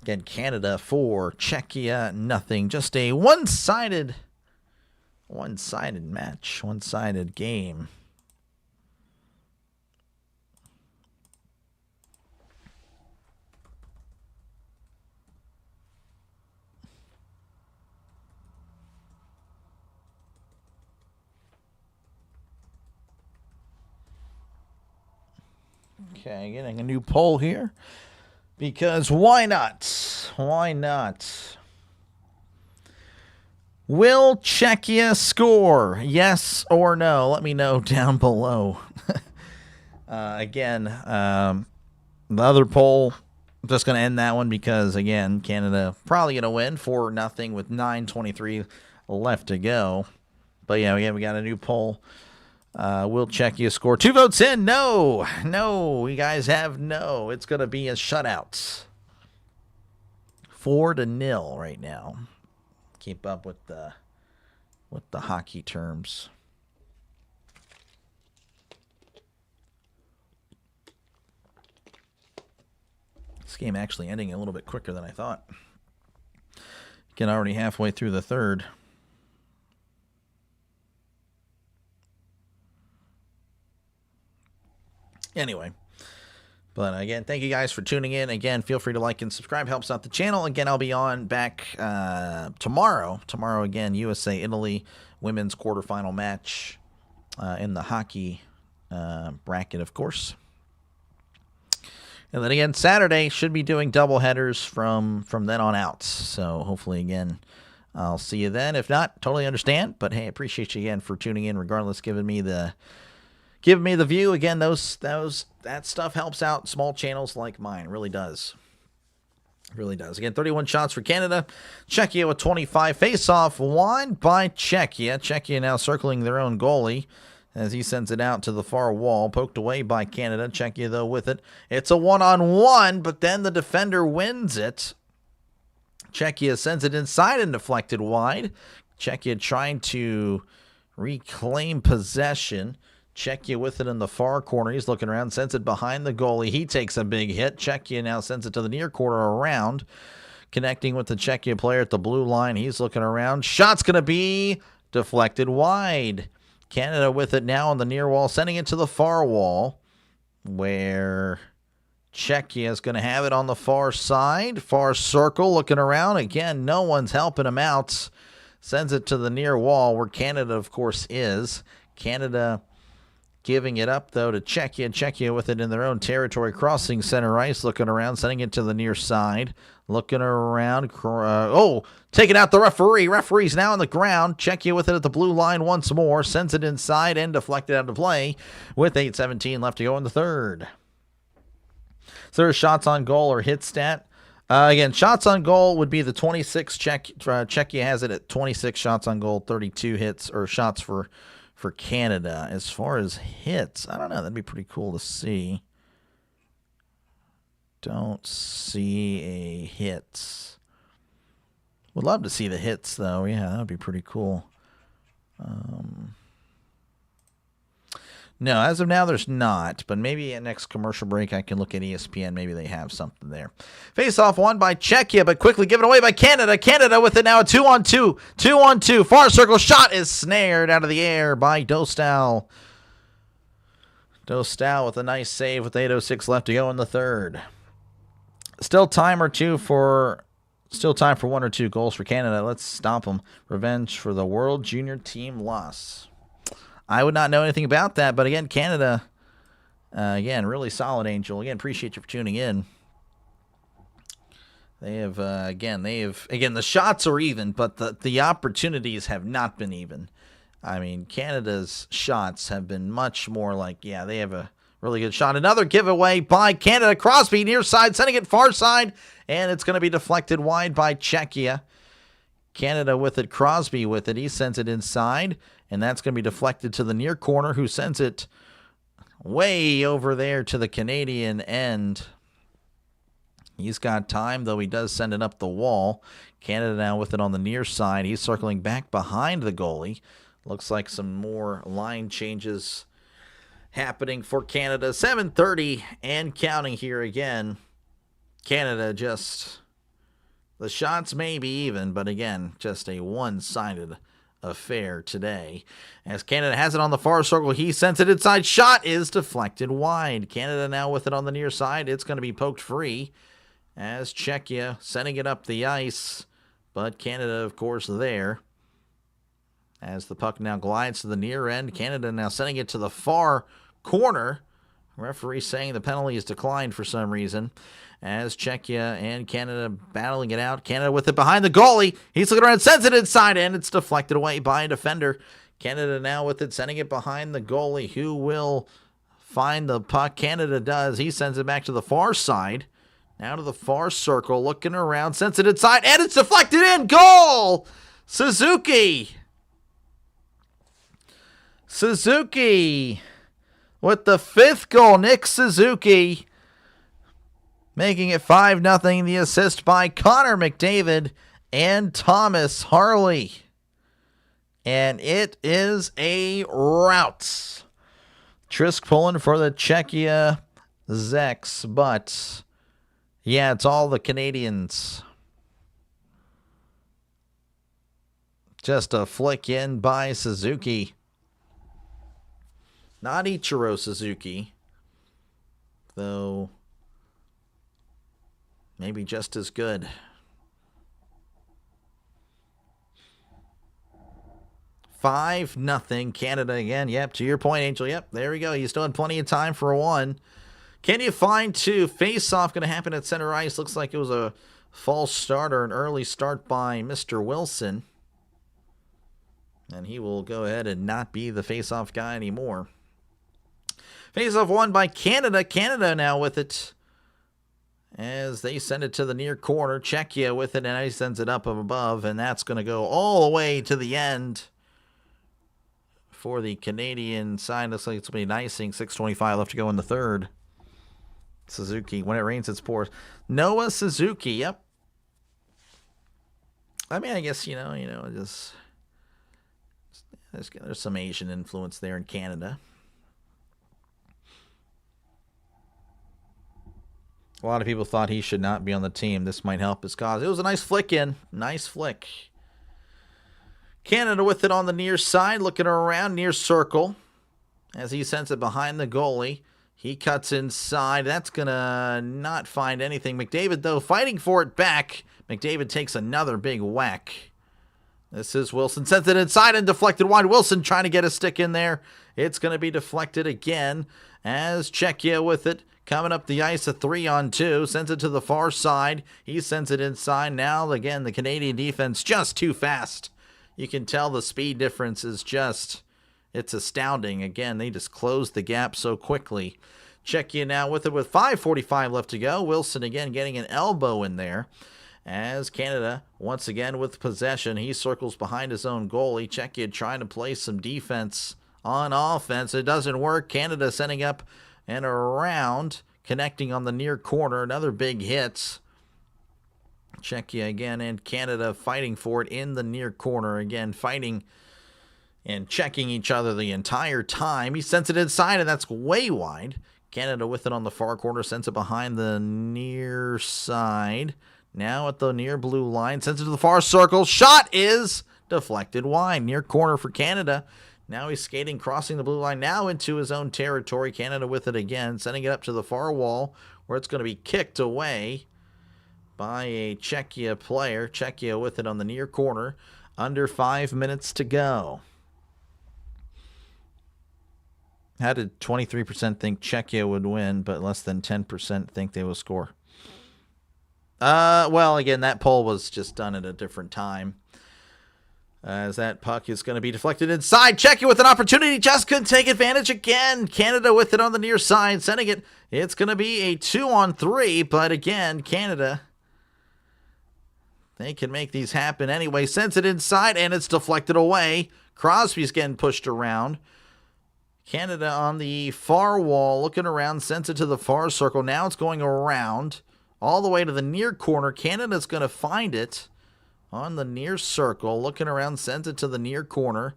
Again, Canada 4, Czechia nothing. Just a one-sided match, one-sided game. Okay, getting a new poll here. Because why not? Why not? Will Czechia score? Yes or no? Let me know down below. Again, the other poll, I'm just going to end that one because, again, Canada probably going to win 4-0 with 9:23 left to go. But, yeah, we got a new poll. Will Czechia score? 2 votes in. No. You guys have no. It's going to be a shutout. 4-0 right now. Keep up with the hockey terms. This game actually ending a little bit quicker than I thought. Get already halfway through the third. Anyway, but again, thank you guys for tuning in. Again, feel free to like and subscribe. Helps out the channel. Again, I'll be on back tomorrow. Tomorrow, again, USA-Italy women's quarterfinal match in the hockey bracket, of course. And then again, Saturday should be doing double headers from then on out. So hopefully, again, I'll see you then. If not, totally understand. But hey, appreciate you again for tuning in. Regardless, giving me the view. Again, that stuff helps out small channels like mine. It really does. It really does. Again, 31 shots for Canada. Czechia with 25. Face-off won by Czechia. Czechia now circling their own goalie as he sends it out to the far wall. Poked away by Canada. Czechia, though, with it. It's a one-on-one, but then the defender wins it. Czechia sends it inside and deflected wide. Czechia trying to reclaim possession. Czechia with it in the far corner. He's looking around, sends it behind the goalie. He takes a big hit. Czechia now sends it to the near corner around, connecting with the Czechia player at the blue line. He's looking around. Shot's going to be deflected wide. Canada with it now on the near wall, sending it to the far wall, where Czechia is going to have it on the far side. Far circle, looking around. Again, no one's helping him out. Sends it to the near wall, where Canada, of course, is. Canada giving it up, though, to Czechia. Czechia with it in their own territory, crossing center ice, looking around, sending it to the near side. Looking around. Taking out the referee. Referee's now on the ground. Czechia with it at the blue line once more. Sends it inside and deflected out of play with 8:17 left to go in the third. So there's shots on goal or hit stat. Again, shots on goal would be the 26. Czechia has it at 26 shots on goal, 32 hits or shots for Canada. As far as hits, I don't know. That'd be pretty cool to see. Don't see a hits. Would love to see the hits, though. Yeah, that would be pretty cool. No, as of now, there's not. But maybe at next commercial break, I can look at ESPN. Maybe they have something there. Face-off won by Czechia, but quickly given away by Canada. Canada with it now, a 2-on-2. 2-on-2. Far circle shot is snared out of the air by Dostal. Dostal with a nice save with 8:06 left to go in the third. Still time for one or two goals for Canada. Let's stop them. Revenge for the World Junior Team loss. I would not know anything about that, but again, Canada, really solid, Angel. Again, appreciate you for tuning in. They have, the shots are even, but the opportunities have not been even. I mean, Canada's shots have been much more like, they have a really good shot. Another giveaway by Canada. Crosby near side, sending it far side, and it's going to be deflected wide by Czechia. Canada with it, Crosby with it. He sends it inside, and that's going to be deflected to the near corner, who sends it way over there to the Canadian end. He's got time, though he does send it up the wall. Canada now with it on the near side. He's circling back behind the goalie. Looks like some more line changes happening for Canada. 7:30 and counting here again. Canada just, the shots may be even, but again, just a one-sided affair today. As Canada has it on the far circle, he sends it inside. Shot is deflected wide. Canada now with it on the near side. It's going to be poked free as Czechia sending it up the ice, but Canada, of course, there. As the puck now glides to the near end, Canada now sending it to the far corner. Referee saying the penalty is declined for some reason. As Czechia and Canada battling it out. Canada with it behind the goalie. He's looking around, sends it inside, and it's deflected away by a defender. Canada now with it, sending it behind the goalie, who will find the puck. Canada does. He sends it back to the far side. Now to the far circle, looking around, sends it inside, and it's deflected in. Goal! Suzuki with the fifth goal. Nick Suzuki making it 5-0. The assist by Connor McDavid and Thomas Harley. And it is a rout. Trisk pulling for the Czechia Zex, but it's all the Canadians. Just a flick in by Suzuki. Not Ichiro Suzuki, though maybe just as good. 5-0 Canada again. Yep, to your point, Angel. Yep, there we go. You still had plenty of time for a one. Can you find two? Face-off going to happen at center ice. Looks like it was a false start or an early start by Mr. Wilson. And he will go ahead and not be the face-off guy anymore. Face-off won by Canada. Canada now with it as they send it to the near corner. Czechia with it, and he sends it up above, and that's going to go all the way to the end for the Canadian side. Looks like it's going to be an icing. 6:25 left to go in the third. Suzuki, when it rains, it pours. Noah Suzuki, yep. I mean, I guess, just There's some Asian influence there in Canada. A lot of people thought he should not be on the team. This might help his cause. It was a nice flick in. Nice flick. Canada with it on the near side, looking around near circle. As he sends it behind the goalie. He cuts inside. That's going to not find anything. McDavid, though, fighting for it back. McDavid takes another big whack. This is Wilson. Sends it inside and deflected wide. Wilson trying to get a stick in there. It's going to be deflected again as Czechia with it. Coming up the ice, a 3-on-2. Sends it to the far side. He sends it inside. Now, again, the Canadian defense just too fast. You can tell the speed difference is just, it's astounding. Again, they just closed the gap so quickly. Czechia now with it with 5:45 left to go. Wilson again getting an elbow in there. As Canada, once again with possession, he circles behind his own goalie. Czechia trying to play some defense on offense. It doesn't work. Canada sending up and around, connecting on the near corner. Another big hit. Czechia again and Canada fighting for it in the near corner. Again, fighting and checking each other the entire time. He sends it inside, and that's way wide. Canada with it on the far corner, sends it behind the near side. Now at the near blue line, sends it to the far circle. Shot is deflected wide. Near corner for Canada. Now he's skating, crossing the blue line, now into his own territory. Canada with it again, sending it up to the far wall, where it's going to be kicked away by a Czechia player. Czechia with it on the near corner. Under 5 minutes to go. How did 23% think Czechia would win, but less than 10% think they will score? Well, again, that poll was just done at a different time. As that puck is going to be deflected inside. Czechia with an opportunity. Just couldn't take advantage again. Canada with it on the near side. Sending it. It's going to be a 2-on-3. But again, Canada, they can make these happen anyway. Sends it inside and it's deflected away. Crosby's getting pushed around. Canada on the far wall. Looking around. Sends it to the far circle. Now it's going around all the way to the near corner. Canada's going to find it on the near circle, looking around, sends it to the near corner.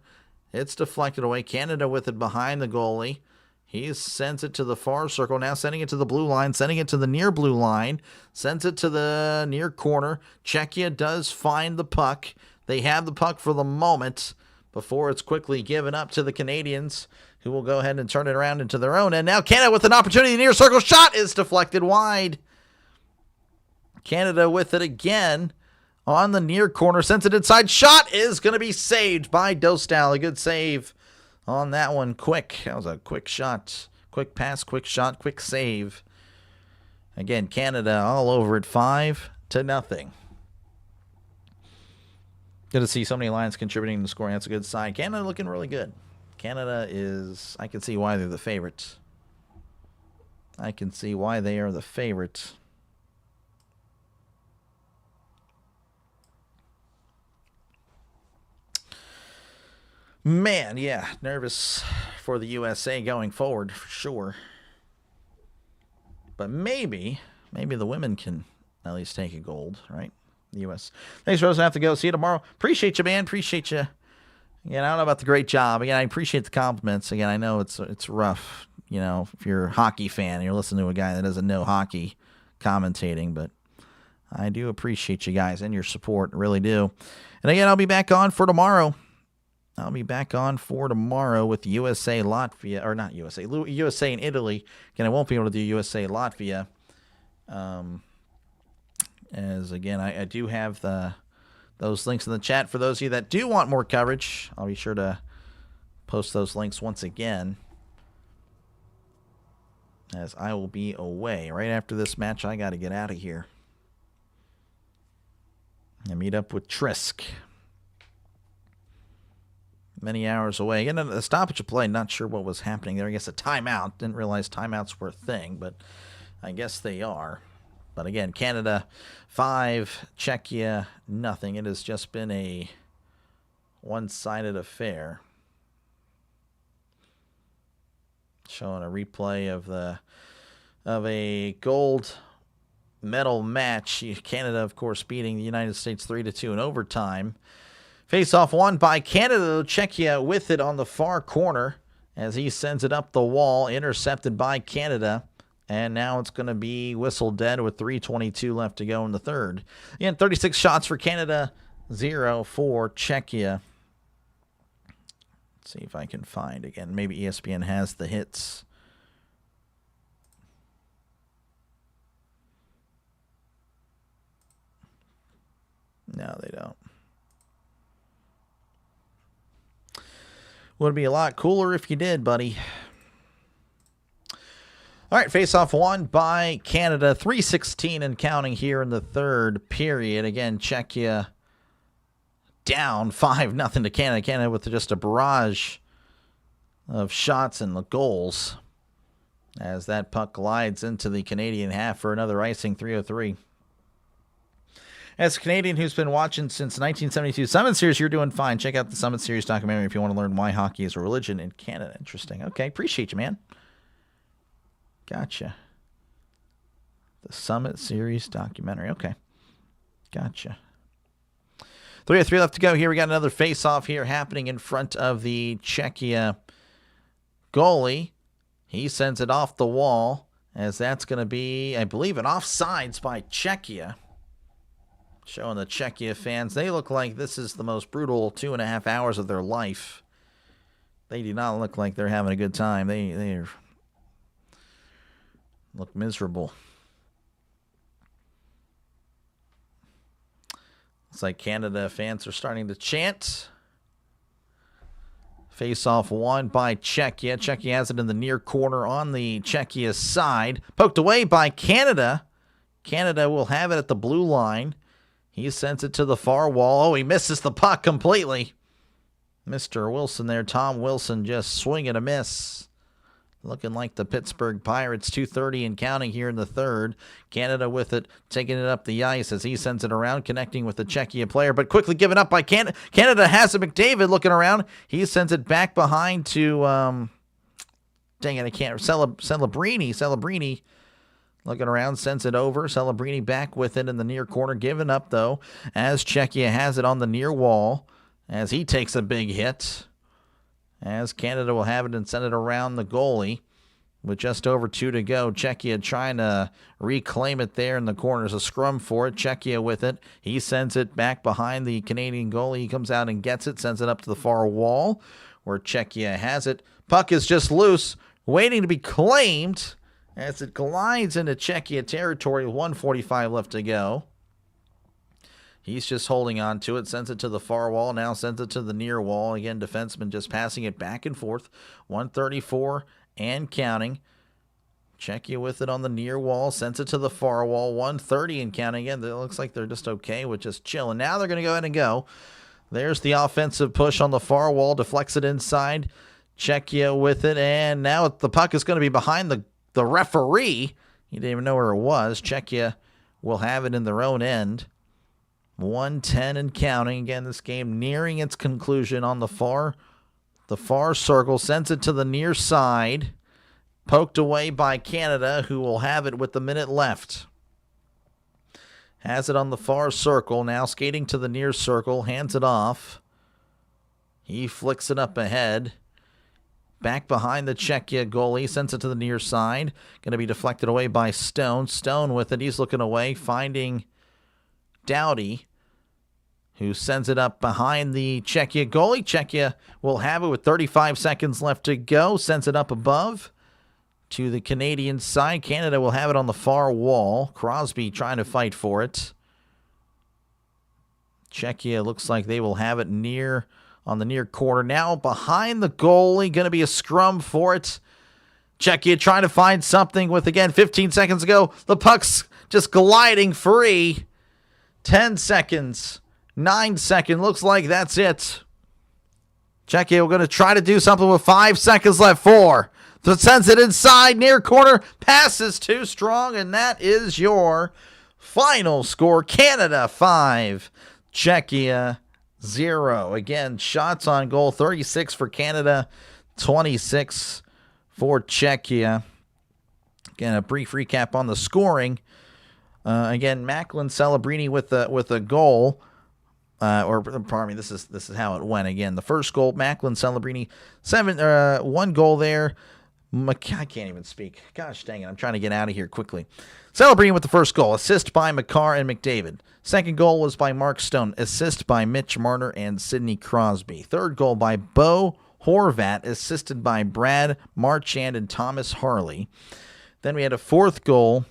It's deflected away. Canada with it behind the goalie. He sends it to the far circle, now sending it to the blue line, sending it to the near blue line, sends it to the near corner. Czechia does find the puck. They have the puck for the moment before it's quickly given up to the Canadians, who will go ahead and turn it around into their own. And now Canada with an opportunity. Near circle shot is deflected wide. Canada with it again. On the near corner, sends it inside. Shot is going to be saved by Dostal. A good save on that one. Quick. That was a quick shot. Quick pass, quick shot, quick save. Again, Canada all over it, 5-0. Good to see so many Lions contributing to scoring. That's a good sign. Canada looking really good. Canada is, I can see why they're the favorites. I can see why they are the favorites. Man, yeah, nervous for the USA going forward, for sure. But maybe the women can at least take a gold, right? The U.S. Thanks, Rose. I have to go. See you tomorrow. Appreciate you, man. Appreciate you. Again, I don't know about the great job. Again, I appreciate the compliments. Again, I know it's rough, you know, if you're a hockey fan and you're listening to a guy that doesn't know hockey commentating, but I do appreciate you guys and your support. I really do. And again, I'll be back on for tomorrow. With USA, Latvia, or not USA, USA and Italy. Again, I won't be able to do USA, Latvia. As again, I do have those links in the chat for those of you that do want more coverage. I'll be sure to post those links once again, as I will be away right after this match. I got to get out of here and meet up with Trisk. Many hours away. Again, a stoppage of play. Not sure what was happening there. I guess a timeout. Didn't realize timeouts were a thing, but I guess they are. But again, Canada 5, Czechia nothing. It has just been a one-sided affair. Showing a replay of a gold medal match. Canada, of course, beating the United States 3-2 in overtime. Face-off won by Canada. Czechia with it on the far corner as he sends it up the wall, intercepted by Canada. And now it's going to be whistled dead with 3:22 left to go in the third. Again, 36 shots for Canada, 0 for Czechia. Let's see if I can find, again, maybe ESPN has the hits. No, they don't. Would be a lot cooler if you did, buddy. All right, face-off won by Canada. 3:16 and counting here in the third period. Again, Czechia down 5-0 to Canada. Canada with just a barrage of shots and the goals as that puck glides into the Canadian half for another icing, 3:03. As a Canadian who's been watching since 1972 Summit Series, you're doing fine. Check out the Summit Series documentary if you want to learn why hockey is a religion in Canada. Interesting. Okay, appreciate you, man. Gotcha. The Summit Series documentary. Okay. Gotcha. 3:03 left to go here. We got another face-off here happening in front of the Czechia goalie. He sends it off the wall as that's going to be, I believe, an offsides by Czechia. Showing the Czechia fans, they look like this is the most brutal 2.5 hours of their life. They do not look like they're having a good time. They look miserable. It's like Canada fans are starting to chant. Face-off won by Czechia. Czechia has it in the near corner on the Czechia side. Poked away by Canada. Canada will have it at the blue line. He sends it to the far wall. Oh, he misses the puck completely. Mr. Wilson there, Tom Wilson, just swing and a miss. Looking like the Pittsburgh Pirates, 2:30 and counting here in the third. Canada with it, taking it up the ice as he sends it around, connecting with the Czechia player, but quickly given up by Canada. Canada has it, McDavid looking around. He sends it back behind to, dang it, I can't, Celebrini. Looking around, sends it over. Celebrini back with it in the near corner. Given up, though, as Czechia has it on the near wall. As he takes a big hit. As Canada will have it and send it around the goalie. With just over 2 to go. Czechia trying to reclaim it there in the corner. There's a scrum for it. Czechia with it. He sends it back behind the Canadian goalie. He comes out and gets it. Sends it up to the far wall where Czechia has it. Puck is just loose. Waiting to be claimed. As it glides into Czechia territory, 1:45 left to go. He's just holding on to it, sends it to the far wall, now sends it to the near wall. Again, defenseman just passing it back and forth. 1:34 and counting. Czechia with it on the near wall, sends it to the far wall. 1:30 and counting. Again, it looks like they're just okay with just chilling. Now they're going to go ahead and go. There's the offensive push on the far wall, deflects it inside. Czechia with it, and now the puck is going to be behind the referee. He didn't even know where it was. Czechia will have it in their own end. 1:10 and counting. Again, this game nearing its conclusion on the far circle. Sends it to the near side. Poked away by Canada, who will have it with the minute left. Has it on the far circle. Now skating to the near circle. Hands it off. He flicks it up ahead. Back behind the Czechia goalie. Sends it to the near side. Going to be deflected away by Stone. Stone with it. He's looking away. Finding Doughty, who sends it up behind the Czechia goalie. Czechia will have it with 35 seconds left to go. Sends it up above to the Canadian side. Canada will have it on the far wall. Crosby trying to fight for it. Czechia looks like they will have it on the near corner. Now behind the goalie. Going to be a scrum for it. Czechia trying to find something with, again, 15 seconds ago. The puck's just gliding free. 10 seconds. 9 seconds. Looks like that's it. Czechia, we're going to try to do something with 5 seconds left. 4. So sends it inside, near corner. Passes too strong, and that is your final score. Canada 5. Czechia 0. Again, shots on goal, 36 for Canada, 26 for Czechia. Again, a brief recap on the scoring. Again, Macklin Celebrini with a goal. Pardon me, this is how it went again. The first goal, Macklin Celebrini, 1 goal there. I can't even speak. Gosh dang it, I'm trying to get out of here quickly. Celebrini with the first goal, assist by McCarr and McDavid. Second goal was by Mark Stone, assist by Mitch Marner and Sidney Crosby. Third goal by Bo Horvat, assisted by Brad Marchand and Thomas Harley. Then we had a fourth goal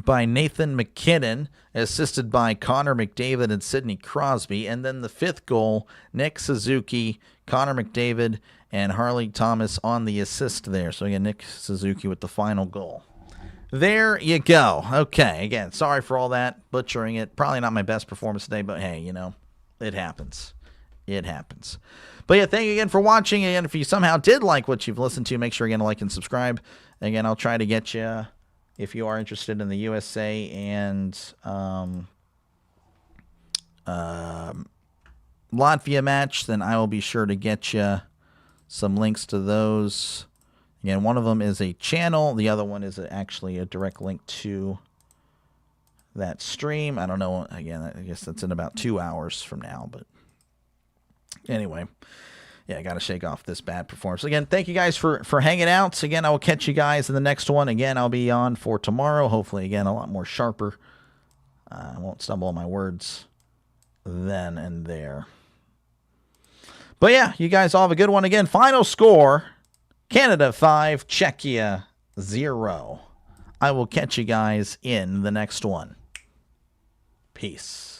by Nathan McKinnon, assisted by Connor McDavid and Sidney Crosby. And then the fifth goal, Nick Suzuki, Connor McDavid, and Harley Thomas on the assist there. So again, Nick Suzuki with the final goal. There you go. Okay, again, sorry for all that, butchering it. Probably not my best performance today, but hey, it happens. It happens. But yeah, thank you again for watching. Again, if you somehow did like what you've listened to, make sure again to like and subscribe. Again, I'll try to get you, if you are interested in the USA and Latvia match, then I will be sure to get you some links to those. Again, one of them is a channel. The other one is actually a direct link to that stream. I don't know. Again, I guess that's in about 2 hours from now. But anyway, yeah, I got to shake off this bad performance. Again, thank you guys for hanging out. Again, I will catch you guys in the next one. Again, I'll be on for tomorrow. Hopefully, again, a lot more sharper. I won't stumble on my words then and there. But yeah, you guys all have a good one. Again, final score, Canada 5, Czechia 0. I will catch you guys in the next one. Peace.